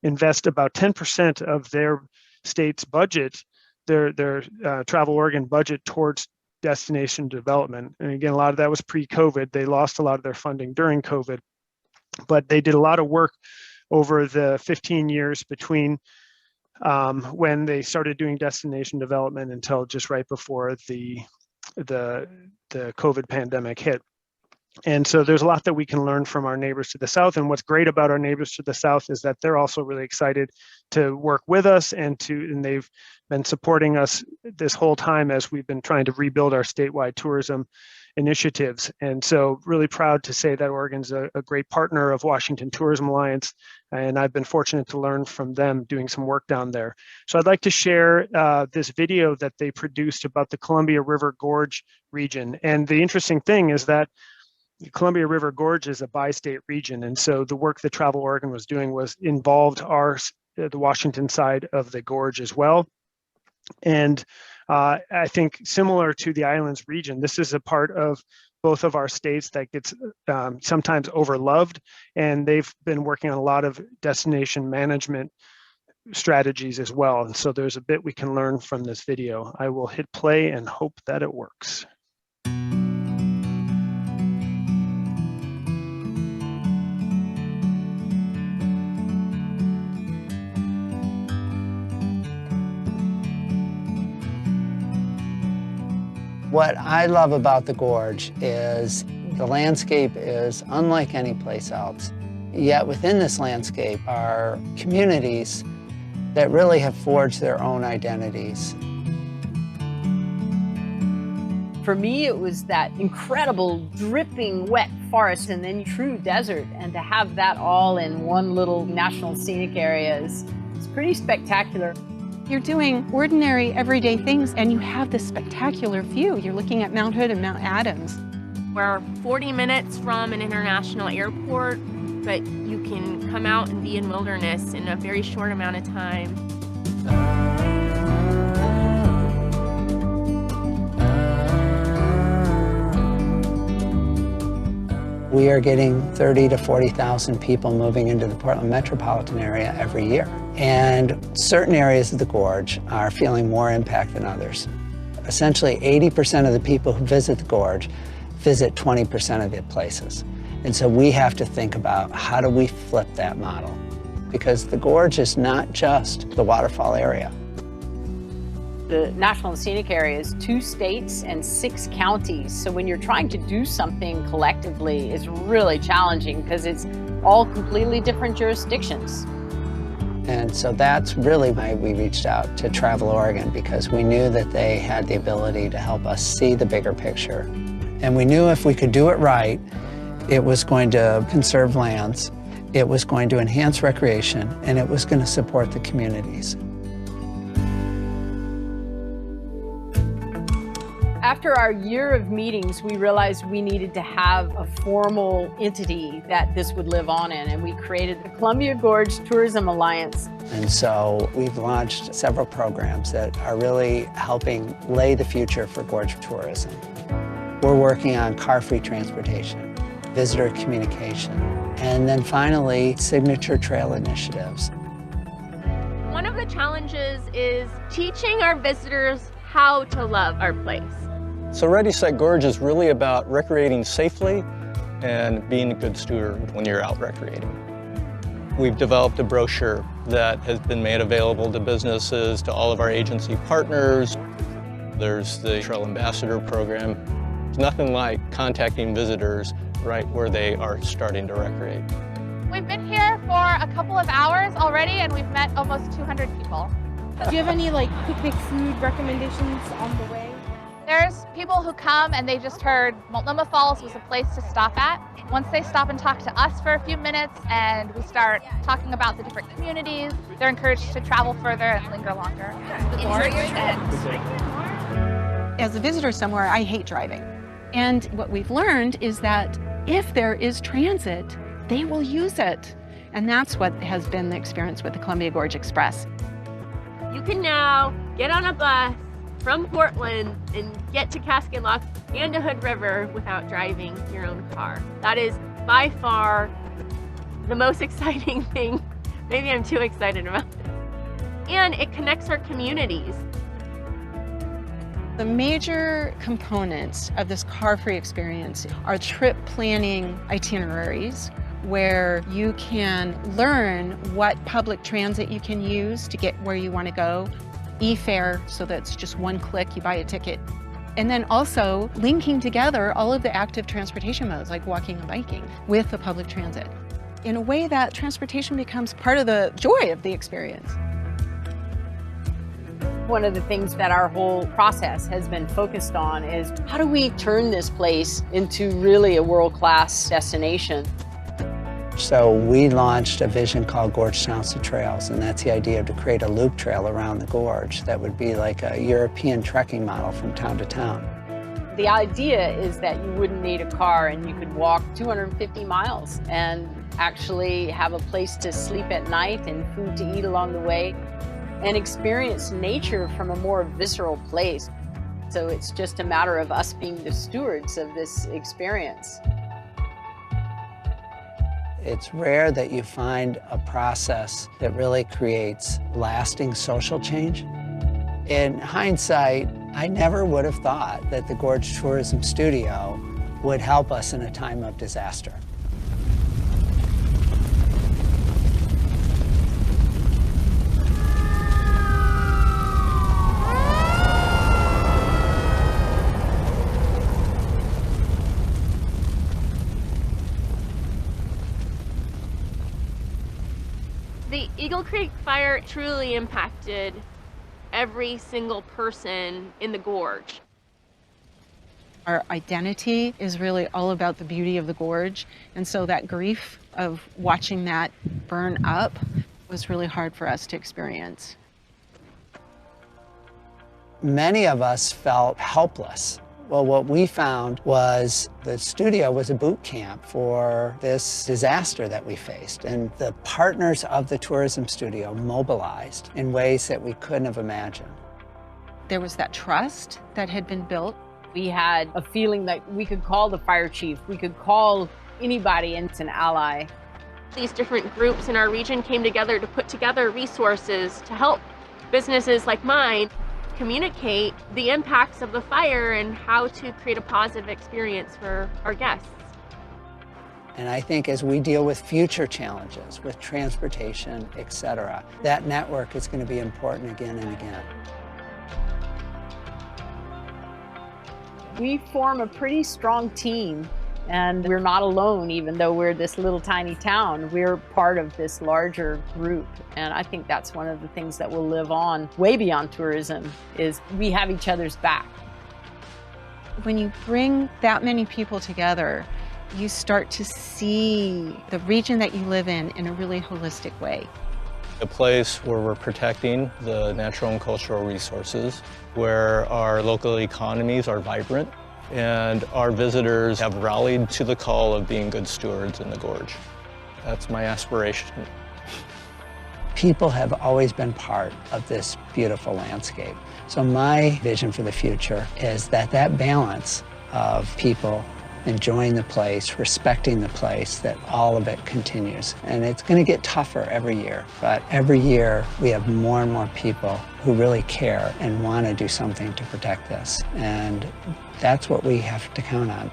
invest about 10% of their state's budget, their Travel Oregon budget, towards destination development. And again, a lot of that was pre-COVID. They lost a lot of their funding during COVID, but they did a lot of work over the 15 years between when they started doing destination development until just right before the COVID pandemic hit. And so there's a lot that we can learn from our neighbors to the south. And what's great about our neighbors to the south is that they're also really excited to work with us, and they've been supporting us this whole time as we've been trying to rebuild our statewide tourism initiatives. And so really proud to say that Oregon's a great partner of Washington Tourism Alliance, and I've been fortunate to learn from them doing some work down there. So I'd like to share this video that they produced about the Columbia River Gorge region. And the interesting thing is that the Columbia River Gorge is a bi-state region, and so the work that Travel Oregon was doing involved the Washington side of the gorge as well. And I think similar to the islands region, this is a part of both of our states that gets sometimes overloved, and they've been working on a lot of destination management strategies as well. And so there's a bit we can learn from this video. I will hit play and hope that it works. What I love about the gorge is the landscape is unlike any place else. Yet within this landscape are communities that really have forged their own identities. For me, it was that incredible dripping wet forest and then true desert, and to have that all in one little national scenic area is pretty spectacular. You're doing ordinary, everyday things, and you have this spectacular view. You're looking at Mount Hood and Mount Adams. We're 40 minutes from an international airport, but you can come out and be in wilderness in a very short amount of time. We are getting 30 to 40,000 people moving into the Portland metropolitan area every year. And certain areas of the gorge are feeling more impact than others. Essentially, 80% of the people who visit the gorge visit 20% of the places. And so we have to think about how do we flip that model? Because the gorge is not just the waterfall area. The National Scenic Area is 2 states and 6 counties. So when you're trying to do something collectively, it's really challenging because it's all completely different jurisdictions. And so that's really why we reached out to Travel Oregon, because we knew that they had the ability to help us see the bigger picture. And we knew if we could do it right, it was going to conserve lands, it was going to enhance recreation, and it was going to support the communities. After our year of meetings, we realized we needed to have a formal entity that this would live on in, and we created the Columbia Gorge Tourism Alliance. And so we've launched several programs that are really helping lay the future for gorge tourism. We're working on car-free transportation, visitor communication, and then finally, signature trail initiatives. One of the challenges is teaching our visitors how to love our place. So Ready, Set, Gorge is really about recreating safely and being a good steward when you're out recreating. We've developed a brochure that has been made available to businesses, to all of our agency partners. There's the Trail Ambassador program. There's nothing like contacting visitors right where they are starting to recreate. We've been here for a couple of hours already and we've met almost 200 people. Do you have any picnic food recommendations on the way? There's people who come and they just heard Multnomah Falls was a place to stop at. Once they stop and talk to us for a few minutes and we start talking about the different communities, they're encouraged to travel further and linger longer. As a visitor somewhere, I hate driving. And what we've learned is that if there is transit, they will use it. And that's what has been the experience with the Columbia Gorge Express. You can now get on a bus from Portland and get to Cascade Lock and to Hood River without driving your own car. That is by far the most exciting thing. Maybe I'm too excited about this. And it connects our communities. The major components of this car-free experience are trip planning itineraries, where you can learn what public transit you can use to get where you want to go, e-fare, so that's just one click, you buy a ticket. And then also linking together all of the active transportation modes, like walking and biking, with the public transit. In a way that transportation becomes part of the joy of the experience. One of the things that our whole process has been focused on is how do we turn this place into really a world-class destination? So we launched a vision called Gorge Towns to Trails, and that's the idea to create a loop trail around the gorge that would be like a European trekking model from town to town. The idea is that you wouldn't need a car and you could walk 250 miles and actually have a place to sleep at night and food to eat along the way and experience nature from a more visceral place. So it's just a matter of us being the stewards of this experience. It's rare that you find a process that really creates lasting social change. In hindsight, I never would have thought that the Gorge Tourism Studio would help us in a time of disaster. The Eagle Creek fire truly impacted every single person in the gorge. Our identity is really all about the beauty of the gorge, and so that grief of watching that burn up was really hard for us to experience. Many of us felt helpless. Well, what we found was the studio was a boot camp for this disaster that we faced, and the partners of the tourism studio mobilized in ways that we couldn't have imagined. There was that trust that had been built. We had a feeling that we could call the fire chief, we could call anybody, and it's an ally. These different groups in our region came together to put together resources to help businesses like mine communicate the impacts of the fire and how to create a positive experience for our guests. And I think as we deal with future challenges, with transportation, etc., that network is going to be important again and again. We form a pretty strong team, and we're not alone. Even though we're this little tiny town, we're part of this larger group. And I think that's one of the things that will live on way beyond tourism, is we have each other's back. When you bring that many people together, you start to see the region that you live in a really holistic way. A place where we're protecting the natural and cultural resources, where our local economies are vibrant, and our visitors have rallied to the call of being good stewards in the gorge. That's my aspiration. People have always been part of this beautiful landscape. So my vision for the future is that that balance of people enjoying the place, respecting the place, that all of it continues. And it's going to get tougher every year, but every year we have more and more people who really care and want to do something to protect this. And that's what we have to count on.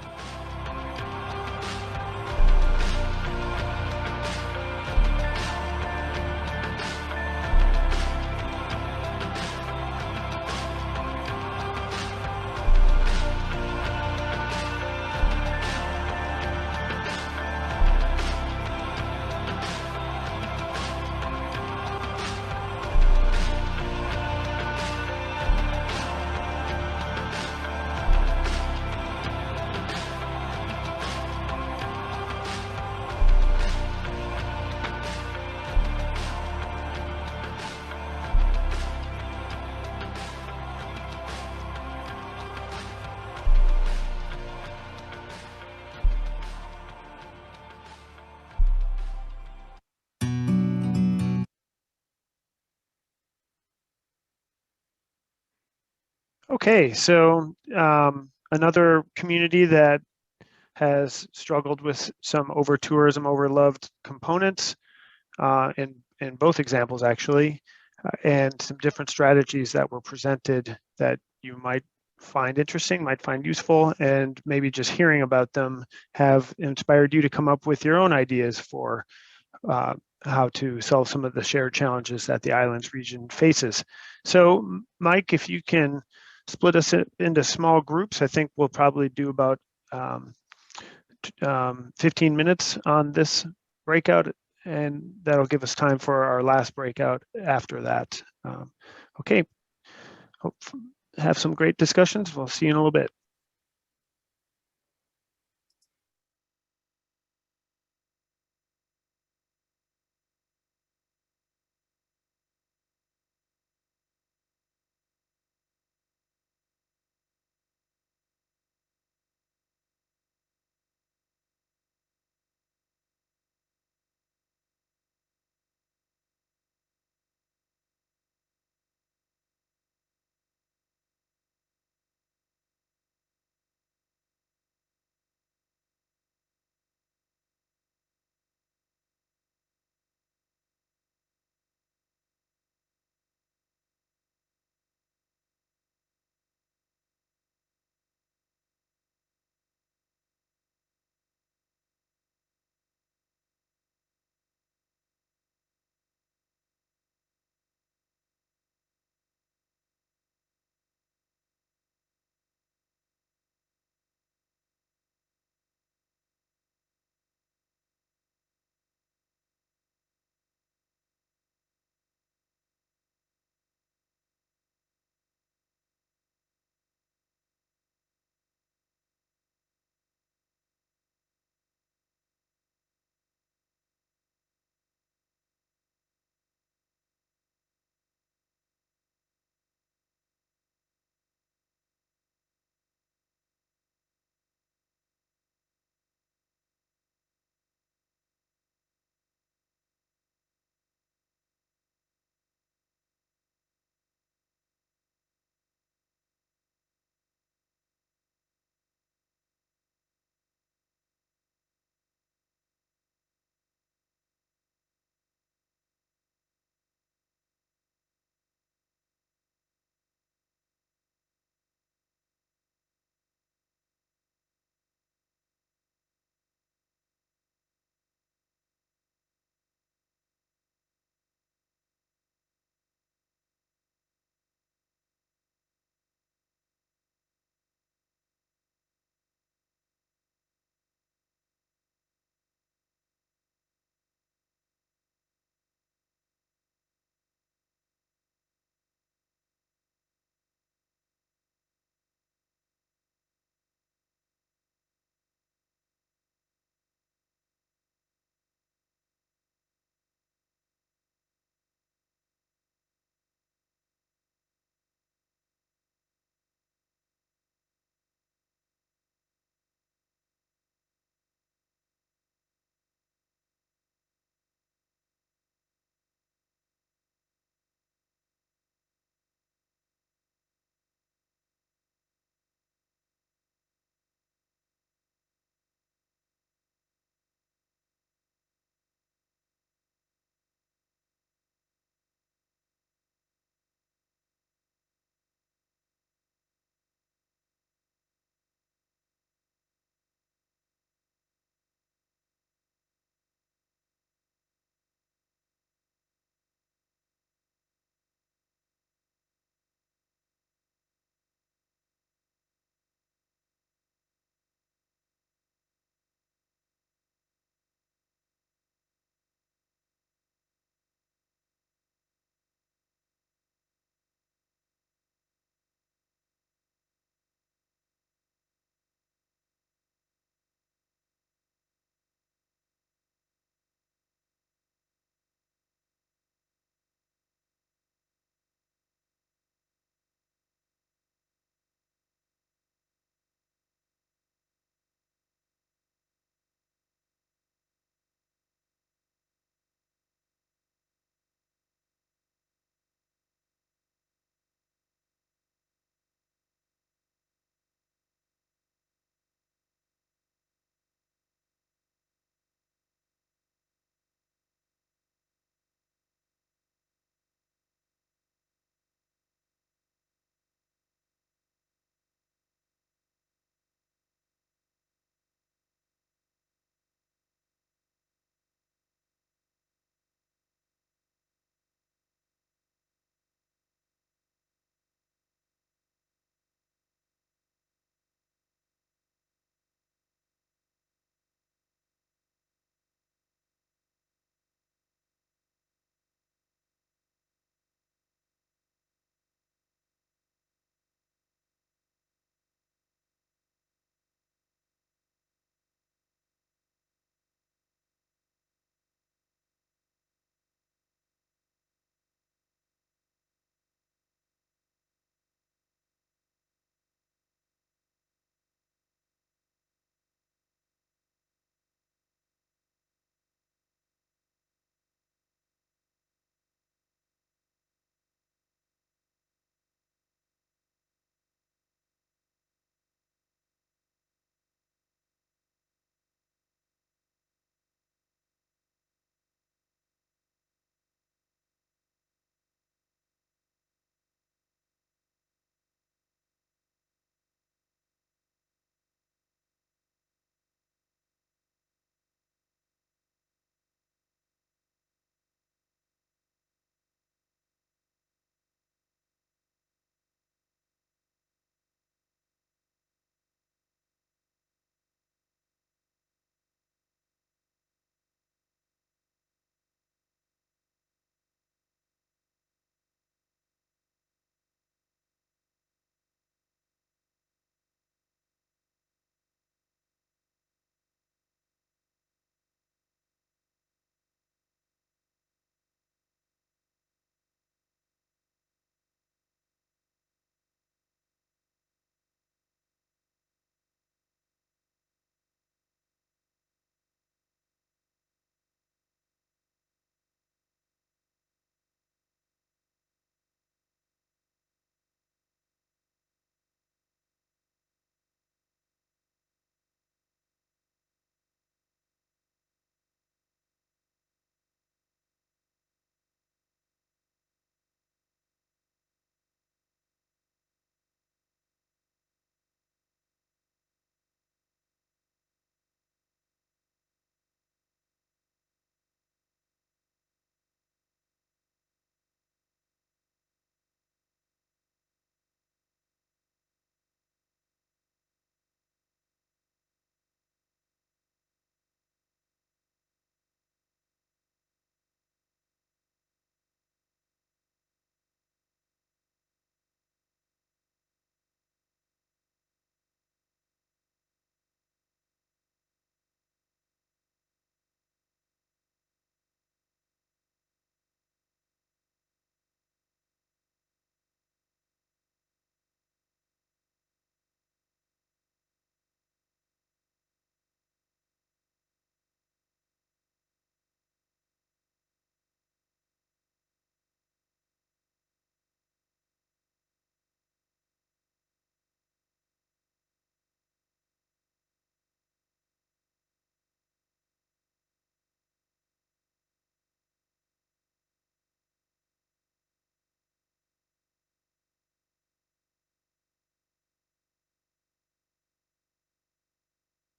Okay, so another community that has struggled with some over-tourism, over-loved components in both examples, actually, and some different strategies that were presented that you might find interesting, might find useful, and maybe just hearing about them have inspired you to come up with your own ideas for how to solve some of the shared challenges that the islands region faces. So, Mike, if you can split us into small groups, I think we'll probably do about 15 minutes on this breakout, and that'll give us time for our last breakout after that. Okay, hope have some great discussions. We'll see you in a little bit.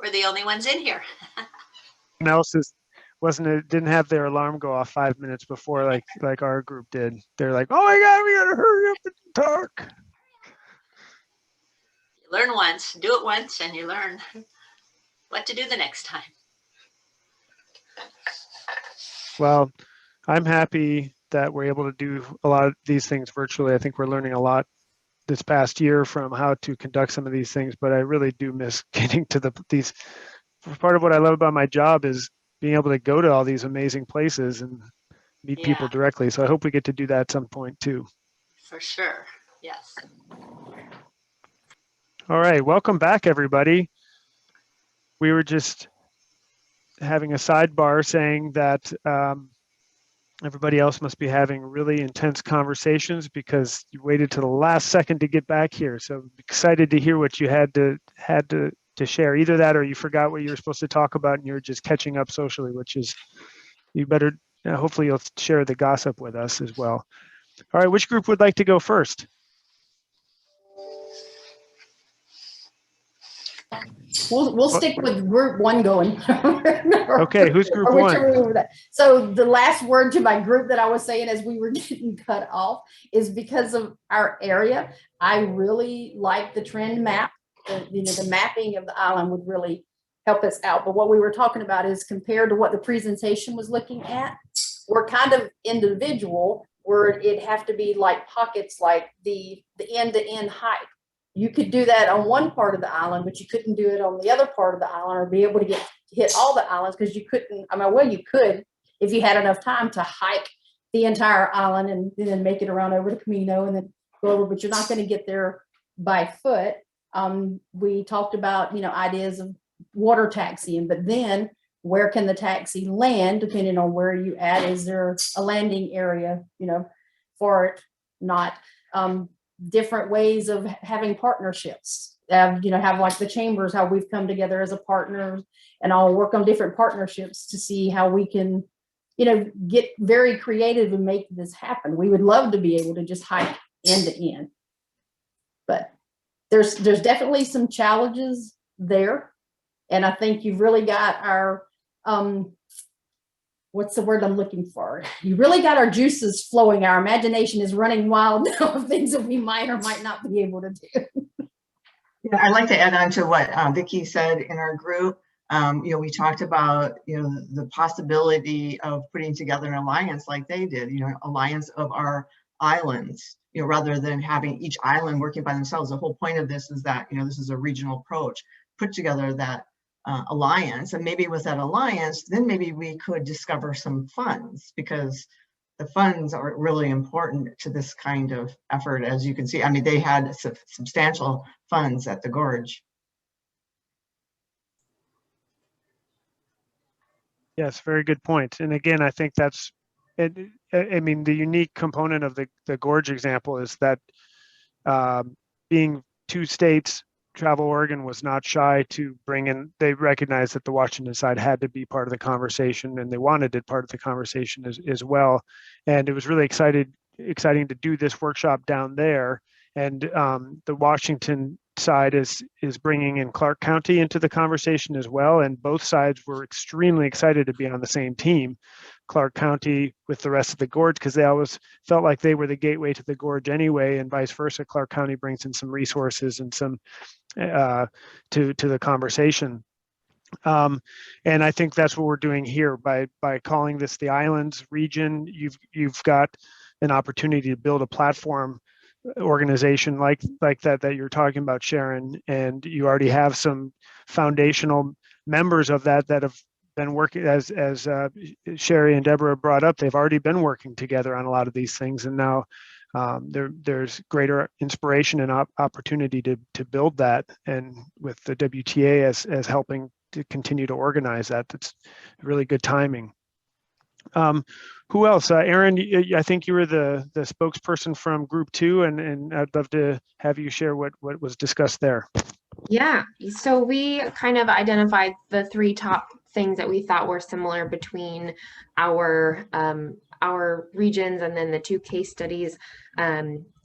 We're the only ones in here. else didn't have their alarm go off 5 minutes before, like our group did. They're like, oh my God, we gotta hurry up and talk. You learn once, do it once, and you learn what to do the next time. Well, I'm happy that we're able to do a lot of these things virtually. I think we're learning a lot this past year from how to conduct some of these things, but I really do miss getting to these. Part of what I love about my job is being able to go to all these amazing places and meet people directly. So I hope we get to do that at some point too. For sure, yes. All right, welcome back, everybody. We were just having a sidebar saying that everybody else must be having really intense conversations because you waited to the last second to get back here. So I'm excited to hear what you had to share. Either that or you forgot what you were supposed to talk about and you're just catching up socially, which is, you better, hopefully you'll share the gossip with us as well. All right, which group would like to go first? We'll stick with group one going. Okay, who's group one? So the last word to my group that I was saying as we were getting cut off is because of our area. I really like the trend map. The mapping of the island would really help us out. But what we were talking about is compared to what the presentation was looking at, we're kind of individual where it'd have to be like pockets, like the end-to-end hike. You could do that on one part of the island, but you couldn't do it on the other part of the island or be able to hit all the islands because you couldn't. I mean, well, you could if you had enough time to hike the entire island and then make it around over to Camino and then go over, but you're not going to get there by foot. We talked about, ideas of water taxiing, but then where can the taxi land depending on where you at? Is there a landing area, for it? Not. Different ways of having partnerships, have like the chambers, how we've come together as a partner and I'll work on different partnerships to see how we can, get very creative and make this happen. We would love to be able to just hike end to end, but there's definitely some challenges there. And I think you've really got our, what's the word I'm looking for? You really got our juices flowing. Our imagination is running wild now of things that we might or might not be able to do. Yeah, I'd like to add on to what Vicki said in our group. We talked about, the possibility of putting together an alliance like they did, alliance of our islands, rather than having each island working by themselves. The whole point of this is that, this is a regional approach, put together that alliance, and maybe with that alliance, then maybe we could discover some funds, because the funds are really important to this kind of effort. As you can see, I mean, they had substantial funds at the gorge. Yes, very good point. And again, I think that's, I mean, the unique component of the gorge example is that being two states, Travel Oregon was not shy to bring in, they recognized that the Washington side had to be part of the conversation and they wanted it part of the conversation as well. And it was really exciting to do this workshop down there. And the Washington side is bringing in Clark County into the conversation as well. And both sides were extremely excited to be on the same team. Clark County with the rest of the gorge, because they always felt like they were the gateway to the gorge anyway, and vice versa. Clark County brings in some resources and some to the conversation. And I think that's what we're doing here by calling this the Islands region. You've got an opportunity to build a platform organization like that you're talking about, Sharon, and you already have some foundational members of that have been working, as Sherry and Deborah brought up. They've already been working together on a lot of these things, and now there's greater inspiration and opportunity to build that, and with the WTA as helping to continue to organize that. That's really good timing. Who else? Erin, I think you were the spokesperson from Group 2, and I'd love to have you share what was discussed there. Yeah, so we kind of identified the 3 top things that we thought were similar between our regions and then the 2 case studies.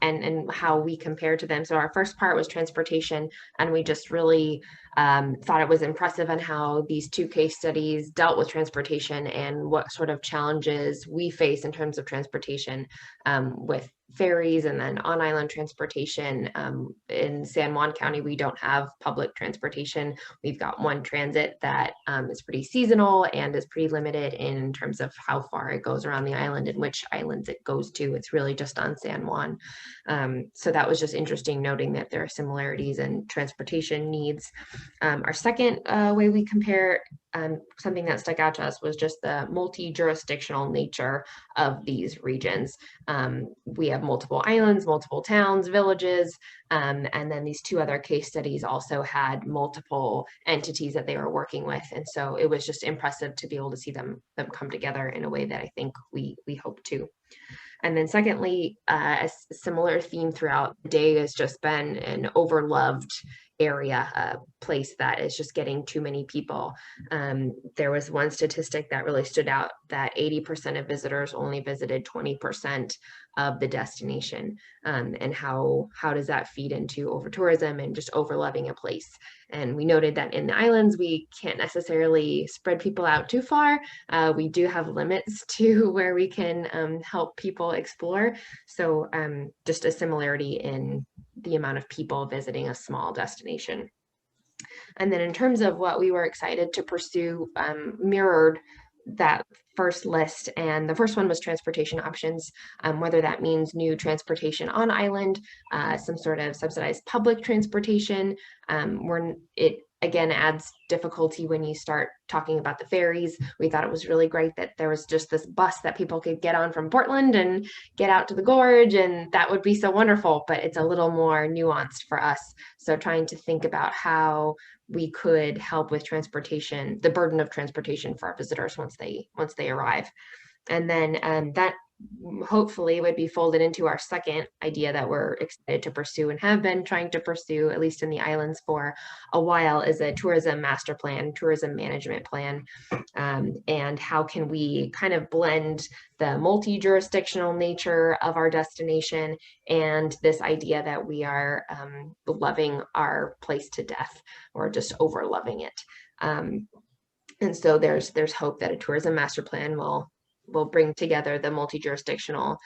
and how we compare to them. So our first part was transportation, and we just really thought it was impressive on how these two case studies dealt with transportation and what sort of challenges we face in terms of transportation with ferries and then on-island transportation. In San Juan County, we don't have public transportation. We've got one transit that is pretty seasonal and is pretty limited in terms of how far it goes around the island and which islands it goes to. It's really just on San Juan. So that was just interesting, noting that there are similarities in transportation needs. Our second way we compare, something that stuck out to us was just the multi-jurisdictional nature of these regions. We have multiple islands, multiple towns, villages, and then these two other case studies also had multiple entities that they were working with. And so it was just impressive to be able to see them come together in a way that I think we hope to. And then secondly, a similar theme throughout the day has just been an overloved area, a place that is just getting too many people. There was one statistic that really stood out, that 80% of visitors only visited 20% of the destination. And how does that feed into over-tourism and just overloving a place? And we noted that in the islands, we can't necessarily spread people out too far. We do have limits to where we can help people explore. So just a similarity in the amount of people visiting a small destination. And then in terms of what we were excited to pursue, mirrored that first list. And the first one was transportation options, whether that means new transportation on island, some sort of subsidized public transportation. It again adds difficulty when you start talking about the ferries. We thought it was really great that there was just this bus that people could get on from Portland and get out to the gorge, and that would be so wonderful, but it's a little more nuanced for us. So trying to think about how we could help with transportation, the burden of transportation for our visitors once they arrive. And then that hopefully would be folded into our second idea that we're excited to pursue and have been trying to pursue, at least in the islands for a while, is a tourism master plan, tourism management plan. And how can we kind of blend the multi-jurisdictional nature of our destination and this idea that we are loving our place to death, or just over loving it. And so there's hope that a tourism master plan will bring together the multi-jurisdictional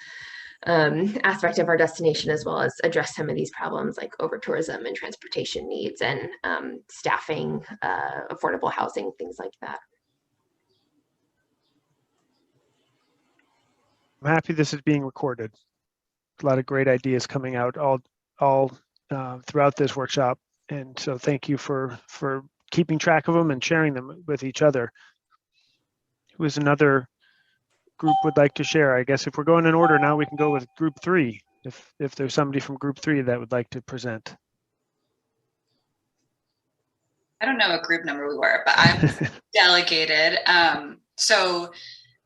aspect of our destination, as well as address some of these problems like over-tourism and transportation needs and staffing, affordable housing, things like that. I'm happy this is being recorded. A lot of great ideas coming out all throughout this workshop. And so thank you for keeping track of them and sharing them with each other. Who is another group would like to share? I guess if we're going in order now, we can go with group 3. If there's somebody from group 3 that would like to present. I don't know what group number we were, but I'm delegated. So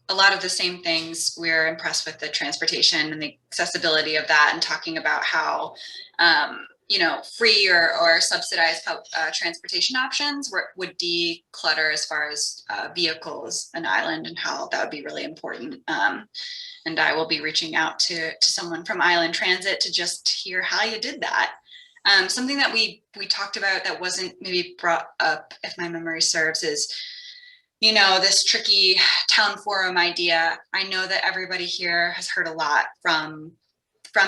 a lot of the same things, we're impressed with the transportation and the accessibility of that, and talking about how free or subsidized transportation options would declutter as far as vehicles an island, and how that would be really important. And I will be reaching out to someone from Island Transit to just hear how you did that. Something that we talked about that wasn't maybe brought up, if my memory serves, is this tricky town forum idea. I know that everybody here has heard a lot from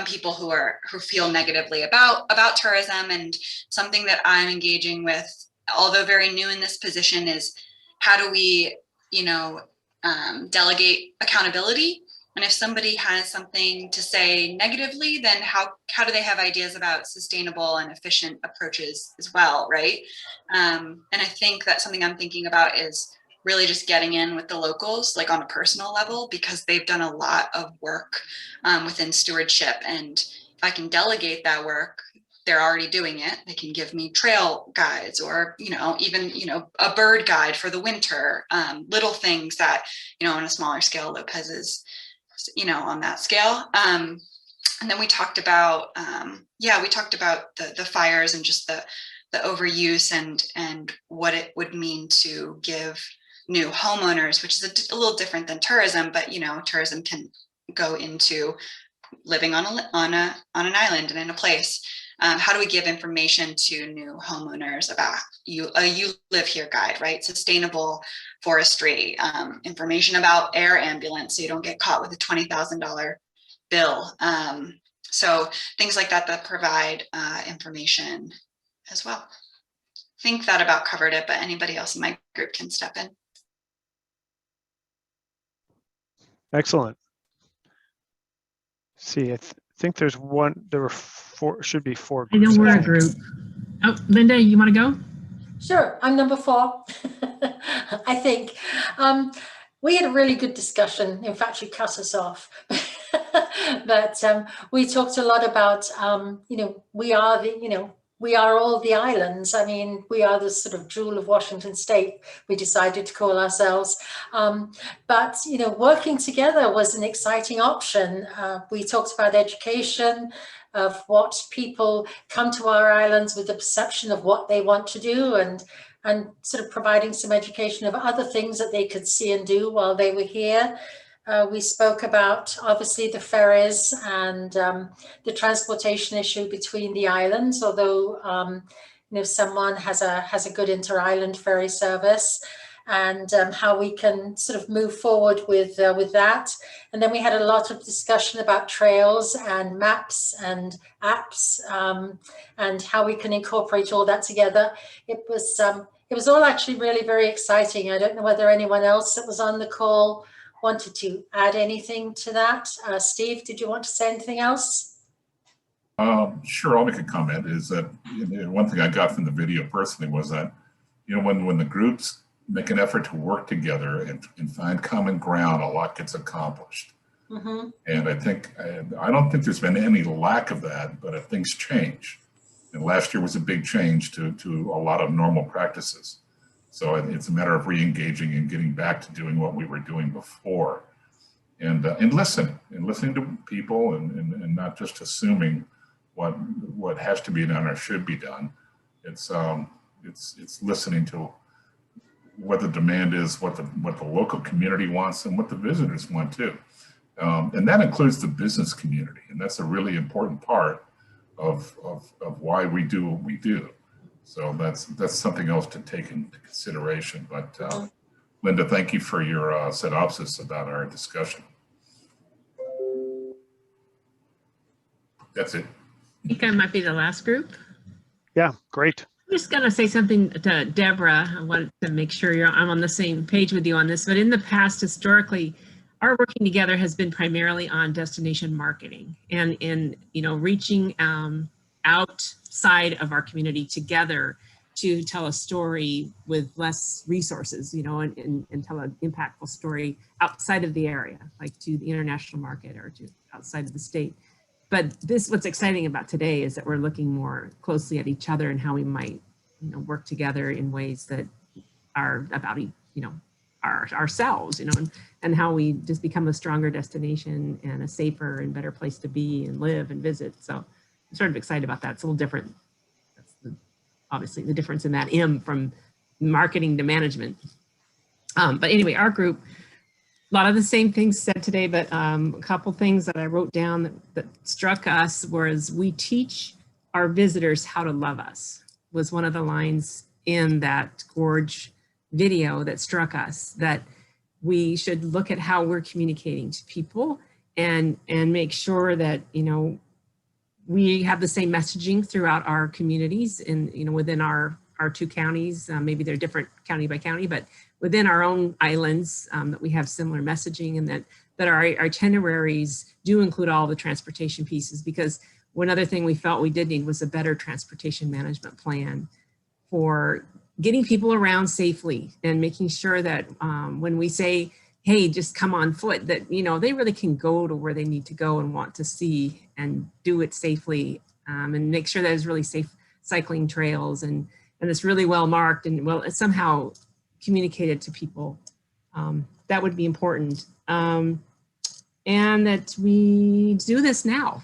people who feel negatively about tourism, and something that I'm engaging with, although very new in this position, is how do we delegate accountability? And if somebody has something to say negatively, then how do they have ideas about sustainable and efficient approaches as well, right? And I think that's something I'm thinking about, is really just getting in with the locals, like on a personal level, because they've done a lot of work within stewardship. And if I can delegate that work, they're already doing it. They can give me trail guides, or, even, a bird guide for the winter, little things that, on a smaller scale, Lopez is, on that scale. And then we talked about, the fires and just the overuse and what it would mean to give new homeowners, which is a little different than tourism, but tourism can go into living on an island and in a place. How do we give information to new homeowners about you live here guide, right? Sustainable forestry, information about air ambulance so you don't get caught with a $20,000 bill. So things like that that provide information as well. I think that about covered it, but anybody else in my group can step in. Excellent. See, I think there's one, there were four, should be four I know groups. we're a group. Oh, Linda, you want to go? Sure, I'm number 4. I think we had a really good discussion. In fact, you cut us off. But we talked a lot about, we are we are all the islands. I mean, we are the sort of jewel of Washington State, we decided to call ourselves. But, working together was an exciting option. We talked about education, of what people come to our islands with the perception of what they want to do, and sort of providing some education of other things that they could see and do while they were here. We spoke about obviously the ferries and the transportation issue between the islands, although someone has a good inter-island ferry service, and how we can sort of move forward with that. And then we had a lot of discussion about trails and maps and apps, and how we can incorporate all that together. It was all actually really very exciting. I don't know whether anyone else that was on the call wanted to add anything to that. Steve, did you want to say anything else? Sure, I'll make a comment. Is that one thing I got from the video personally was that, when the groups make an effort to work together and find common ground, a lot gets accomplished. Mm-hmm. And I don't think there's been any lack of that, but if things change, and last year was a big change to a lot of normal practices. So it's a matter of re-engaging and getting back to doing what we were doing before, and listening to people, and not just assuming what has to be done or should be done. It's listening to what the demand is, what the local community wants, and what the visitors want too. And that includes the business community. And that's a really important part of why we do what we do. So that's something else to take into consideration. But Linda, thank you for your synopsis about our discussion. That's it. I think I might be the last group. Yeah, great. I'm just going to say something to Deborah. I wanted to make sure I'm on the same page with you on this, but in the past, historically, our working together has been primarily on destination marketing and in, reaching outside of our community together to tell a story with less resources, and tell an impactful story outside of the area, like to the international market or to outside of the state. But what's exciting about today is that we're looking more closely at each other and how we might, work together in ways that are about, ourselves, and how we just become a stronger destination and a safer and better place to be and live and visit. So I'm sort of excited about that. It's a little different. That's obviously the difference in that M from marketing to management. But anyway, our group, a lot of the same things said today, but a couple things that I wrote down that struck us was we teach our visitors how to love us, was one of the lines in that Gorge video that struck us, that we should look at how we're communicating to people and make sure that, we have the same messaging throughout our communities and, within our two counties. Maybe they're different county by county, but within our own islands, that we have similar messaging, and that our itineraries do include all the transportation pieces, because one other thing we felt we did need was a better transportation management plan for getting people around safely and making sure that when we say, hey, just come on foot, that, they really can go to where they need to go and want to see and do it safely, and make sure that there's really safe cycling trails and it's really well marked and it's somehow communicated to people. That would be important. And that we do this now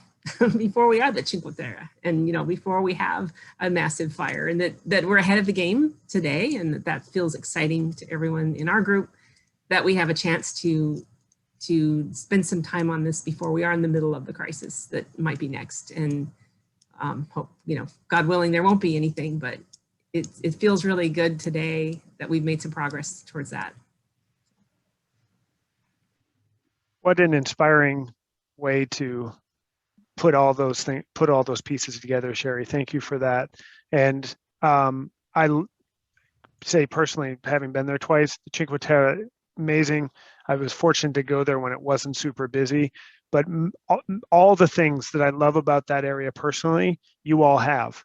before we are the Cinque Terre, and before we have a massive fire, and that we're ahead of the game today, and that feels exciting to everyone in our group, that we have a chance to to spend some time on this before we are in the middle of the crisis that might be next. And hope, God willing, there won't be anything, but it feels really good today that we've made some progress towards that. What an inspiring way to put all those pieces together, Sherry. Thank you for that. And I say personally, having been there twice, the Cinque Terre, amazing. I was fortunate to go there when it wasn't super busy, but all the things that I love about that area personally, you all have.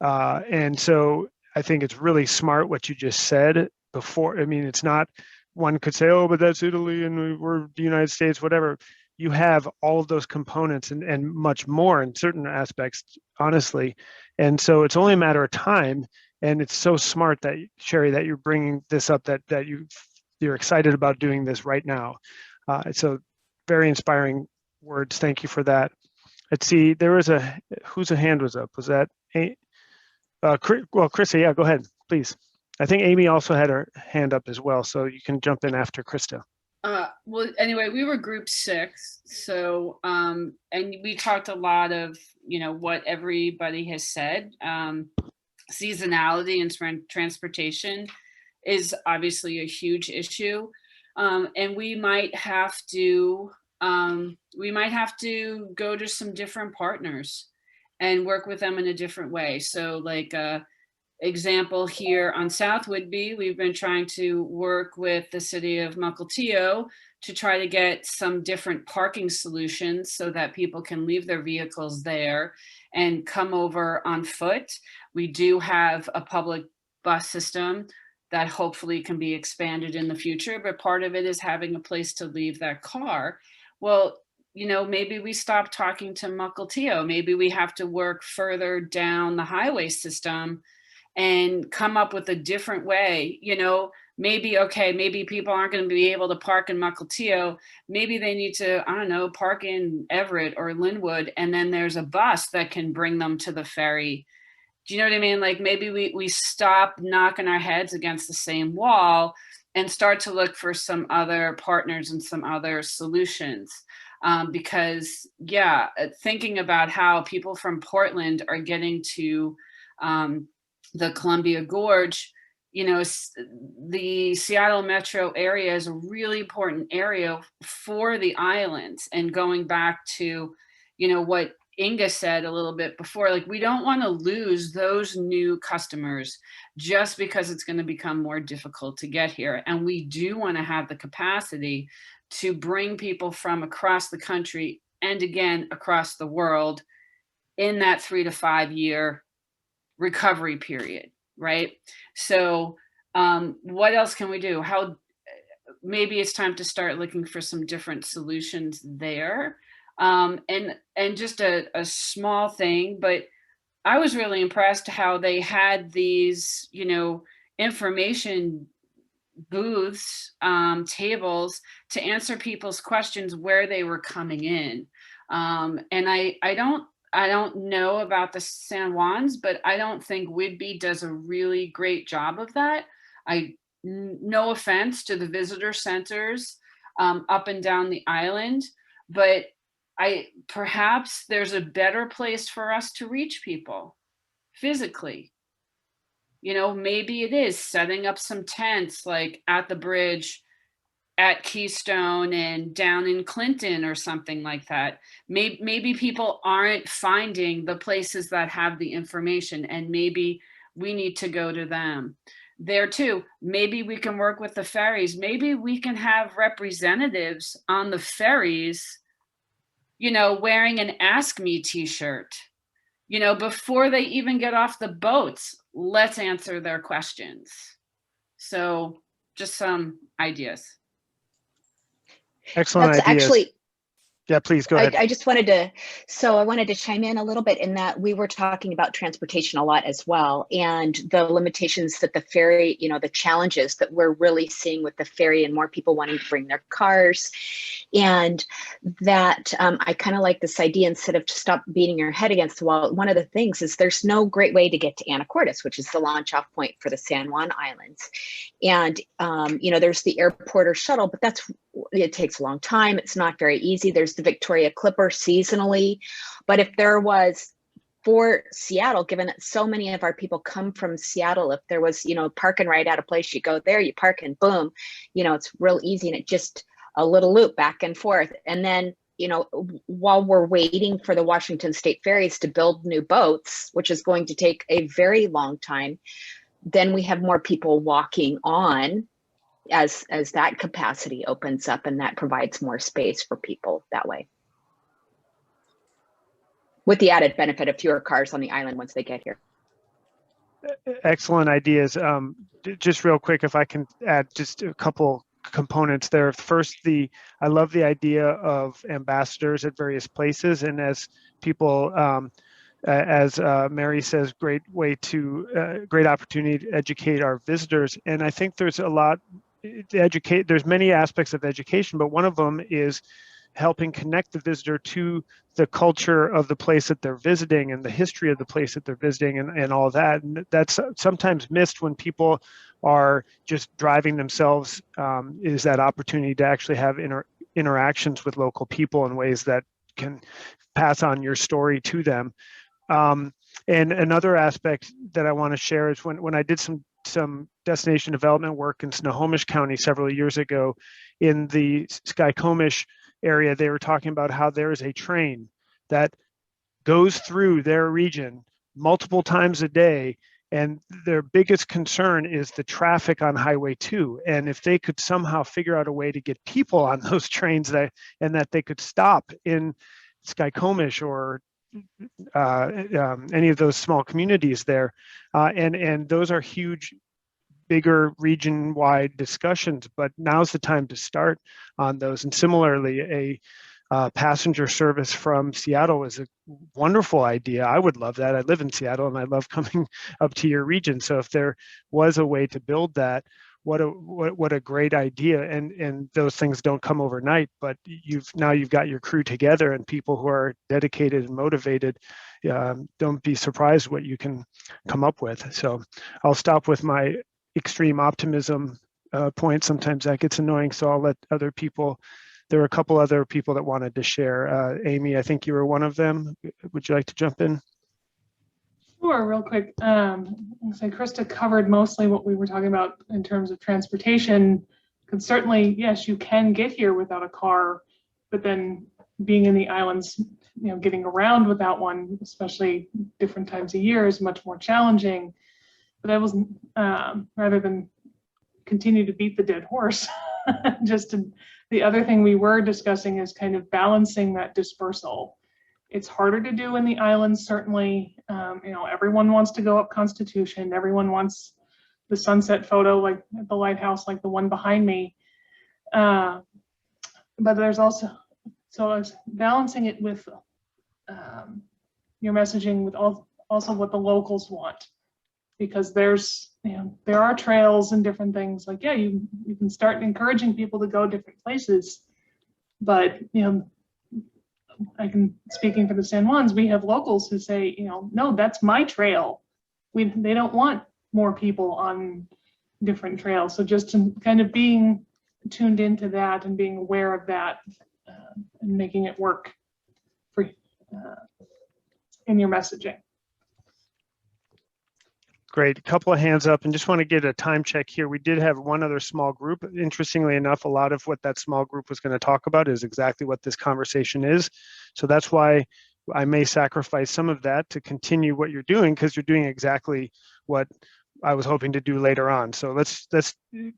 And so I think it's really smart what you just said before. I mean, it's not, one could say, oh, but that's Italy and we're the United States, whatever. You have all of those components and much more in certain aspects, honestly. And so it's only a matter of time. And it's so smart that, Sherry, that you're bringing this up, that you're excited about doing this right now. So very inspiring words. Thank you for that. Let's see, there was whose hand was up? Was that, well, Krista, yeah, go ahead, please. I think Amy also had her hand up as well, so you can jump in after Krista. Well, anyway, we were group 6. So, and we talked a lot of, what everybody has said. Seasonality and transportation is obviously a huge issue. And we might have to go to some different partners and work with them in a different way. So like, example here on South Whidbey, we've been trying to work with the city of Mukilteo to try to get some different parking solutions so that people can leave their vehicles there and come over on foot. We do have a public bus system that hopefully can be expanded in the future, but part of it is having a place to leave that car. Well, maybe we stop talking to Mukilteo. Maybe we have to work further down the highway system and come up with a different way. Maybe people aren't going to be able to park in Mukilteo. Maybe they need to, I don't know, park in Everett or Linwood, and then there's a bus that can bring them to the ferry. Do you know what I mean? Like maybe we stop knocking our heads against the same wall and start to look for some other partners and some other solutions. Because thinking about how people from Portland are getting to the Columbia Gorge, the Seattle metro area is a really important area for the islands. And going back to, what Inga said a little bit before, like we don't want to lose those new customers just because it's going to become more difficult to get here. And we do want to have the capacity to bring people from across the country and again, across the world in that 3 to 5 year recovery period, right? So what else can we do? Maybe it's time to start looking for some different solutions there. And just a small thing, but I was really impressed how they had these, information booths, tables to answer people's questions where they were coming in. And I don't know about the San Juans, but I don't think Whidbey does a really great job of that. No offense to the visitor centers up and down the island, but perhaps there's a better place for us to reach people physically. Maybe it is setting up some tents like at the bridge at Keystone and down in Clinton or something like that. Maybe people aren't finding the places that have the information, and maybe we need to go to them. There too, maybe we can work with the ferries. Maybe we can have representatives on the ferries, wearing an Ask Me t-shirt, before they even get off the boats. Let's answer their questions. So just some ideas. Excellent That's ideas. Actually, yeah, please go ahead. I just wanted to chime in a little bit in that we were talking about transportation a lot as well, and the limitations that the ferry, the challenges that we're really seeing with the ferry and more people wanting to bring their cars. And that I kind of like this idea, instead of stop beating your head against the wall. One of the things is there's no great way to get to Anacortes, which is the launch off point for the San Juan Islands. And, there's the airport or shuttle, but that's it takes a long time. It's not very easy. There's the Victoria Clipper seasonally. But if there was, for Seattle, given that so many of our people come from Seattle, if there was, park and ride at a place, you go there, you park and boom, it's real easy, and it just a little loop back and forth. And then, while we're waiting for the Washington State Ferries to build new boats, which is going to take a very long time, then we have more people walking on as that capacity opens up, and that provides more space for people that way, with the added benefit of fewer cars on the island once they get here. Excellent ideas. Just real quick, if I can add just a couple components there. First, I love the idea of ambassadors at various places, and as people, as Mary says, great opportunity to educate our visitors. And I think there's a lot to educate. There's many aspects of education, but one of them is helping connect the visitor to the culture of the place that they're visiting and the history of the place that they're visiting, and all that. And that's sometimes missed when people are just driving themselves, is that opportunity to actually have interactions with local people in ways that can pass on your story to them. And another aspect that I want to share is when I did some destination development work in Snohomish County several years ago, in the Skykomish area, they were talking about how there is a train that goes through their region multiple times a day, and their biggest concern is the traffic on Highway 2. And if they could somehow figure out a way to get people on those trains, and that they could stop in Skykomish or any of those small communities there, and those are huge, bigger region-wide discussions, but now's the time to start on those. And similarly, a passenger service from Seattle is a wonderful idea. I would love that. I live in Seattle and I love coming up to your region. So if there was a way to build that, what a great idea. And those things don't come overnight, but you've got your crew together and people who are dedicated and motivated. Don't be surprised what you can come up with. So I'll stop with my extreme optimism point. Sometimes that gets annoying, so I'll let other people. There were a couple other people that wanted to share. Amy, I think you were one of them. Would you like to jump in? Sure, real quick. So Krista covered mostly what we were talking about in terms of transportation. Because certainly, yes, you can get here without a car, but then being in the islands, getting around without one, especially different times of year, is much more challenging. But I wasn't, rather than continue to beat the dead horse, the other thing we were discussing is kind of balancing that dispersal. It's harder to do in the islands, certainly. Everyone wants to go up Constitution. Everyone wants the sunset photo, like at the lighthouse, like the one behind me. But there's also, so it's balancing it with your messaging with also what the locals want. Because there are trails and different things, like, yeah, you can start encouraging people to go different places, but speaking for the San Juans, we have locals who say, no, that's my trail. They don't want more people on different trails. So just kind of being tuned into that and being aware of that, and making it work for in your messaging. Great. A couple of hands up, and just want to get a time check here. We did have one other small group. Interestingly enough, a lot of what that small group was going to talk about is exactly what this conversation is. So that's why I may sacrifice some of that to continue what you're doing, because you're doing exactly what I was hoping to do later on. So let's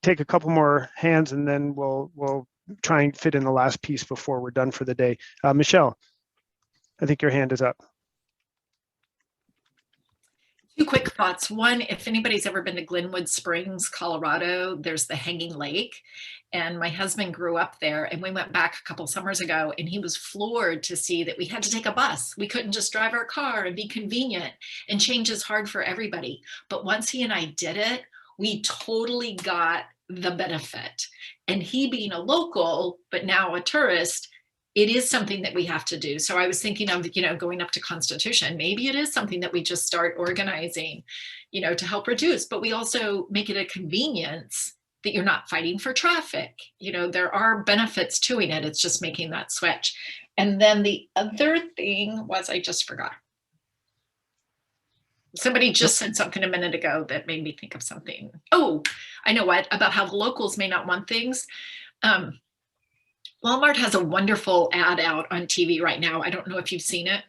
take a couple more hands, and then we'll try and fit in the last piece before we're done for the day. Michelle, I think your hand is up. Two quick thoughts. One, if anybody's ever been to Glenwood Springs, Colorado, there's the Hanging Lake. And my husband grew up there, and we went back a couple summers ago, and he was floored to see that we had to take a bus. We couldn't just drive our car and be convenient, and change is hard for everybody. But once he and I did it, we totally got the benefit. And he being a local, but now a tourist, it is something that we have to do. So I was thinking of, going up to Constitution. Maybe it is something that we just start organizing, to help reduce, but we also make it a convenience that you're not fighting for traffic. You know, there are benefits to it. It's just making that switch. And then the other thing was, I just forgot. Somebody just said something a minute ago that made me think of something. Oh, I know what, about how the locals may not want things. Walmart has a wonderful ad out on TV right now. I don't know if you've seen it.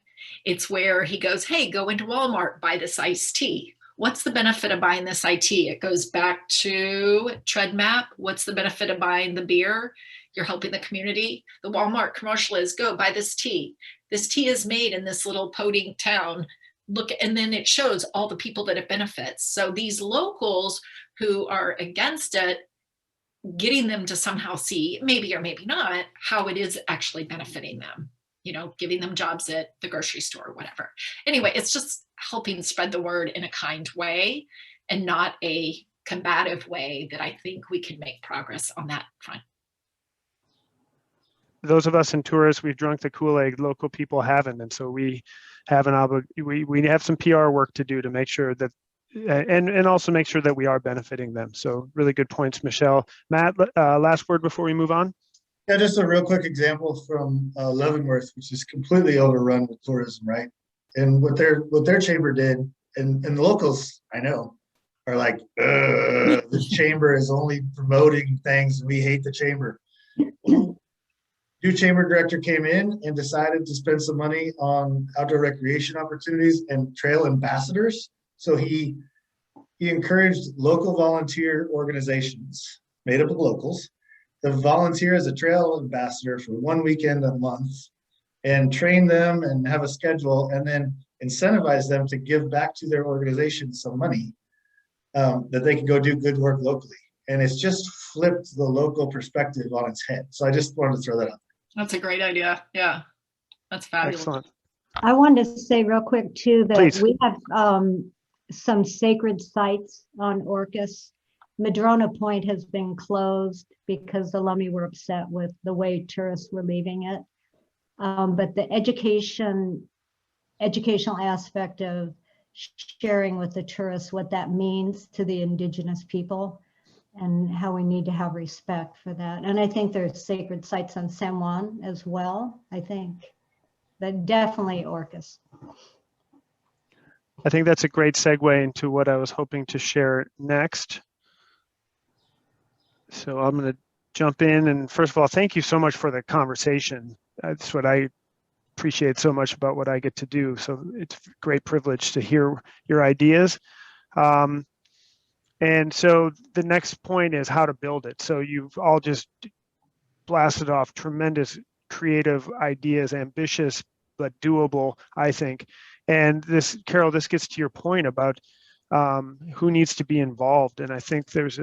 It's where he goes, hey, go into Walmart, buy this iced tea. What's the benefit of buying this IT? It goes back to Tread Map. What's the benefit of buying the beer? You're helping the community. The Walmart commercial is, go buy this tea. This tea is made in this little podunk town. Look, and then it shows all the people that it benefits. So these locals who are against it, getting them to somehow see, maybe or maybe not, how it is actually benefiting them, you know, giving them jobs at the grocery store or whatever. Anyway, it's just helping spread the word in a kind way and not a combative way that I think we can make progress on that front. Those of us in tourists, we've drunk the Kool-Aid, local people haven't. And so we have we have some PR work to do to make sure that, and also make sure that we are benefiting them. So really good points, Michelle. Matt, last word before we move on. Yeah, just a real quick example from Leavenworth, which is completely overrun with tourism, right? And what their chamber did, and the locals I know are like, this chamber is only promoting things, and we hate the chamber. New chamber director came in and decided to spend some money on outdoor recreation opportunities and trail ambassadors. So he encouraged local volunteer organizations made up of locals to volunteer as a trail ambassador for 1 weekend a month and train them and have a schedule, and then incentivize them to give back to their organization some money that they can go do good work locally. And it's just flipped the local perspective on its head. So I just wanted to throw that out. That's a great idea. Yeah, that's fabulous. Excellent. I wanted to say real quick too that Please. we have some sacred sites on Orcas. Madrona Point has been closed because the Lummi were upset with the way tourists were leaving it. But the educational aspect of sharing with the tourists what that means to the indigenous people and how we need to have respect for that. And I think there's sacred sites on San Juan as well, I think. But definitely Orcas. I think that's a great segue into what I was hoping to share next. So I'm going to jump in, and first of all, thank you so much for the conversation. That's what I appreciate so much about what I get to do. So it's a great privilege to hear your ideas. And so the next point is how to build it. So you've all just blasted off tremendous creative ideas, ambitious but doable, I think. And this, Carol, this gets to your point about who needs to be involved. And I think there's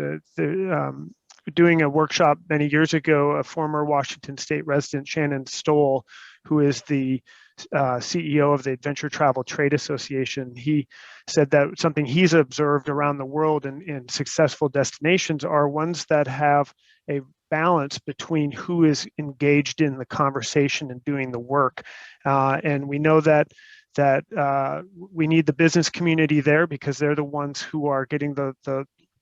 doing a workshop many years ago, a former Washington State resident, Shannon Stoll, who is the CEO of the Adventure Travel Trade Association, he said that something he's observed around the world in successful destinations are ones that have a balance between who is engaged in the conversation and doing the work. And we know that we need the business community there because they're the ones who are getting the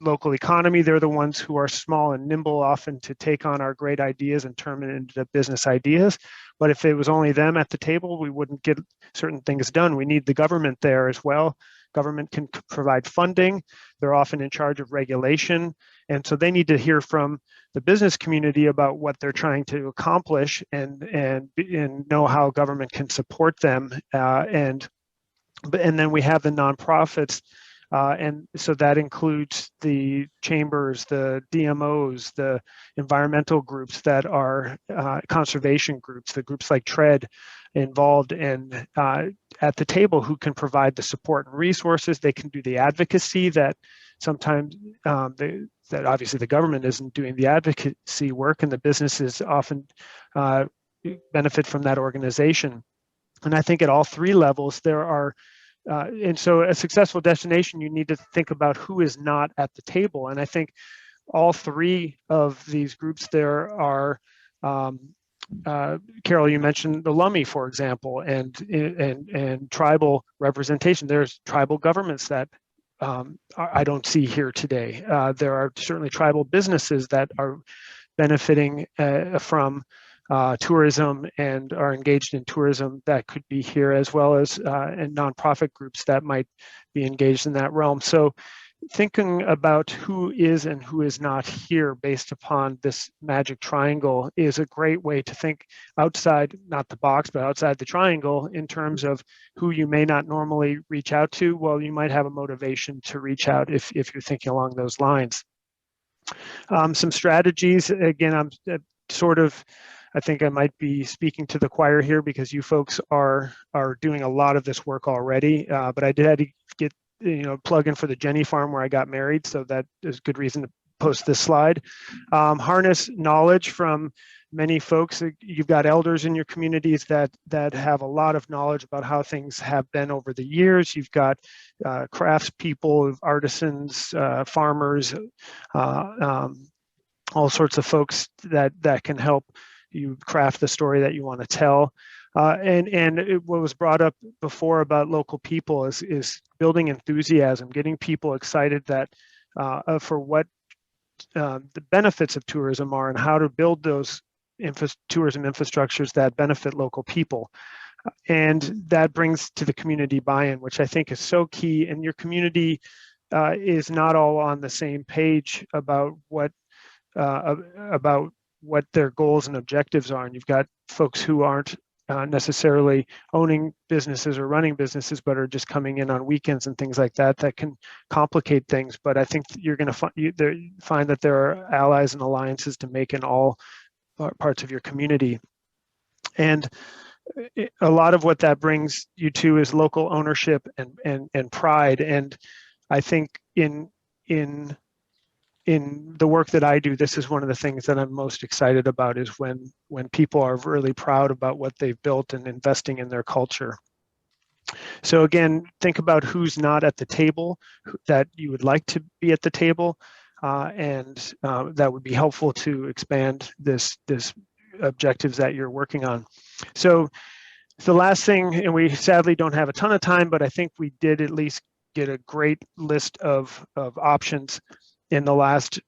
local economy. They're the ones who are small and nimble often to take on our great ideas and turn it into business ideas. But if it was only them at the table, we wouldn't get certain things done. We need the government there as well. Government can provide funding. They're often in charge of regulation. And so they need to hear from the business community about what they're trying to accomplish and know how government can support them. And then we have the nonprofits. And so that includes the chambers, the DMOs, the environmental groups that are conservation groups, the groups like Tread involved and at the table who can provide the support and resources. They can do the advocacy that sometimes that obviously the government isn't doing the advocacy work, and the businesses often benefit from that organization. And I think at all three levels there are and so a successful destination, you need to think about who is not at the table. And I think all three of these groups there are, Carol, you mentioned the Lummi, for example, and tribal representation. There's tribal governments that I don't see here today. There are certainly tribal businesses that are benefiting from tourism and are engaged in tourism that could be here, as well as and nonprofit groups that might be engaged in that realm. So thinking about who is and who is not here based upon this magic triangle is a great way to think outside, not the box, but outside the triangle in terms of who you may not normally reach out to. Well, you might have a motivation to reach out if you're thinking along those lines. Some strategies, again, I'm sort of, I think I might be speaking to the choir here because you folks are doing a lot of this work already, but I did have to get, plug in for the Jenny Farm where I got married, so that is good reason to post this slide. Harness knowledge from many folks. You've got elders in your communities that have a lot of knowledge about how things have been over the years. You've got craftspeople, artisans, farmers, all sorts of folks that can help you craft the story that you want to tell. What was brought up before about local people is building enthusiasm, getting people excited that for what the benefits of tourism are and how to build those tourism infrastructures that benefit local people. And that brings to the community buy-in, which I think is so key. And your community is not all on the same page about what their goals and objectives are. And you've got folks who aren't necessarily owning businesses or running businesses, but are just coming in on weekends and things like that can complicate things. But I think you're going to find that there are allies and alliances to make in all parts of your community. And a lot of what that brings you to is local ownership and pride. And I think in the work that I do, this is one of the things that I'm most excited about, is when people are really proud about what they've built and investing in their culture. So again, think about who's not at the table that you would like to be at the table, and that would be helpful to expand this objectives that you're working on. So the last thing, and we sadly don't have a ton of time, but I think we did at least get a great list of options in the last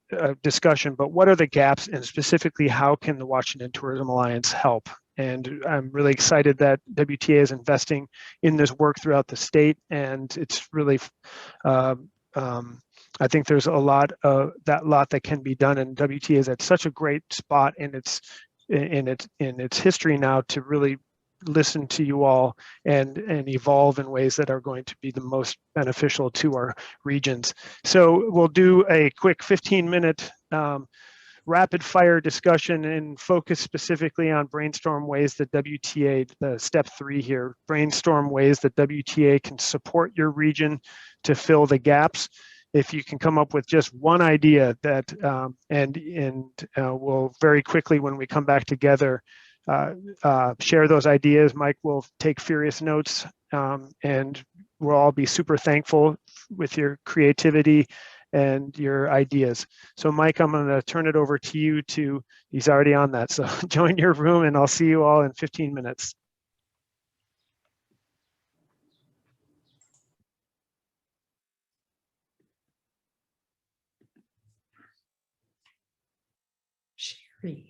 discussion, but what are the gaps, and specifically how can the Washington Tourism Alliance help? And I'm really excited that WTA is investing in this work throughout the state, and it's really, I think there's a lot that can be done, and WTA is at such a great spot in its history now to really listen to you all and evolve in ways that are going to be the most beneficial to our regions. So we'll do a quick 15-minute rapid fire discussion and focus specifically on brainstorm ways that WTA, the step 3 here, brainstorm ways that WTA can support your region to fill the gaps. If you can come up with just one idea that, we'll very quickly, when we come back together, share those ideas. Mike will take furious notes, and we'll all be super thankful with your creativity and your ideas. So Mike, I'm going to turn it over to you he's already on that. So join your room, and I'll see you all in 15 minutes. Sherry.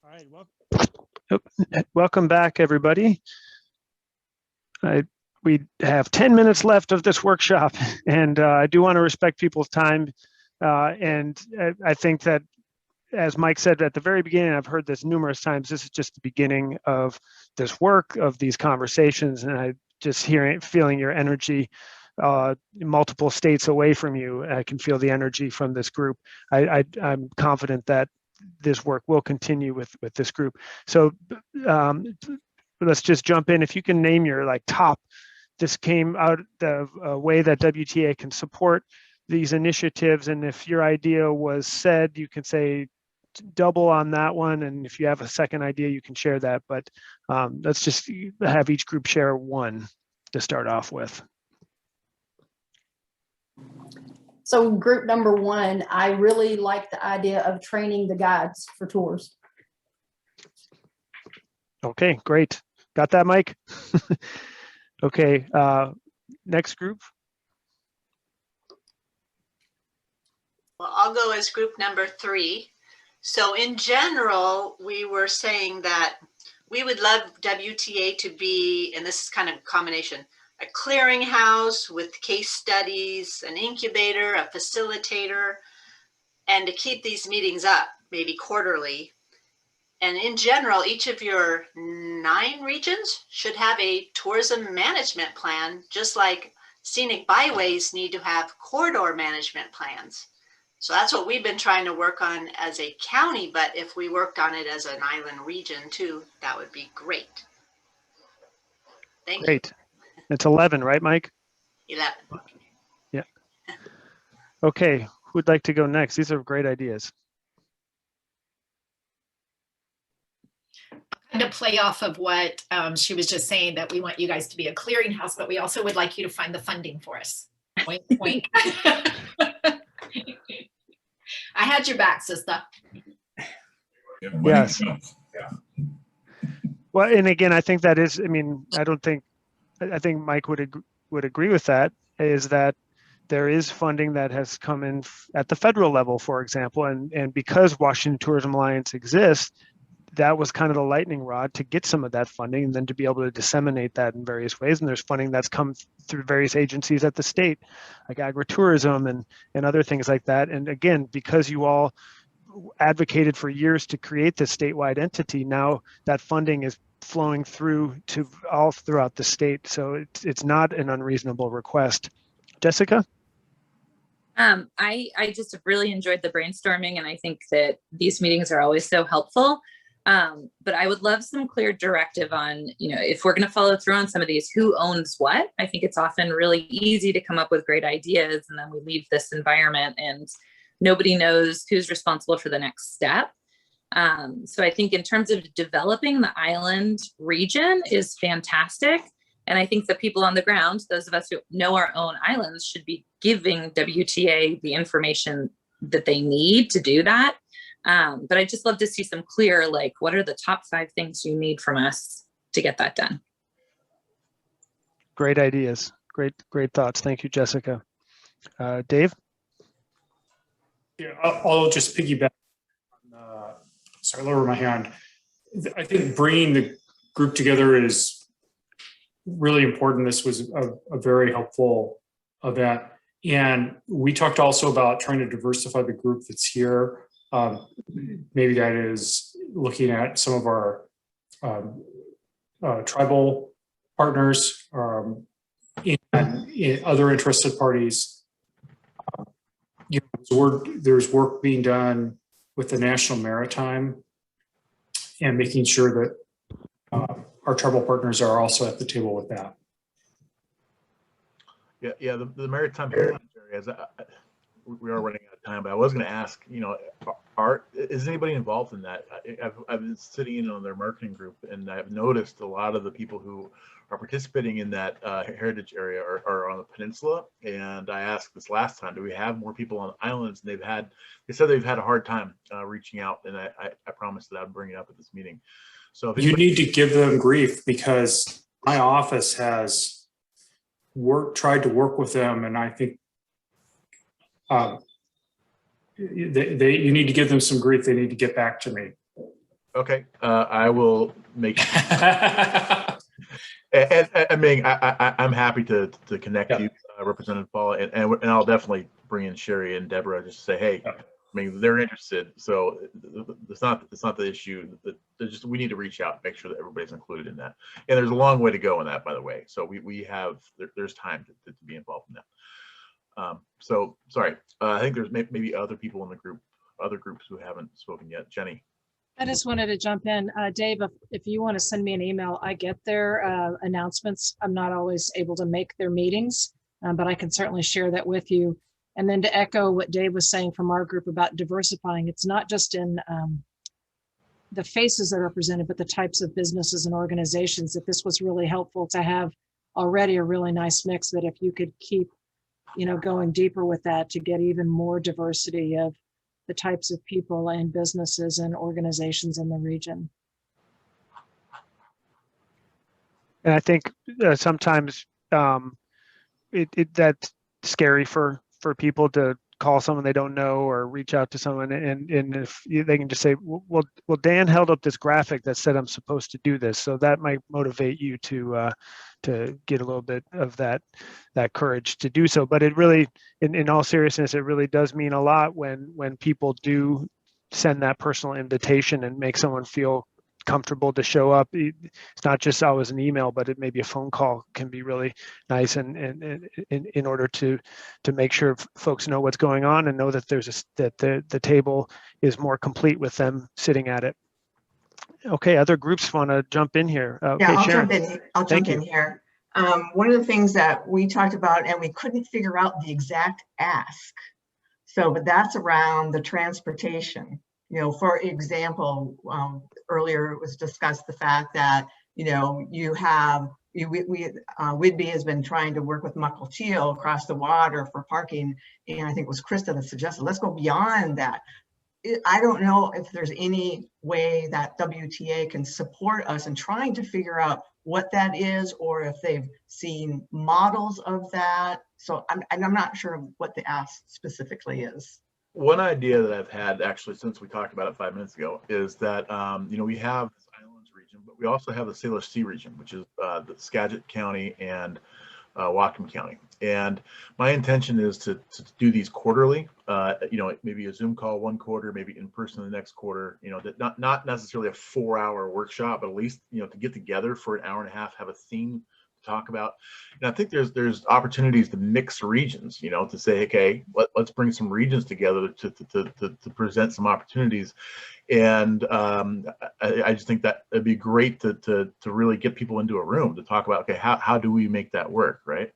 All right, welcome back, everybody. We have 10 minutes left of this workshop, and I do want to respect people's time. And I think that, as Mike said at the very beginning, I've heard this numerous times, this is just the beginning of this work, of these conversations, and I just feeling your energy multiple states away from you. I can feel the energy from this group. I'm confident that this work will continue with this group. So let's just jump in. If you can name your top, this came out of a way that WTA can support these initiatives. And if your idea was said, you can say double on that one. And if you have a second idea, you can share that. But let's just have each group share one to start off with. So group number one, I really like the idea of training the guides for tours. Okay, great. Got that, Mike? Okay, next group. Well, I'll go as group number 3. So in general, we were saying that we would love WTA to be, and this is kind of a combination, a clearinghouse with case studies, an incubator, a facilitator, and to keep these meetings up, maybe quarterly. And in general, each of your 9 regions should have a tourism management plan, just like scenic byways need to have corridor management plans. So that's what we've been trying to work on as a county, but if we worked on it as an island region too, that would be great. Thank you. Great. It's 11, right, Mike? 11. Yeah. Okay, who'd like to go next? These are great ideas. Kind of play off of what she was just saying, that we want you guys to be a clearinghouse, but we also would like you to find the funding for us. Wink, wink. I had your back, sister. Yes. Well, and again, I think that is, I mean, I think Mike would agree with that, is that there is funding that has come in at the federal level, for example, and because Washington Tourism Alliance exists, that was kind of the lightning rod to get some of that funding and then to be able to disseminate that in various ways. And there's funding that's come through various agencies at the state, like agritourism and other things like that. And again, because you all advocated for years to create this statewide entity, now that funding is flowing through to all throughout the state. So it's not an unreasonable request. Jessica? I just really enjoyed the brainstorming, and I think that these meetings are always so helpful. But I would love some clear directive on, if we're going to follow through on some of these, who owns what. I think it's often really easy to come up with great ideas, and then we leave this environment and nobody knows who's responsible for the next step. So I think in terms of developing the island region is fantastic. And I think the people on the ground, those of us who know our own islands, should be giving WTA the information that they need to do that. But I just love to see some clear, what are the top 5 things you need from us to get that done? Great ideas. Great thoughts. Thank you, Jessica. Dave? Yeah, I'll just piggyback on, sorry, lower my hand. I think bringing the group together is really important. This was a very helpful event. And we talked also about trying to diversify the group that's here. Maybe that is looking at some of our tribal partners and other interested parties. There's work being done with the National Maritime and making sure that our tribal partners are also at the table with that. Yeah, the maritime areas. We are running out of time, but I was going to ask, is anybody involved in that? I've been sitting in on their marketing group, and I've noticed a lot of the people who are participating in that heritage area are on the peninsula. And I asked this last time, do we have more people on the islands? And they said they've had a hard time reaching out, and I promised that I'd bring it up at this meeting. So if you need to give them grief, because my office has tried to work with them, and I think you need to give them some grief. They need to get back to me. Okay, I will make. And I mean, I'm happy to connect you, Representative Paul, and I'll definitely bring in Sherry and Deborah just to say, hey, I mean, they're interested, so it's not the issue. Just we need to reach out, make sure that everybody's included in that. And there's a long way to go in that, by the way. So we have there's time to be involved in that. So sorry, I think there's maybe other people in the group, other groups who haven't spoken yet. Jenny. I just wanted to jump in. Dave, if you want to send me an email, I get their announcements. I'm not always able to make their meetings, but I can certainly share that with you. And then to echo what Dave was saying from our group about diversifying, it's not just in the faces that are represented, but the types of businesses and organizations, that this was really helpful to have already a really nice mix, that if you could keep, going deeper with that to get even more diversity of the types of people and businesses and organizations in the region. And I think sometimes that's scary for people to call someone they don't know or reach out to someone, and if they can just say, well, Dan held up this graphic that said I'm supposed to do this, so that might motivate you to get a little bit of that courage to do so. But it really, in all seriousness, it really does mean a lot when people do send that personal invitation and make someone feel comfortable to show up. It's not just always an email, but it may be a phone call can be really nice, and in order to make sure folks know what's going on and know that that the table is more complete with them sitting at it. Okay, other groups want to jump in here. Okay, yeah, I'll Sharon. jump in. I'll jump in here. One of the things that we talked about, and we couldn't figure out the exact ask. So, but that's around the transportation. For example, earlier it was discussed the fact that, you have, Whidbey has been trying to work with Mukilteo across the water for parking. And I think it was Krista that suggested, let's go beyond that. I don't know if there's any way that WTA can support us in trying to figure out what that is, or if they've seen models of that. So I'm not sure what the ask specifically is. One idea that I've had actually since we talked about it 5 minutes ago is that, we have this Islands region, but we also have the Salish Sea region, which is the Skagit County and Whatcom County. And my intention is to do these quarterly, maybe a Zoom call one quarter, maybe in person the next quarter, that not necessarily a 4-hour workshop, but at least, to get together for an hour and a half, have a theme to talk about. And I think there's opportunities to mix regions, to say, okay, let's bring some regions together to present some opportunities. And I just think that it'd be great to really get people into a room to talk about, okay, how do we make that work, right?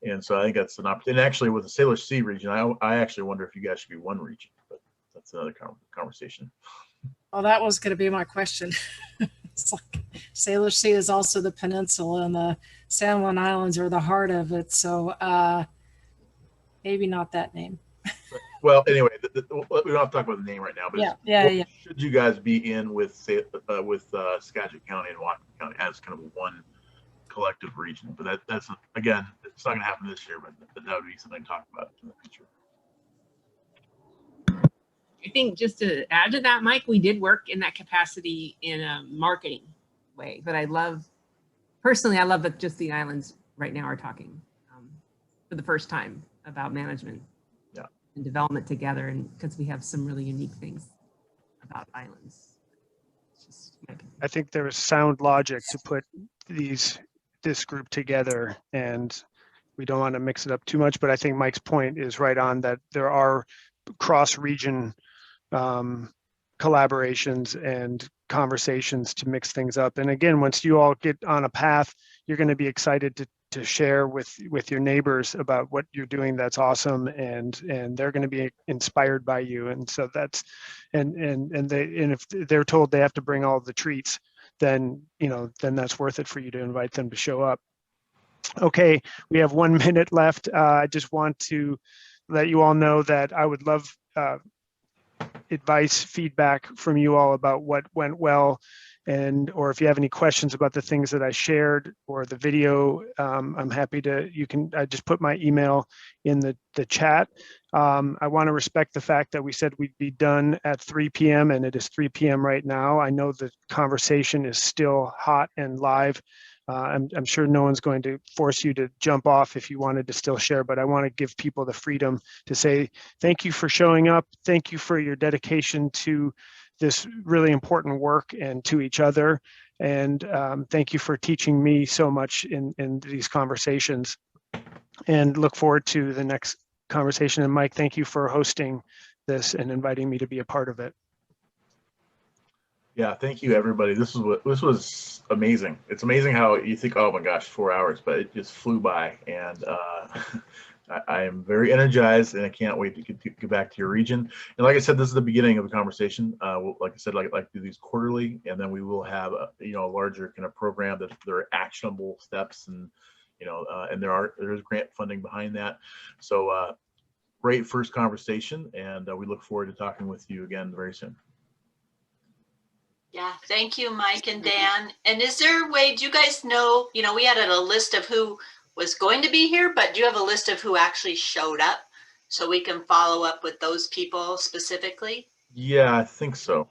And so I think that's an opportunity. And actually, with the Salish Sea region, I actually wonder if you guys should be one region, but that's another conversation. Well, that was going to be my question. It's like Salish Sea is also the peninsula, and the San Juan Islands are the heart of it. So maybe not that name. Well, anyway, we don't have to talk about the name right now, but yeah. Should you guys be in with Skagit County and Whatcom County as kind of one collective region? But that's again, it's not going to happen this year, but that would be something to talk about in the future. I think just to add to that, Mike, we did work in that capacity in a marketing way, but I love that just the islands right now are talking for the first time about management and development together, and because we have some really unique things about islands. I think there was sound logic to put this group together, and we don't want to mix it up too much, but I think Mike's point is right on, that there are cross-region collaborations and conversations to mix things up. And again, once you all get on a path, you're going to be excited to share with your neighbors about what you're doing. That's awesome, and they're going to be inspired by you. And so that's and if they're told they have to bring all the treats, then that's worth it for you to invite them to show up. Okay, we have 1 minute left. I just want to let you all know that I would love advice, feedback from you all about what went well or if you have any questions about the things that I shared or the video, I'm happy to, I just put my email in the chat. I want to respect the fact that we said we'd be done at 3 p.m. and it is 3 p.m. right now. I know the conversation is still hot and live. I'm sure no one's going to force you to jump off if you wanted to still share, but I want to give people the freedom to say, thank you for showing up. Thank you for your dedication to this really important work and to each other. And thank you for teaching me so much in these conversations, and look forward to the next conversation. And Mike, thank you for hosting this and inviting me to be a part of it. Yeah, thank you, everybody. This was amazing. It's amazing how you think, oh my gosh, 4 hours, but it just flew by. And I am very energized, and I can't wait to get back to your region. And like I said, this is the beginning of the conversation. Like I said, like do these quarterly, and then we will have a larger kind of program that there are actionable steps, and and there's grant funding behind that. So great first conversation, and we look forward to talking with you again very soon. Yeah, thank you, Mike and Dan. And is there a way, do you guys know, we had a list of who was going to be here, but do you have a list of who actually showed up so we can follow up with those people specifically? Yeah, I think so.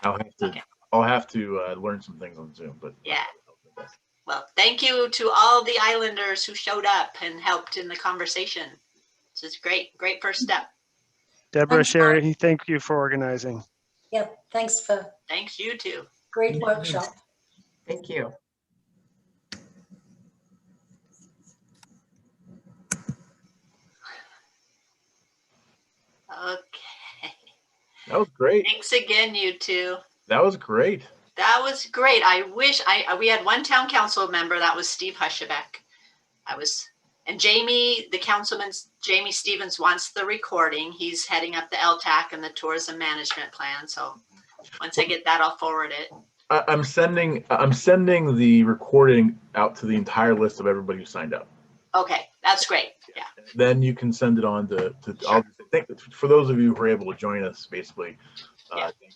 I'll have to learn some things on Zoom, but yeah. Well, thank you to all the Islanders who showed up and helped in the conversation. This is great first step. Deborah, Sherry, thank you for organizing. Yep, thanks you too. Great workshop. Thank you. Okay. That was great. Thanks again, you two. That was great. That was great. I wish we had one town council member. That was Steve Huschebeck. And Jamie, the councilman, Jamie Stevens wants the recording. He's heading up the LTAC and the tourism management plan. So once I get that, I'll forward it. I'm sending the recording out to the entire list of everybody who signed up. Okay, that's great. Yeah. Then you can send it on to sure. For those of you who are able to join us, basically. Thank you.